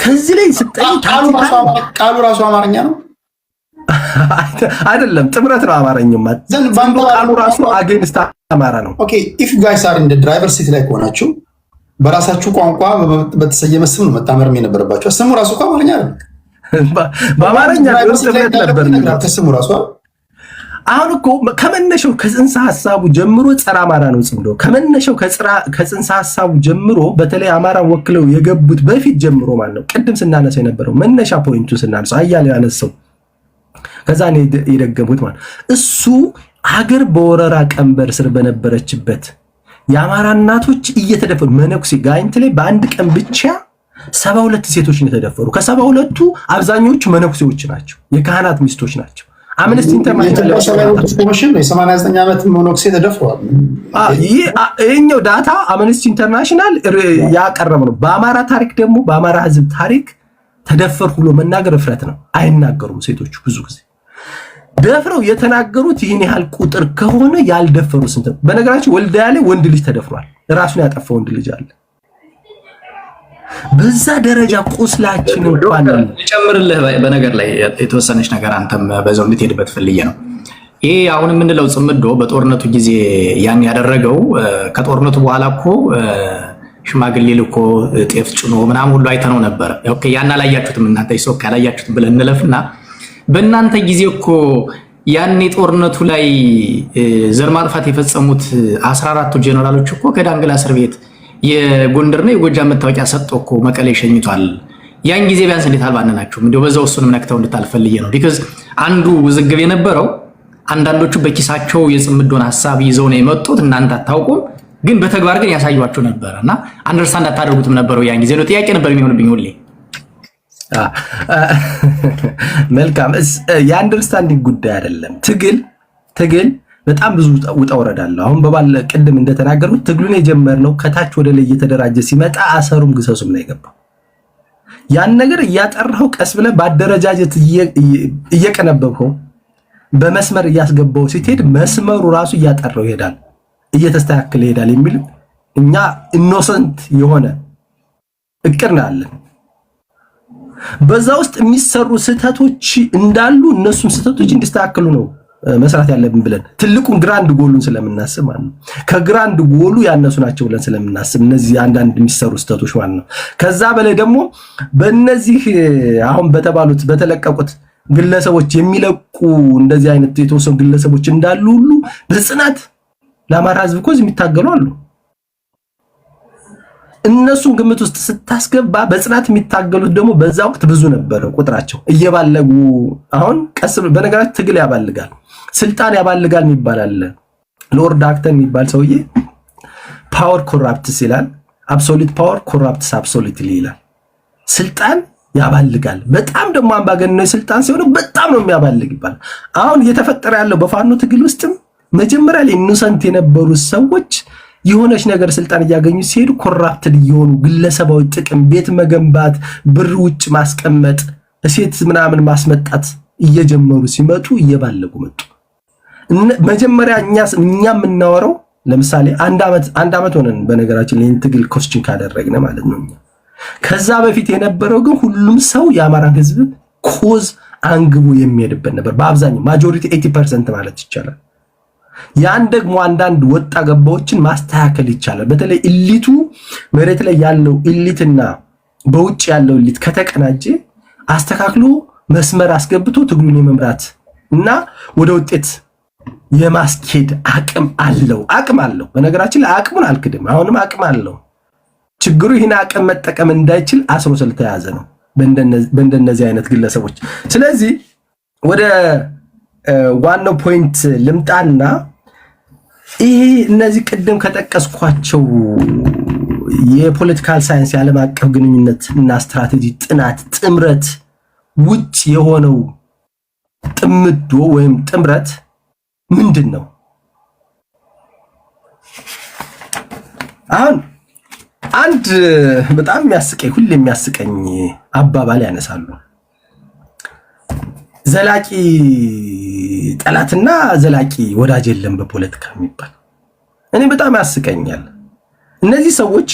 ከዚህ ላይ ስጠይቅ ቃሉ ራሱ አማርኛ ነው አይደለም፣ ጥምረት ነው። አማርኛው ማለት ቃሉ ራሱ አጌንስት አማራ ነው። ኦኬ ኢፍ ዩ ጋይስ አር ኢን ዘ ድራይቨር ሲት ላይ ከሆናችሁ በራሳችሁ ቋንቋ በተሰየመ ስም ነው መጣመርም የነበረባችሁ። ስሙ ራሱ እኮ አማርኛ አይደለም፣ በአማርኛ ጥምረት ነበር ስሙ ራሱ። አሁን እኮ ከመነሻው ከጽንሰ ሐሳቡ ጀምሮ ጸረ አማራ ነው ጽምዶ። ከመነሻው ከጽንሰ ሐሳቡ ጀምሮ በተለይ አማራን ወክለው የገቡት በፊት ጀምሮ ማለት ነው። ቅድም ስናነሳው የነበረው መነሻ ፖይንቱ ስናነሳው አያሌው ያነሳው ከዛ ነው የደገሙት ማለት እሱ ሀገር በወረራ ቀንበር ስር በነበረችበት የአማራ እናቶች እየተደፈሩ መነኩሴ ጋይንት ላይ በአንድ ቀን ብቻ 72 ሴቶች ነው የተደፈሩ። ከ72ቱ አብዛኞቹ መነኩሴዎች ናቸው፣ የካህናት ሚስቶች ናቸው። አምነስቲ ኢንተርናሽናል የ89 ዓመት መነኩሴ ተደፍሯል። ይሄኛው ዳታ አምነስቲ ኢንተርናሽናል ያቀረበ ነው። በአማራ ታሪክ ደግሞ በአማራ ሕዝብ ታሪክ ተደፈርኩ ብሎ መናገር እፍረት ነው። አይናገሩም ሴቶቹ ብዙ ጊዜ ደፍረው የተናገሩት ይህን ያህል ቁጥር ከሆነ ያልደፈሩ ስንት ነው? በነገራችን ወልዲያ ላይ ወንድ ልጅ ተደፍሯል። ራሱን ያጠፋ ወንድ ልጅ አለ። በዛ ደረጃ ቁስላችን እንኳን ጨምርልህ። በነገር ላይ የተወሰነች ነገር አንተም በዛው እንድትሄድበት ፈልዬ ነው። ይሄ አሁን የምንለው ጽምዶ በጦርነቱ ጊዜ ያን ያደረገው ከጦርነቱ በኋላ እኮ ሽማግሌ ልኮ ጤፍ ጭኖ ምናምን ሁሉ አይተነው ነበር። ኦኬ ያን አላያችሁትም እናንተ ይሶክ ያላያችሁት ብለን እንለፍና በእናንተ ጊዜ እኮ ያን ጦርነቱ ላይ ዘር ማጥፋት የፈጸሙት 14ቱ ጄኔራሎች እኮ ከዳንግላ እስር ቤት የጎንደርና የጎጃም መታወቂያ ሰጥቶ እኮ መቀሌ ሸኝቷል። ያን ጊዜ ቢያንስ እንዴት አልባነናችሁም? እንደው በዛው እሱንም ነክተው እንድታልፈልየ ነው። ቢኮዝ አንዱ ውዝግብ የነበረው አንዳንዶቹ በኪሳቸው የጽምዶን ሐሳብ ይዘው ነው የመጡት፣ እናንተ አታውቁም፣ ግን በተግባር ግን ያሳዩዋችሁ ነበርና አንደርስታንድ አታደርጉትም ነበረው። ያን ጊዜ ነው ጥያቄ ነበር የሚሆንብኝ ሁሌ። መልካም የአንደርስታንዲንግ ጉዳይ አይደለም። ትግል በጣም ብዙ ውጣ ወረድ አለው። አሁን በባለ ቅድም እንደተናገርኩት ትግሉን የጀመርነው ከታች ወደ ላይ እየተደራጀ ሲመጣ አሰሩም ግሰሱም ነው የገባው። ያን ነገር እያጠራው ቀስ ብለህ በአደረጃጀት እየቀነበብከው በመስመር እያስገባው ሲሄድ መስመሩ ራሱ እያጠራው ይሄዳል፣ እየተስተካከለ ይሄዳል የሚል እኛ ኢኖሰንት የሆነ እቅድ ነው አለን። በዛ ውስጥ የሚሰሩ ስህተቶች እንዳሉ እነሱን ስህተቶች እንዲስተካከሉ ነው መስራት ያለብን ብለን ትልቁን ግራንድ ጎሉን ስለምናስብ ማለት ነው። ከግራንድ ጎሉ ያነሱ ናቸው ብለን ስለምናስብ እነዚህ አንዳንድ የሚሰሩ ስተቶች ማለት ነው። ከዛ በላይ ደግሞ በእነዚህ አሁን በተባሉት በተለቀቁት ግለሰቦች የሚለቁ እንደዚህ አይነት የተወሰኑ ግለሰቦች እንዳሉ ሁሉ በጽናት ለአማራ ህዝብ ኮዝ የሚታገሉ አሉ። እነሱን ግምት ውስጥ ስታስገባ በጽናት የሚታገሉት ደግሞ በዛ ወቅት ብዙ ነበር ቁጥራቸው እየባለጉ አሁን ቀስ በነገራችን ትግል ያባልጋል ስልጣን ያባልጋል የሚባል አለ። ሎርድ አክተን የሚባል ሰውዬ ፓወር ኮራፕትስ ይላል፣ አብሶሉት ፓወር ኮራፕትስ አብሶሉትሊ ይላል። ስልጣን ያባልጋል በጣም ደግሞ አምባገነናዊ ስልጣን ሲሆን በጣም ነው የሚያባልግ ይባላል። አሁን እየተፈጠረ ያለው በፋኖ ትግል ውስጥም መጀመሪያ ላይ ኢኖሰንት የነበሩ ሰዎች የሆነች ነገር ስልጣን እያገኙ ሲሄዱ ኮራፕትድ እየሆኑ ግለሰባዊ ጥቅም ቤት መገንባት ብር ውጭ ማስቀመጥ እሴት ምናምን ማስመጣት እየጀመሩ ሲመጡ እየባለጉ መጡ። መጀመሪያ እኛ የምናወራው ለምሳሌ አንድ አመት ሆነን በነገራችን ላይ ትግል ኮስችን ካደረግነ ማለት ነው። ከዛ በፊት የነበረው ግን ሁሉም ሰው የአማራን ህዝብ ኮዝ አንግቦ የሚሄድበት ነበር። በአብዛኛው ማጆሪቲ 80% ማለት ይቻላል። ያን ደግሞ አንዳንድ ወጣ ገባዎችን ማስተካከል ይቻላል። በተለይ ኢሊቱ መሬት ላይ ያለው ኢሊትና በውጭ ያለው ኢሊት ከተቀናጀ አስተካክሎ መስመር አስገብቶ ትግሉን የመምራት እና ወደ ውጤት የማስኬድ አቅም አለው። በነገራችን ላይ አቅሙን አልክድም፣ አሁንም አቅም አለው። ችግሩ ይህን አቅም መጠቀም እንዳይችል አስሮ ስለተያዘ ነው በእንደነዚህ አይነት ግለሰቦች። ስለዚህ ወደ ዋናው ፖይንት ልምጣና ይሄ እነዚህ ቅድም ከጠቀስኳቸው የፖለቲካል ሳይንስ የዓለም አቀፍ ግንኙነት እና ስትራቴጂ ጥናት ጥምረት ውጭ የሆነው ጥምዶ ወይም ጥምረት ምንድን ነው? አሁን አንድ በጣም ሁሌ የሚያስቀኝ አባባል ያነሳሉ። ዘላቂ ጠላትና ዘላቂ ወዳጅ የለም በፖለቲካ የሚባል እኔ በጣም ያስቀኛል። እነዚህ ሰዎች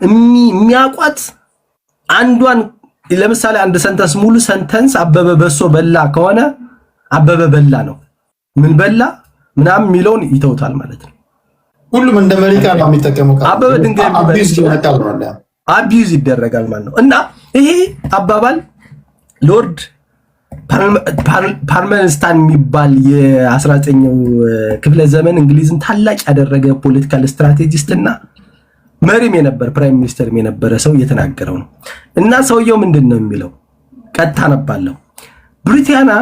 የሚያቋት አንዷን ለምሳሌ አንድ ሰንተንስ ሙሉ ሰንተንስ አበበ በሶ በላ ከሆነ አበበ በላ ነው፣ ምን በላ ምናምን የሚለውን ይተውታል ማለት ነው። ሁሉም እንደ መሪ ቃል ነው የሚጠቀመው። አበበ ድንጋይ አቢዩዝ ይደረጋል ማለት ነው። እና ይሄ አባባል ሎርድ ፓልመርስታን የሚባል የ19ኛው ክፍለ ዘመን እንግሊዝን ታላቅ ያደረገ ፖለቲካል ስትራቴጂስት እና መሪም የነበረ ፕራይም ሚኒስተርም የነበረ ሰው እየተናገረው ነው። እና ሰውየው ምንድን ነው የሚለው? ቀጥታ ነባለው። ብሪታንያ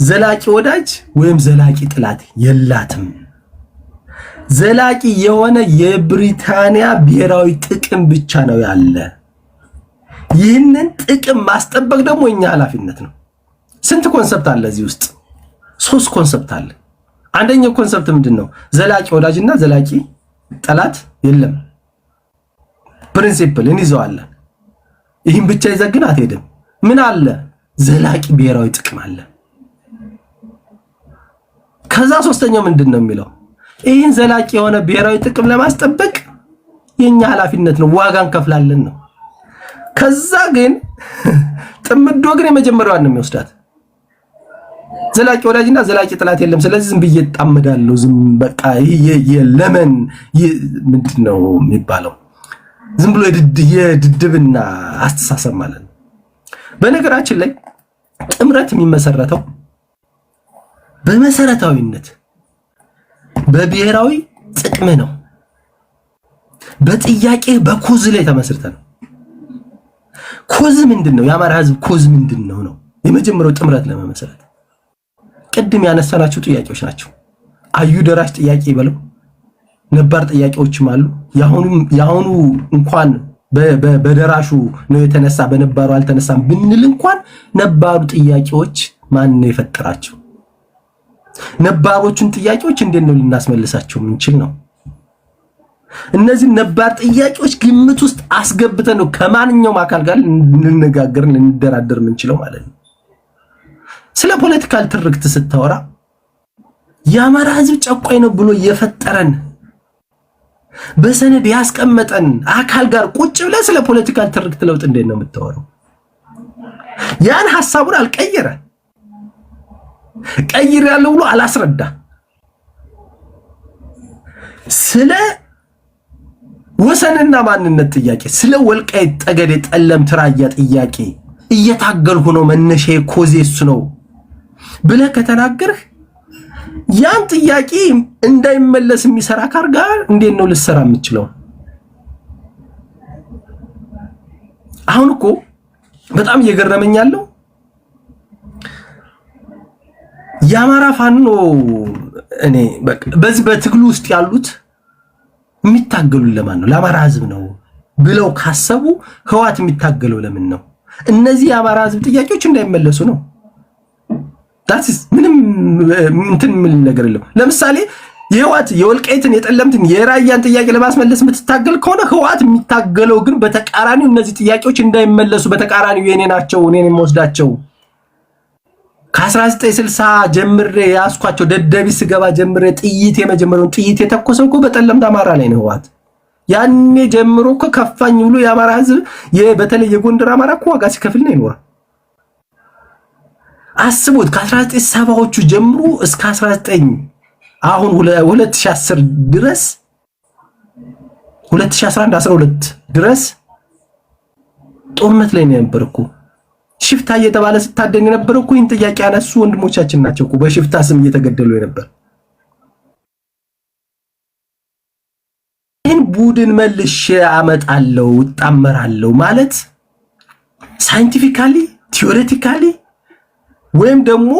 ዘላቂ ወዳጅ ወይም ዘላቂ ጥላት የላትም። ዘላቂ የሆነ የብሪታንያ ብሔራዊ ጥቅም ብቻ ነው ያለ። ይህንን ጥቅም ማስጠበቅ ደግሞ የኛ ኃላፊነት ነው። ስንት ኮንሰፕት አለ እዚህ ውስጥ? 3 ኮንሰፕት አለ። አንደኛው ኮንሰፕት ምንድነው? ዘላቂ ወዳጅና ዘላቂ ጠላት የለም። ፕሪንሲፕል እንይዘዋለን። ይህን ብቻ ይዘግን አትሄድም። ምን አለ? ዘላቂ ብሔራዊ ጥቅም አለ። ከዛ ሶስተኛው ምንድነው የሚለው? ይህን ዘላቂ የሆነ ብሔራዊ ጥቅም ለማስጠበቅ የኛ ኃላፊነት ነው፣ ዋጋ እንከፍላለን ነው። ከዛ ግን ጥምዶ ግን የመጀመሪያዋን ነው የሚወስዳት። ዘላቂ ወዳጅና ዘላቂ ጥላት የለም። ስለዚህ ዝም ብዬ ጣመዳለሁ። ዝም በቃ የለመን ምንድነው የሚባለው? ዝም ብሎ የድድብና አስተሳሰብ ማለት ነው። በነገራችን ላይ ጥምረት የሚመሰረተው በመሰረታዊነት በብሔራዊ ጥቅም ነው። በጥያቄ በኮዝ ላይ ተመስርተ ነው። ኮዝ ምንድነው? የአማራ ህዝብ ኮዝ ምንድነው ነው የመጀመሪያው ጥምረት ለመመሰረት ቅድም ያነሳናቸው ጥያቄዎች ናቸው። አዩ ደራሽ ጥያቄ ይበለው ነባር ጥያቄዎችም አሉ። ያሁኑ እንኳን በደራሹ ነው የተነሳ በነባሩ አልተነሳም ብንል እንኳን ነባሩ ጥያቄዎች ማን ነው የፈጠራቸው? ነባሮቹን ጥያቄዎች እንዴት ነው ልናስመልሳቸው ምንችል ነው? እነዚህ ነባር ጥያቄዎች ግምት ውስጥ አስገብተን ነው ከማንኛውም አካል ጋር ልንነጋገር ልንደራደር ምንችለው ማለት ነው። ስለ ፖለቲካል ትርክት ስታወራ የአማራ ህዝብ ጨቋይ ነው ብሎ የፈጠረን በሰነድ ያስቀመጠን አካል ጋር ቁጭ ብለህ ስለ ፖለቲካል ትርክት ለውጥ እንዴት ነው የምታወራው? ያን ሐሳቡን አልቀየረ። ቀይር ያለው ብሎ አላስረዳ። ስለ ወሰንና ማንነት ጥያቄ፣ ስለ ወልቃይት ጠገዴ ጠለምት ራያ ጥያቄ እየታገልኩ ነው መነሻዬ ኮዜስ ነው ብለህ ከተናገርህ ያን ጥያቄ እንዳይመለስ የሚሰራ ካር ጋር እንዴት ነው ልሰራ የምችለው? አሁን እኮ በጣም እየገረመኝ ያለው የአማራ ፋኖ እኔ በዚህ በትግሉ ውስጥ ያሉት የሚታገሉ ለማን ነው? ለአማራ ህዝብ ነው ብለው ካሰቡ ህዋት የሚታገለው ለምን ነው? እነዚህ የአማራ ህዝብ ጥያቄዎች እንዳይመለሱ ነው። ዳትስ ምንም እንትን ምን ነገር የለም። ለምሳሌ የህዋት የወልቃይትን የጠለምትን የራያን ጥያቄ ለማስመለስ የምትታገል ከሆነ ህዋት የሚታገለው ግን በተቃራኒው እነዚህ ጥያቄዎች እንዳይመለሱ በተቃራኒው የኔ ናቸው እኔን የምወስዳቸው ከ1960 ጀምሬ ያስኳቸው ደደቢት ስገባ ጀምሬ ጥይት የመጀመሪያውን ጥይት የተኮሰው እኮ በጠለምት አማራ ላይ ነው ህዋት። ያኔ ጀምሮ እኮ ከፋኝ ብሎ የአማራ ህዝብ በተለይ የጎንደር አማራ እኮ ዋጋ ሲከፍል ነው ይኖር። አስቡት ከ1970ዎቹ ጀምሮ እስከ 19 አሁን 2010 ድረስ 2011 12 ድረስ ጦርነት ላይ ነው የነበረው። ሽፍታ እየተባለ ስታደን የነበረው ይህን ጥያቄ ያነሱ ወንድሞቻችን ናቸው እኮ በሽፍታ ስም እየተገደሉ የነበር። ይህን ቡድን መልሼ አመጣለሁ እጣመራለሁ ማለት ሳይንቲፊካሊ ቲዮሬቲካሊ ወይም ደግሞ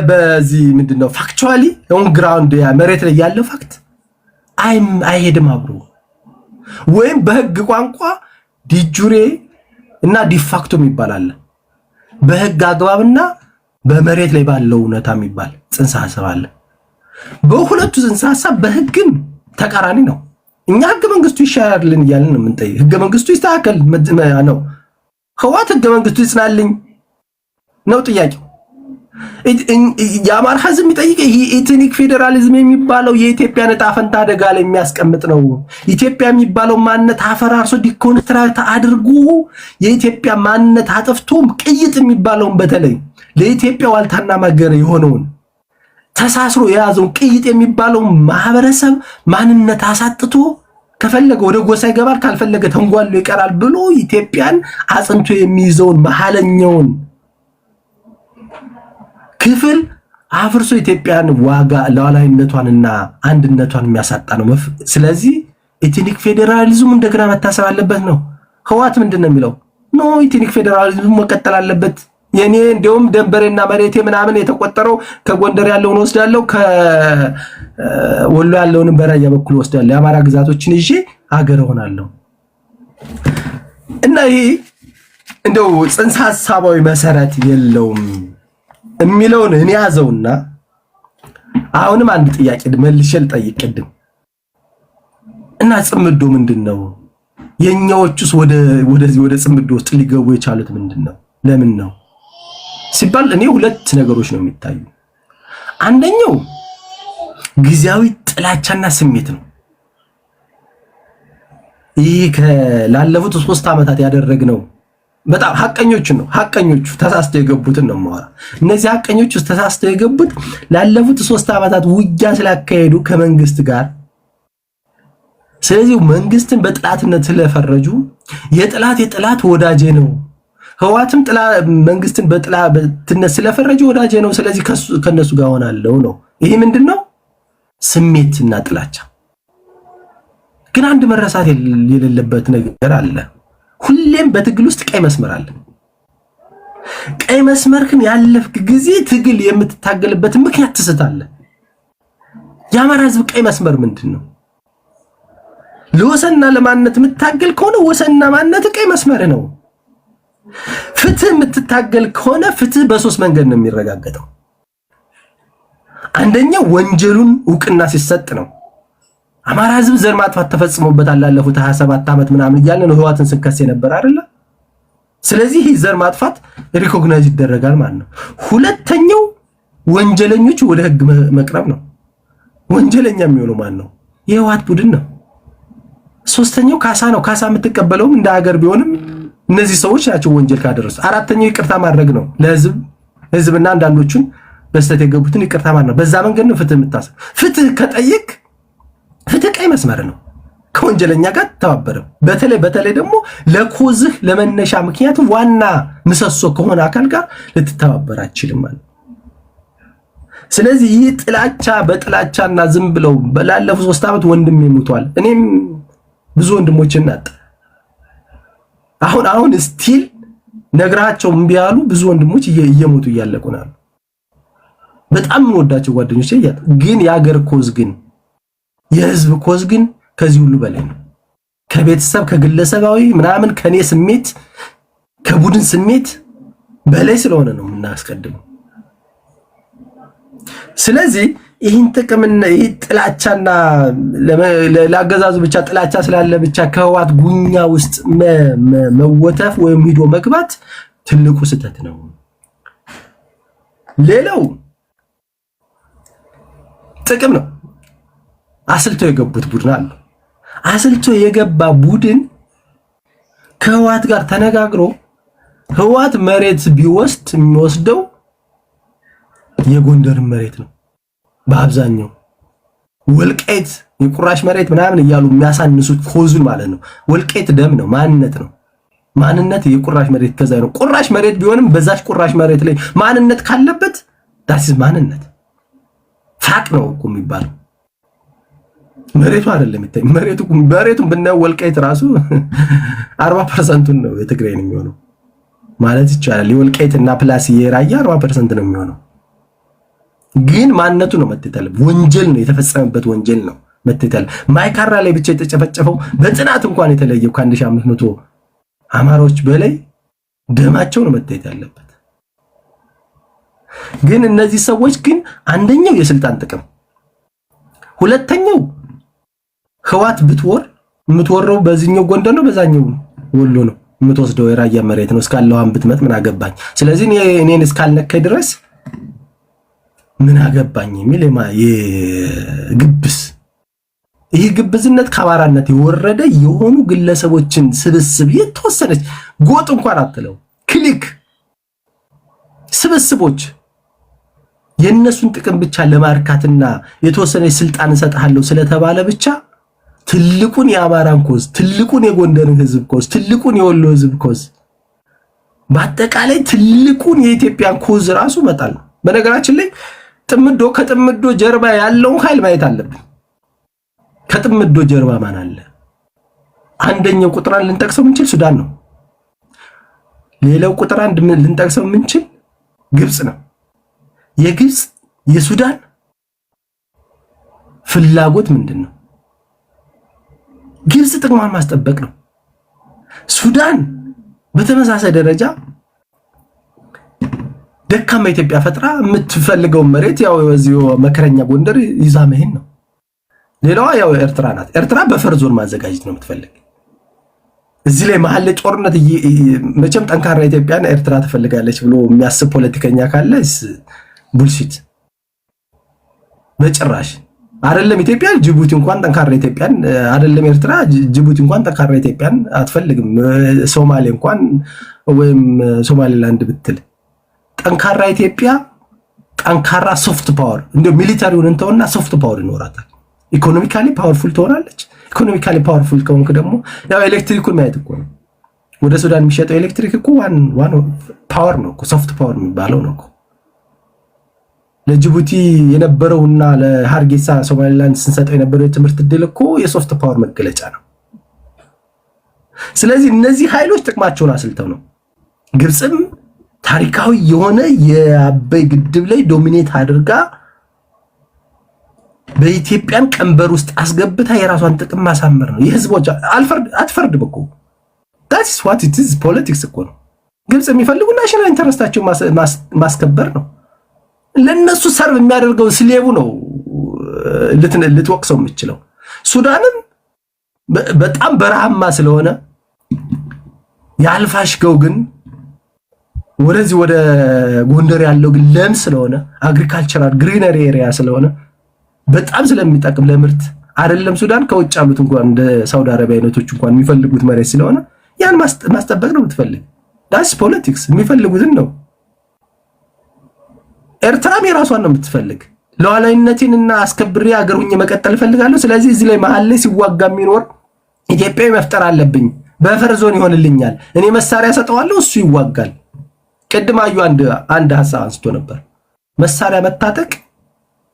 በዚህ ምንድነው ፋክቹዋሊ ኦን ግራውንድ መሬት ላይ ያለው ፋክት አይሄድም አብሮ። ወይም በህግ ቋንቋ ዲጁሬ እና ዲፋክቶ ይባላል። በህግ አግባብና በመሬት ላይ ባለው እውነታ የሚባል ጽንሰ ሐሳብ አለ። በሁለቱ ጽንሰ ሐሳብ በህግም ተቃራኒ ነው። እኛ ህገ መንግስቱ ይሻላልን እያልን ነው የምንጠይቅ። ህገ መንግስቱ ይስተካከል ነው። ህዋት ህገ መንግስቱ ይጽናልኝ ነው ጥያቄው። የአማራ ህዝብ የሚጠይቀው ይሄ ኤትኒክ ፌዴራሊዝም የሚባለው የኢትዮጵያ ዕጣ ፈንታ አደጋ ላይ የሚያስቀምጥ ነው። ኢትዮጵያ የሚባለው ማንነት አፈራርሶ ዲኮንስትራክት አድርጎ የኢትዮጵያ ማንነት አጥፍቶ ቅይጥ የሚባለውን በተለይ ለኢትዮጵያ ዋልታና ማገር የሆነውን ተሳስሮ የያዘውን ቅይጥ የሚባለው ማህበረሰብ ማንነት አሳጥቶ ከፈለገ ወደ ጎሳ ይገባል ካልፈለገ ተንጓሎ ይቀራል ብሎ ኢትዮጵያን አጽንቶ የሚይዘውን መሐለኛውን ክፍል አፍርሶ ኢትዮጵያን ዋጋ ሉዓላዊነቷንና አንድነቷን የሚያሳጣ ነው። ስለዚህ ኤትኒክ ፌዴራሊዝሙ እንደገና መታሰብ አለበት ነው። ህዋት ምንድነው የሚለው? ኖ ኤትኒክ ፌዴራሊዝሙ መቀጠል አለበት። የኔ እንደውም ደንበሬና መሬቴ ምናምን የተቆጠረው ከጎንደር ያለውን ወስዳለሁ ከወሎ ያለውን በራያ በኩል ወስዳለሁ የአማራ ግዛቶችን ይዤ ሀገር ሆናለሁ እና ይሄ እንደው ጽንሰ ሐሳባዊ መሰረት የለውም የሚለውን እኔ ያዘውና አሁንም አንድ ጥያቄ መልሼ ልጠይቅ ቅድም እና ጽምዶ ምንድነው? የኛዎቹስ ወደ ጽምዶ ውስጥ ሊገቡ የቻሉት ምንድነው? ለምን ነው ሲባል እኔ ሁለት ነገሮች ነው የሚታዩ። አንደኛው ጊዜያዊ ጥላቻና ስሜት ነው። ይህ ላለፉት 3 ዓመታት ያደረግነው በጣም ሐቀኞቹ ተሳስተው የገቡትን ነው የማወራ። እነዚህ ሐቀኞቹ ተሳስተው የገቡት ላለፉት 3 ዓመታት ውጊያ ስላካሄዱ ከመንግስት ጋር። ስለዚህ መንግስትን በጥላትነት ስለፈረጁ የጥላት ወዳጄ ነው። ህዋትም መንግስትን በጥላትነት ስለፈረጁ ወዳጄ ነው። ስለዚህ ከነሱ ጋር ሆናለሁ ነው። ይሄ ምንድነው? ስሜትና ጥላቻ። ግን አንድ መረሳት የሌለበት ነገር አለ። ሁሌም በትግል ውስጥ ቀይ መስመር አለ። ቀይ መስመርህን ያለፍክ ጊዜ ትግል የምትታገልበት ምክንያት ትስታለህ። የአማራ ህዝብ ቀይ መስመር ምንድነው? ለወሰንና ለማንነት የምትታገል ከሆነ ወሰንና ማንነት ቀይ መስመር ነው። ፍትህ የምትታገል ከሆነ ፍትህ በ3 መንገድ ነው የሚረጋገጠው። አንደኛው ወንጀሉን ዕውቅና ሲሰጥ ነው። አማራ ህዝብ ዘር ማጥፋት ተፈጽሞበታል ላለፉት 27 ዓመት ምናምን እያልን ነው ህዋትን ስንከስ ነበር አይደለ? ስለዚህ ዘር ማጥፋት ሪኮግናይዝ ይደረጋል ማለት ነው። ሁለተኛው ወንጀለኞች ወደ ህግ መቅረብ ነው። ወንጀለኛ የሚሆነው ማን ነው? የህዋት ቡድን ነው። ሶስተኛው ካሳ ነው። ካሳ የምትቀበለውም እንደ ሀገር ቢሆንም እነዚህ ሰዎች ናቸው ወንጀል ካደረሱ። አራተኛው ይቅርታ ማድረግ ነው ለህዝብና አንዳንዶቹን በስተት የገቡትን ይቅርታ ማለት ነው። በዛ መንገድ ነው ፍትህ የምታሰብ። ፍትህ ከጠየቅ ፍትህ ቀይ መስመር ነው። ከወንጀለኛ ጋር ተባበረም በተለይ ደግሞ ለኮዝህ ለመነሻ ምክንያቱ ዋና ምሰሶ ከሆነ አካል ጋር ልትተባበር አትችልም ማለት። ስለዚህ ይህ ጥላቻ በጥላቻና ዝም ብለው ባለፉት 3 ዓመት ወንድም ይሞቷል። እኔም ብዙ ወንድሞችን ናጥ አሁን ስቲል ነግራቸው እምቢ ያሉ ብዙ ወንድሞች እየሞቱ እያለቁ ነው። በጣም ወዳቸው ጓደኞች ግን የአገር ኮዝ ግን የህዝብ ኮዝ ግን ከዚህ ሁሉ በላይ ነው። ከቤተሰብ ከግለሰባዊ ምናምን ከኔ ስሜት ከቡድን ስሜት በላይ ስለሆነ ነው የምናስቀድመው። ስለዚህ ይህን ጥቅምና ይህ ጥላቻና ለአገዛዙ ብቻ ጥላቻ ስላለ ብቻ ከህወሓት ጉኛ ውስጥ መወተፍ ወይም ሂዶ መግባት ትልቁ ስህተት ነው። ሌላው ጥቅም ነው። አስልቶ የገቡት ቡድን አለ። አስልቶ የገባ ቡድን ከህወሓት ጋር ተነጋግሮ ህወሓት መሬት ቢወስድ የሚወስደው የጎንደር መሬት ነው። በአብዛኛው ወልቃይት የቁራሽ መሬት ምናምን እያሉ የሚያሳንሱት ኮዙን ማለት ነው። ወልቃይት ደም ነው፣ ማንነት ነው። ማንነት የቁራሽ መሬት ከዛ ነው። ቁራሽ መሬት ቢሆንም በዛች ቁራሽ መሬት ላይ ማንነት ካለበት ዳስ ማንነት ፋቅ ነው እኮ የሚባለው። መሬቱ አይደለም ይታይ መሬቱን ብናየው ወልቃይት ራሱ 40% ነው የትግራይ ነው የሚሆነው ማለት ይቻላል። የወልቃይት እና ፕላስ የራያ 40% ነው የሚሆነው። ግን ማንነቱ ነው መተታለ ወንጀል ነው የተፈጸመበት ወንጀል ነው መተታለ። ማይካራ ላይ ብቻ የተጨፈጨፈው በጥናት እንኳን የተለየው ከ1500 አማሮች በላይ ደማቸው ነው መተት ያለበት። ግን እነዚህ ሰዎች ግን አንደኛው የስልጣን ጥቅም፣ ሁለተኛው ህወሓት የምትወረው በዚህኛው ጎንደር ነው በዛኛው ወሎ ነው የምትወስደው የራያ መሬት ነው እስካለዋን ብትመጥ ምን አገባኝ። ስለዚህ እኔን እስካልነከ ድረስ ምን አገባኝ የሚል የግብስ ይህ ግብዝነት ከአማራነት የወረደ የሆኑ ግለሰቦችን ስብስብ የተወሰነች ጎጥ እንኳን አትለው ክሊክ ስብስቦች የነሱን ጥቅም ብቻ ለማርካትና የተወሰነች ስልጣን እንሰጣለሁ ስለተባለ ብቻ ትልቁን የአማራን ኮዝ፣ ትልቁን የጎንደርን ህዝብ ኮዝ፣ ትልቁን የወሎ ህዝብ ኮዝ፣ በአጠቃላይ ትልቁን የኢትዮጵያን ኮዝ ራሱ መጣል ነው። በነገራችን ላይ ከጥምዶ ጀርባ ያለውን ኃይል ማየት አለብን። ከጥምዶ ጀርባ ማን አለ? አንደኛው ቁጥር አንድ ልንጠቅሰው ምንችል ሱዳን ነው። ሌላው ቁጥር አንድ ልንጠቅሰው ምንችል ግብጽ ነው። የግብጽ የሱዳን ፍላጎት ምንድነው? ግብጽ ጥቅሟን ማስጠበቅ ነው። ሱዳን በተመሳሳይ ደረጃ ደካማ ኢትዮጵያ ፈጥራ የምትፈልገው መሬት ያው እዚሁ መከረኛ ጎንደር ይዛ መሄድ ነው። ሌላዋ ያው ኤርትራ ናት። ኤርትራ በፈር ዞን ማዘጋጀት ነው የምትፈልግ። እዚህ ላይ መሀል ላይ ጦርነት መቼም ጠንካራ ኢትዮጵያን ኤርትራ ትፈልጋለች ብሎ የሚያስብ ፖለቲከኛ ካለ ቡልሺት በጭራሽ አይደለም። ኢትዮጵያ ጅቡቲ እንኳን ጠንካራ ኢትዮጵያን አይደለም ኤርትራ ጅቡቲ እንኳን ጠንካራ ኢትዮጵያን አትፈልግም። ሶማሌ እንኳን ወይም ሶማሌላንድ ብትል ጠንካራ ኢትዮጵያ ጠንካራ ሶፍት ፓወር እንደ ሚሊታሪውን እንተውና ሶፍት ፓወር ይኖራታል። ኢኮኖሚካሊ ፓወርፉል ትሆናለች። ኢኮኖሚካሊ ፓወርፉል ከሆንክ ደግሞ ያው ኤሌክትሪኩን ማየት እኮ ነው። ወደ ሱዳን የሚሸጠው ኤሌክትሪክ እኮ ዋን ፓወር ነው እኮ ሶፍት ፓወር የሚባለው ነው እኮ። ለጅቡቲ የነበረውና ለሃርጌሳ ሶማሊላንድ ስንሰጠው የነበረው የትምህርት ዕድል እኮ የሶፍት ፓወር መገለጫ ነው። ስለዚህ እነዚህ ኃይሎች ጥቅማቸውን አስልተው ነው ግብጽም ታሪካዊ የሆነ የአባይ ግድብ ላይ ዶሚኔት አድርጋ በኢትዮጵያን ቀንበር ውስጥ አስገብታ የራሷን ጥቅም ማሳመር ነው። የህዝቦች አትፈርድም እኮ that's what it is politics እኮ ነው። ግብጽ የሚፈልጉ ናሽናል ኢንተረስታቸው ማስከበር ነው። ለነሱ ሰርቭ የሚያደርገው ስሌቡ ነው ልትወቅሰው የምትችለው። ሱዳንም በጣም በረሃማ ስለሆነ ያልፋሽገው ግን ወደዚህ ወደ ጎንደር ያለው ግን ለም ስለሆነ አግሪካልቸራል ግሪነሪ ኤሪያ ስለሆነ በጣም ስለሚጠቅም ለምርት አይደለም ሱዳን ከውጭ ያሉት እንኳን እንደ ሳውዲ አረቢያ አይነቶች እንኳን የሚፈልጉት መሬት ስለሆነ ያን ማስጠበቅ ነው የምትፈልግ። ዳስ ፖለቲክስ የሚፈልጉትን ነው። ኤርትራም የራሷን ነው የምትፈልግ። ሉዓላዊነቴንና አስከብሬ አገሩኝ መቀጠል ፈልጋለሁ። ስለዚህ እዚህ ላይ መሀል ላይ ሲዋጋ የሚኖር ኢትዮጵያዊ መፍጠር አለብኝ። በፈር ዞን ይሆንልኛል። እኔ መሳሪያ ሰጠዋለሁ፣ እሱ ይዋጋል። ቅድም አዩ አንድ ሐሳብ አንስቶ ነበር። መሳሪያ መታጠቅ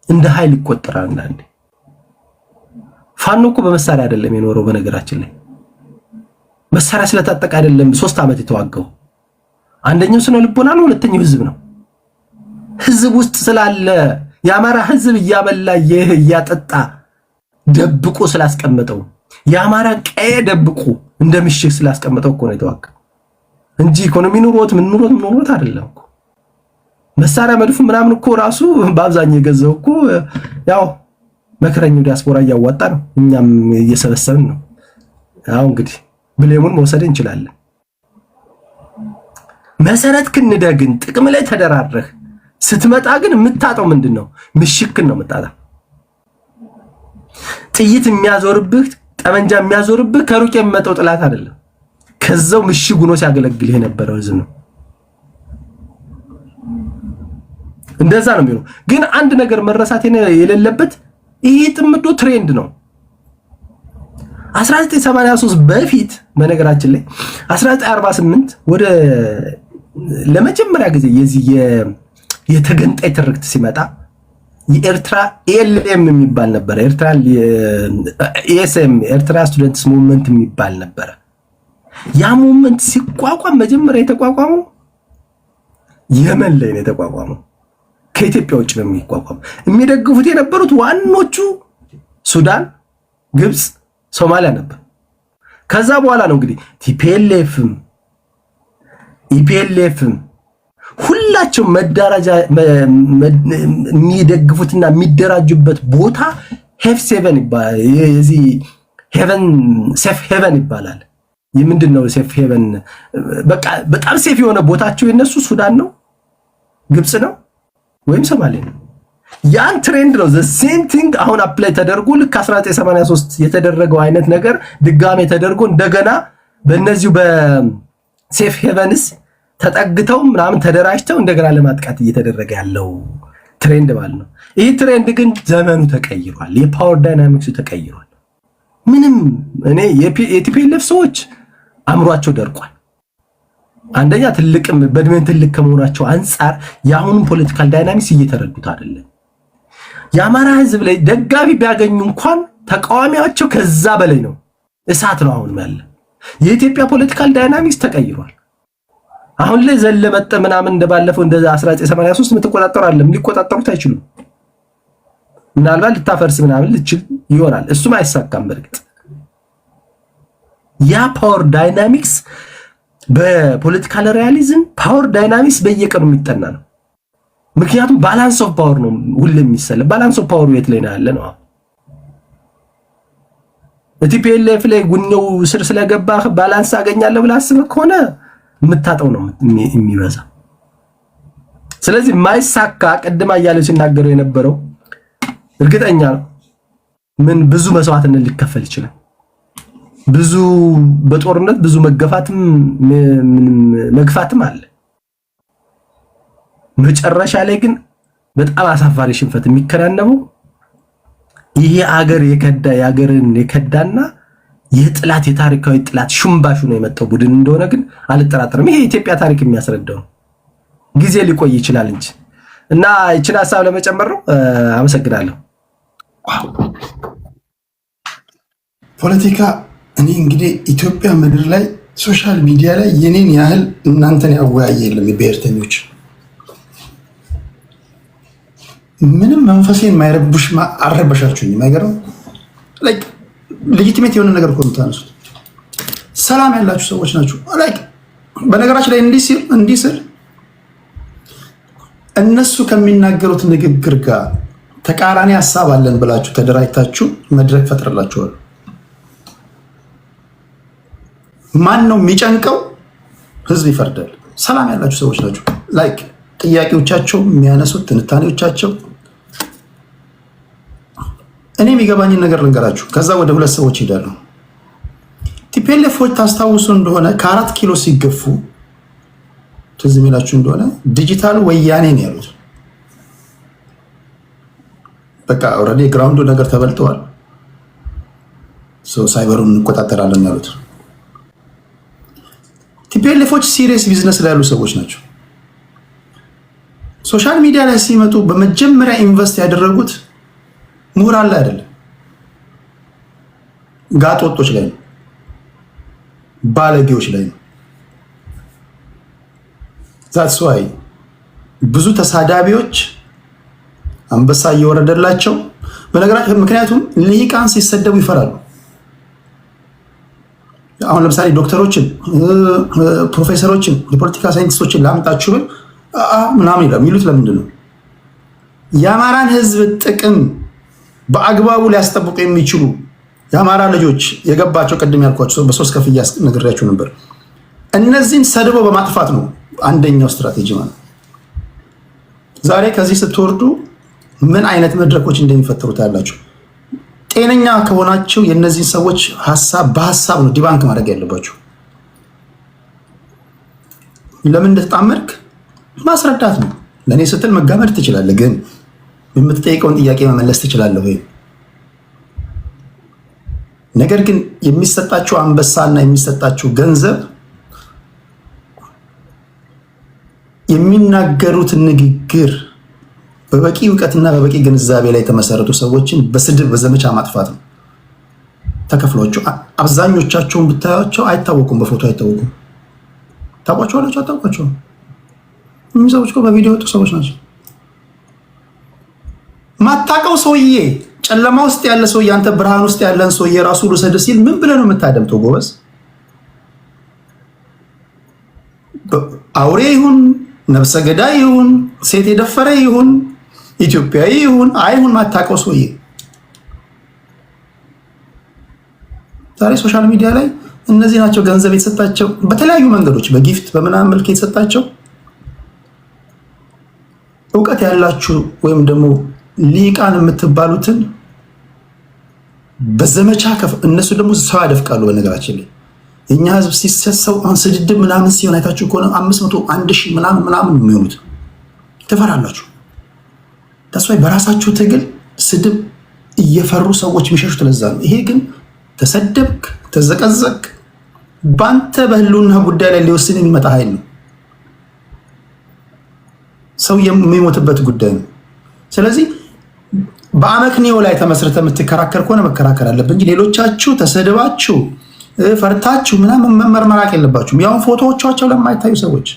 እንደ ኃይል ይቆጠራል። አንዳንዴ ፋኖ እኮ በመሳሪያ አይደለም የኖረው። በነገራችን ላይ መሳሪያ ስለታጠቀ አይደለም 3 ዓመት የተዋጋው። አንደኛው ስነ ልቦና ነው፣ ሁለተኛው ህዝብ ነው። ህዝብ ውስጥ ስላለ የአማራ ህዝብ እያበላ እያጠጣ ደብቆ ስላስቀመጠው የአማራ ቀየ ደብቆ እንደ ምሽግ ስላስቀመጠው እኮ ነው የተዋጋ እንጂ ኢኮኖሚ ኑሮት ምን ኑሮት አይደለም እኮ። መሳሪያ መድፉ ምናምን እኮ ራሱ በአብዛኛው የገዛው እኮ ያው መከረኛው ዲያስፖራ እያዋጣ ነው፣ እኛም እየሰበሰብን ነው። ያው እንግዲህ ብሌሙን መውሰድ እንችላለን። መሰረት ክንደግን ጥቅም ላይ ተደራረህ ስትመጣ ግን የምታጣው ምንድነው? ምሽክን ነው የምታጣው። ጥይት የሚያዞርብህ ጠመንጃ የሚያዞርብህ ከሩቅ የሚመጣው ጥላት አይደለም፣ ከዛው ምሽግ ሆኖ ሲያገለግል የነበረው ህዝብ ነው። እንደዛ ነው የሚሆነው። ግን አንድ ነገር መረሳት የሌለበት ይሄ ጥምዶ ትሬንድ ነው። 1983 በፊት በነገራችን ላይ 1948 ወደ ለመጀመሪያ ጊዜ የዚህ የተገንጣይ ትርክት ሲመጣ የኤርትራ ኤልኤም የሚባል ነበር። ኤርትራ ኤስኤም ኤርትራ ስቱደንትስ ሙቭመንት የሚባል ነበር። ያ ሙቭመንት ሲቋቋም መጀመሪያ የተቋቋመው የመን ላይ ነው የተቋቋመው። ከኢትዮጵያ ውጭ ነው የሚቋቋመው። የሚደግፉት የነበሩት ዋኖቹ ሱዳን፣ ግብጽ፣ ሶማሊያ ነበር። ከዛ በኋላ ነው እንግዲህ ቲፒኤልኤፍም ኢፒኤልኤፍም ሁላቸው መዳራጃ የሚደግፉትና የሚደራጁበት ቦታ ሄፍ7 ይባላል። የዚህ ሄቨን ሴፍ ሄቨን ይባላል። ምንድነው ሴፍ ሄቨን? በቃ በጣም ሴፍ የሆነ ቦታቸው የነሱ ሱዳን ነው፣ ግብጽ ነው ወይም ሶማሊያ ነው። ያን ትሬንድ ነው ዘ ሴም ቲንግ አሁን አፕላይ ተደርጎ ልክ 1983 የተደረገው አይነት ነገር ድጋሜ ተደርጎ እንደገና በእነዚሁ በሴፍ ሄቨንስ ተጠግተው ምናምን ተደራጅተው እንደገና ለማጥቃት እየተደረገ ያለው ትሬንድ ማለት ነው። ይህ ትሬንድ ግን ዘመኑ ተቀይሯል። የፓወር ዳይናሚክሱ ተቀይሯል። ምንም እኔ የቲፒኤልኤፍ ሰዎች አእምሯቸው ደርቋል። አንደኛ ትልቅም በእድሜን ትልቅ ከመሆናቸው አንጻር የአሁኑን ፖለቲካል ዳይናሚክስ እየተረዱት አይደለም። የአማራ ህዝብ ላይ ደጋፊ ቢያገኙ እንኳን ተቃዋሚያቸው ከዛ በላይ ነው። እሳት ነው አሁን ያለ። የኢትዮጵያ ፖለቲካል ዳይናሚክስ ተቀይሯል። አሁን ላይ ዘለመጠ ምናምን እንደባለፈው እንደ 1983 የምትቆጣጠሩ አይደለም። ሊቆጣጠሩት አይችሉም። ምናልባት ልታፈርስ ምናምን ልችል ይሆናል። እሱም አይሳካም። በርግጥ ያ ፓወር ዳይናሚክስ በፖለቲካል ሪያሊዝም ፓወር ዳይናሚክስ በየቀኑ የሚጠና ነው። ምክንያቱም ባላንስ ኦፍ ፓወር ነው ሁሉ የሚሰለ ባላንስ ኦፍ ፓወር የት ላይ ነው ያለ ነው። ቲፒኤልኤፍ ላይ ጉኛው ስር ስለገባ ባላንስ አገኛለሁ ብለህ አስበህ ከሆነ የምታጠው ነው የሚበዛ። ስለዚህ ማይሳካ ቅድም አያሌው ሲናገረው የነበረው እርግጠኛ ነው። ምን ብዙ መስዋዕትነት ሊከፈል ይችላል። ብዙ በጦርነት ብዙ መገፋትም መግፋትም አለ። መጨረሻ ላይ ግን በጣም አሳፋሪ ሽንፈት የሚከናነበው ይሄ አገር የአገርን የከዳና የጥላት የታሪካዊ ጥላት ሹምባሹ ነው የመጣው ቡድን እንደሆነ ግን አልጠራጠርም። ይሄ የኢትዮጵያ ታሪክ የሚያስረዳው ጊዜ ሊቆይ ይችላል እንጂ እና እቺን ሐሳብ ለመጨመር ነው። አመሰግናለሁ። ፖለቲካ እኔ እንግዲህ ኢትዮጵያ ምድር ላይ ሶሻል ሚዲያ ላይ የኔን ያህል እናንተን ያወያየ የለም። የብሔርተኞች ምንም መንፈሴን ማይረብሽ አረበሻችሁኝ። ማይገርም ላይክ ሌጂቲሜት የሆነ ነገር እኮ የምታነሱት ሰላም ያላችሁ ሰዎች ናችሁ። ላይክ በነገራችን ላይ እንዲህ ስል እነሱ ከሚናገሩት ንግግር ጋር ተቃራኒ ሀሳብ አለን ብላችሁ ተደራጅታችሁ መድረክ ፈጥረላችኋል። ማን ነው የሚጨንቀው? ህዝብ ይፈርዳል። ሰላም ያላችሁ ሰዎች ናችሁ። ላይክ ጥያቄዎቻቸው የሚያነሱት ትንታኔዎቻቸው እኔ የሚገባኝን ነገር ልንገራችሁ። ከዛ ወደ ሁለት ሰዎች ሄዳሉ። ቲፒኤልኤፎች ታስታውሱ እንደሆነ ከ4 ኪሎ ሲገፉ ትዝ የሚላችሁ እንደሆነ ዲጂታል ወያኔ ነው ያሉት። በቃ ኦልሬዲ ግራውንዱ ነገር ተበልተዋል። ሳይበሩን እንቆጣጠራለን ያሉት ቲፒኤልኤፎች ሲሪየስ ቢዝነስ ላይ ያሉ ሰዎች ናቸው። ሶሻል ሚዲያ ላይ ሲመጡ በመጀመሪያ ኢንቨስት ያደረጉት ምሁራን ላይ አይደለም፣ ጋጥ ወጦች ላይ ነው፣ ባለጌዎች ላይ ነው። ዛትስ ዋይ ብዙ ተሳዳቢዎች አንበሳ እየወረደላቸው በነገራችን፣ ምክንያቱም ልሂቃን ሲሰደቡ ይፈራሉ። አሁን ለምሳሌ ዶክተሮችን፣ ፕሮፌሰሮችን፣ የፖለቲካ ሳይንቲስቶችን ላምጣችሁ ብል ምናምን ይላል። የሚሉት ለምንድን ነው? የአማራን ህዝብ ጥቅም በአግባቡ ሊያስጠብቁ የሚችሉ የአማራ ልጆች የገባቸው ቅድም ያልኳቸው በሶስት ከፍያ ነግሬያችሁ ነበር። እነዚህን ሰድበው በማጥፋት ነው አንደኛው ስትራቴጂ ማለት። ዛሬ ከዚህ ስትወርዱ ምን አይነት መድረኮች እንደሚፈጠሩ ታያላችሁ። ጤነኛ ከሆናችሁ የእነዚህን ሰዎች ሀሳብ በሀሳብ ነው ዲባንክ ማድረግ ያለባችሁ። ለምን እንደተጣመድክ ማስረዳት ነው። ለእኔ ስትል መጋመድ ትችላለህ፣ ግን የምትጠይቀውን ጥያቄ መመለስ ትችላለህ ወይ? ነገር ግን የሚሰጣችሁ አንበሳና የሚሰጣችሁ ገንዘብ የሚናገሩት ንግግር በበቂ እውቀትና በበቂ ግንዛቤ ላይ የተመሰረቱ ሰዎችን በስድብ በዘመቻ ማጥፋት ነው። ተከፍሏቸው አብዛኞቻቸውን ብታያቸው አይታወቁም፣ በፎቶ አይታወቁም። ታውቋቸዋላችሁ? አታውቋቸውም? እኚህ ሰዎች እኮ በቪዲዮ ወጡ ሰዎች ናቸው። ማታውቀው ሰውዬ፣ ጨለማ ውስጥ ያለ ሰውዬ፣ አንተ ብርሃን ውስጥ ያለን ሰውዬ ራሱ ልውሰድ ሲል ምን ብለህ ነው የምታደምጠው? ጎበዝ አውሬ ይሁን ነፍሰ ገዳይ ይሁን ሴት የደፈረ ይሁን ኢትዮጵያዊ ይሁን አይሁን ማታውቀው ሰውዬ ዛሬ ሶሻል ሚዲያ ላይ እነዚህ ናቸው ገንዘብ የተሰጣቸው በተለያዩ መንገዶች በጊፍት በምናምን መልክ የተሰጣቸው እውቀት ያላችሁ ወይም ደግሞ ሊቃን የምትባሉትን በዘመቻ እነሱ ደግሞ ሰው ያደፍቃሉ። በነገራችን ላይ የኛ ህዝብ ሲሰሰው ስድድብ ምናምን ሲሆን አይታችሁ ከሆነ 500 1000 ምናምን የሚሆኑት ትፈራላችሁ። ተስፋይ በራሳችሁ ትግል ስድብ እየፈሩ ሰዎች የሚሸሹት ለዛ ነው። ይሄ ግን ተሰደብክ ተዘቀዘቅ ባንተ በህልውና ጉዳይ ላይ ሊወስን የሚመጣ ኃይል ነው። ሰው የሚሞትበት ጉዳይ ነው። ስለዚህ በአመክንዮ ላይ ተመስርተ የምትከራከር ከሆነ መከራከር አለብን እንጂ ሌሎቻችሁ ተሰድባችሁ ፈርታችሁ ምናምን መመርመራቅ የለባችሁም። ያው ፎቶዎቻቸው ለማይታዩ ሰዎች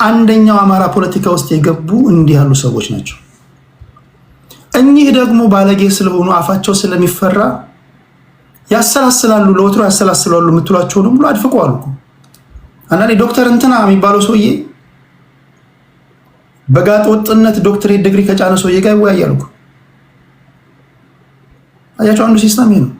አንደኛው አማራ ፖለቲካ ውስጥ የገቡ እንዲህ ያሉ ሰዎች ናቸው። እኚህ ደግሞ ባለጌ ስለሆኑ አፋቸው ስለሚፈራ ያሰላስላሉ፣ ለወትሮ ያሰላስላሉ የምትሏቸው ነው ብሎ አድፍቀዋል እኮ። አንዳንዴ ዶክተር እንትና የሚባለው ሰውዬ በጋጥ ወጥነት ዶክተሬት ዲግሪ ከጫነ ሰውዬ ጋር ይወያያሉ እኮ። አያቸው አንዱ ሲስተም ይሄ ነው።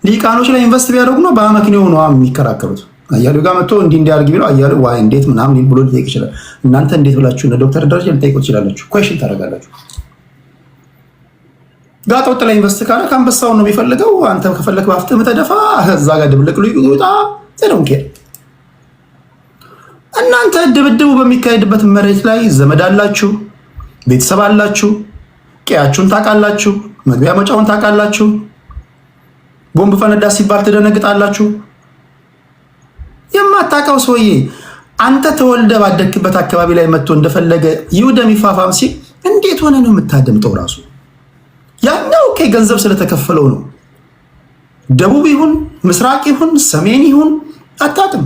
ሊቃኖች ላይ ኢንቨስት ቢያደርጉ ነው በአመክንዮ ነው የሚከራከሩት። አያሌው ጋር መጥቶ እንዲያርግ ቢለው አያሌው ዋይ እንዴት ምናምን ብሎ ሊጠይቅ ይችላል። እናንተ እንዴት ብላችሁ ለዶክተር ደረጃ ልጠይቁ ትችላላችሁ። ኩዌሽን ታደርጋላችሁ። ጋጥ ወጥ ላይ ኢንቨስት ካለ ከአንበሳው ነው የሚፈልገው። አንተ ከፈለክ ባፍጥህ ተደፋ እዛ ጋር ድብልቅ ይውጣ ዘዶንኬ። እናንተ ድብድቡ በሚካሄድበት መሬት ላይ ዘመድ አላችሁ፣ ቤተሰብ አላችሁ፣ ቀያችሁን ታውቃላችሁ፣ መግቢያ መጫውን ታውቃላችሁ። ቦምብ ፈነዳ ሲባል ትደነግጣላችሁ። የማታውቀው ሰውዬ አንተ ተወልደ ባደግበት አካባቢ ላይ መጥቶ እንደፈለገ ይውደም ይፋፋም ሲል እንዴት ሆነ ነው የምታደምጠው? ራሱ ያኛው ገንዘብ ስለተከፈለው ነው። ደቡብ ይሁን ምስራቅ ይሁን ሰሜን ይሁን አታውቅም።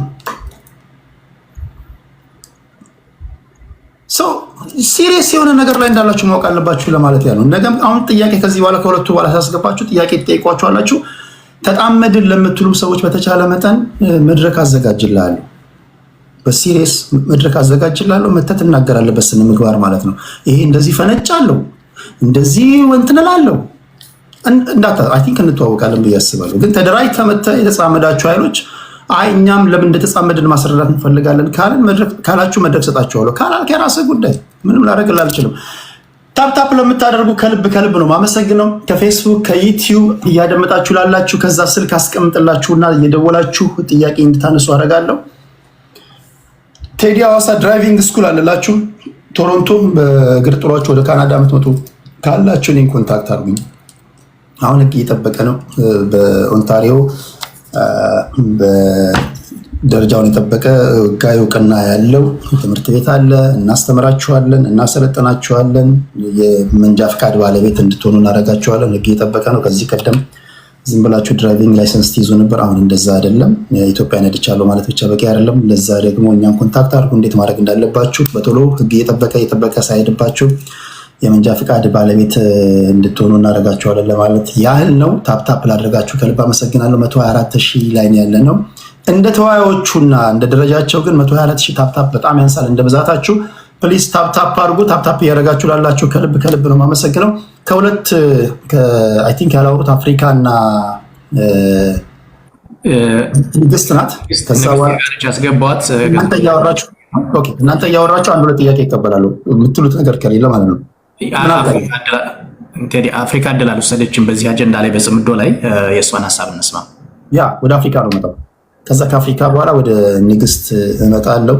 ሲሪየስ የሆነ ነገር ላይ እንዳላችሁ ማወቅ አለባችሁ ለማለት ያለው። እንደገም አሁን ጥያቄ ከዚህ በኋላ ከሁለቱ በኋላ ሳስገባችሁ ጥያቄ ትጠይቋችኋላችሁ። ተጣመድን ለምትሉም ሰዎች በተቻለ መጠን መድረክ አዘጋጅላለሁ፣ በሲሪየስ መድረክ አዘጋጅላለሁ። መተት እናገራለሁ በስነ ምግባር ማለት ነው። ይሄ እንደዚህ ፈነጫለሁ እንደዚህ ወንትነላለሁ እንዳታ አይ ቲንክ እንተዋወቃለን ብዬ አስባለሁ። ግን ተደራጅተህ መተህ የተጻመዳችሁ ኃይሎች አይ እኛም ለምን እንደተጻመድን ማስረዳት እንፈልጋለን ካላችሁ መድረክ ሰጣችኋለሁ። ካላልክ የራስህ ጉዳይ፣ ምንም ላደርግልህ አልችልም። ታፕታፕ ለምታደርጉ ከልብ ነው ማመሰግነው። ከፌስቡክ ከዩቲዩብ እያደመጣችሁ ላላችሁ ከዛ ስልክ አስቀምጥላችሁና እየደወላችሁ ጥያቄ እንድታነሱ አደርጋለሁ። ቴዲ ሐዋሳ ድራይቪንግ ስኩል አለላችሁ ቶሮንቶም በእግር ጥሏችሁ ወደ ካናዳ የምትመጡ ካላችሁ እኔን ኮንታክት አድርጉኝ። አሁን ህግ እየጠበቀ ነው። በኦንታሪዮ ደረጃውን የጠበቀ ህጋዊ እውቅና ያለው ትምህርት ቤት አለ። እናስተምራችኋለን፣ እናሰለጥናችኋለን። የመንጃ ፍቃድ ባለቤት እንድትሆኑ እናደርጋችኋለን። ህግ እየጠበቀ ነው። ከዚህ ቀደም ዝም ብላችሁ ድራይቪንግ ላይሰንስ ትይዙ ነበር። አሁን እንደዛ አይደለም። ኢትዮጵያ ነድቻለሁ ማለት ብቻ በቂ አይደለም። ለዛ ደግሞ እኛን ኮንታክት አድርጉ፣ እንዴት ማድረግ እንዳለባችሁ በቶሎ ህግ እየጠበቀ ሳይሄድባችሁ የመንጃ ፍቃድ ባለቤት እንድትሆኑ እናደርጋችኋለን ለማለት ያህል ነው። ታፕታፕ ላደረጋችሁ ከልብ አመሰግናለሁ። 124,000 ላይ ያለ ነው። እንደ ተወያዮቹና እንደ ደረጃቸው ግን 124,000 ታፕታፕ በጣም ያንሳል። እንደ ብዛታችሁ ፕሊዝ ታፕታፕ አድርጉ። ታፕታፕ እያደረጋችሁ ላላችሁ ከልብ ነው የማመሰግነው። ከሁለት አይ ቲንክ ያላወሩት አፍሪካ እና ንግስት ናት። ከዛ ያስገባት እናንተ እያወራችሁ አንድ ሁለት ጥያቄ ይቀበላሉ የምትሉት ነገር ከሌለ ማለት ነው። አፍሪካ እድል አልወሰደችም በዚህ አጀንዳ ላይ በጽምዶ ላይ የእሷን ሀሳብ እንስማ። ያ ወደ አፍሪካ ነው መጣው። ከዛ ከአፍሪካ በኋላ ወደ ንግስት እመጣለሁ።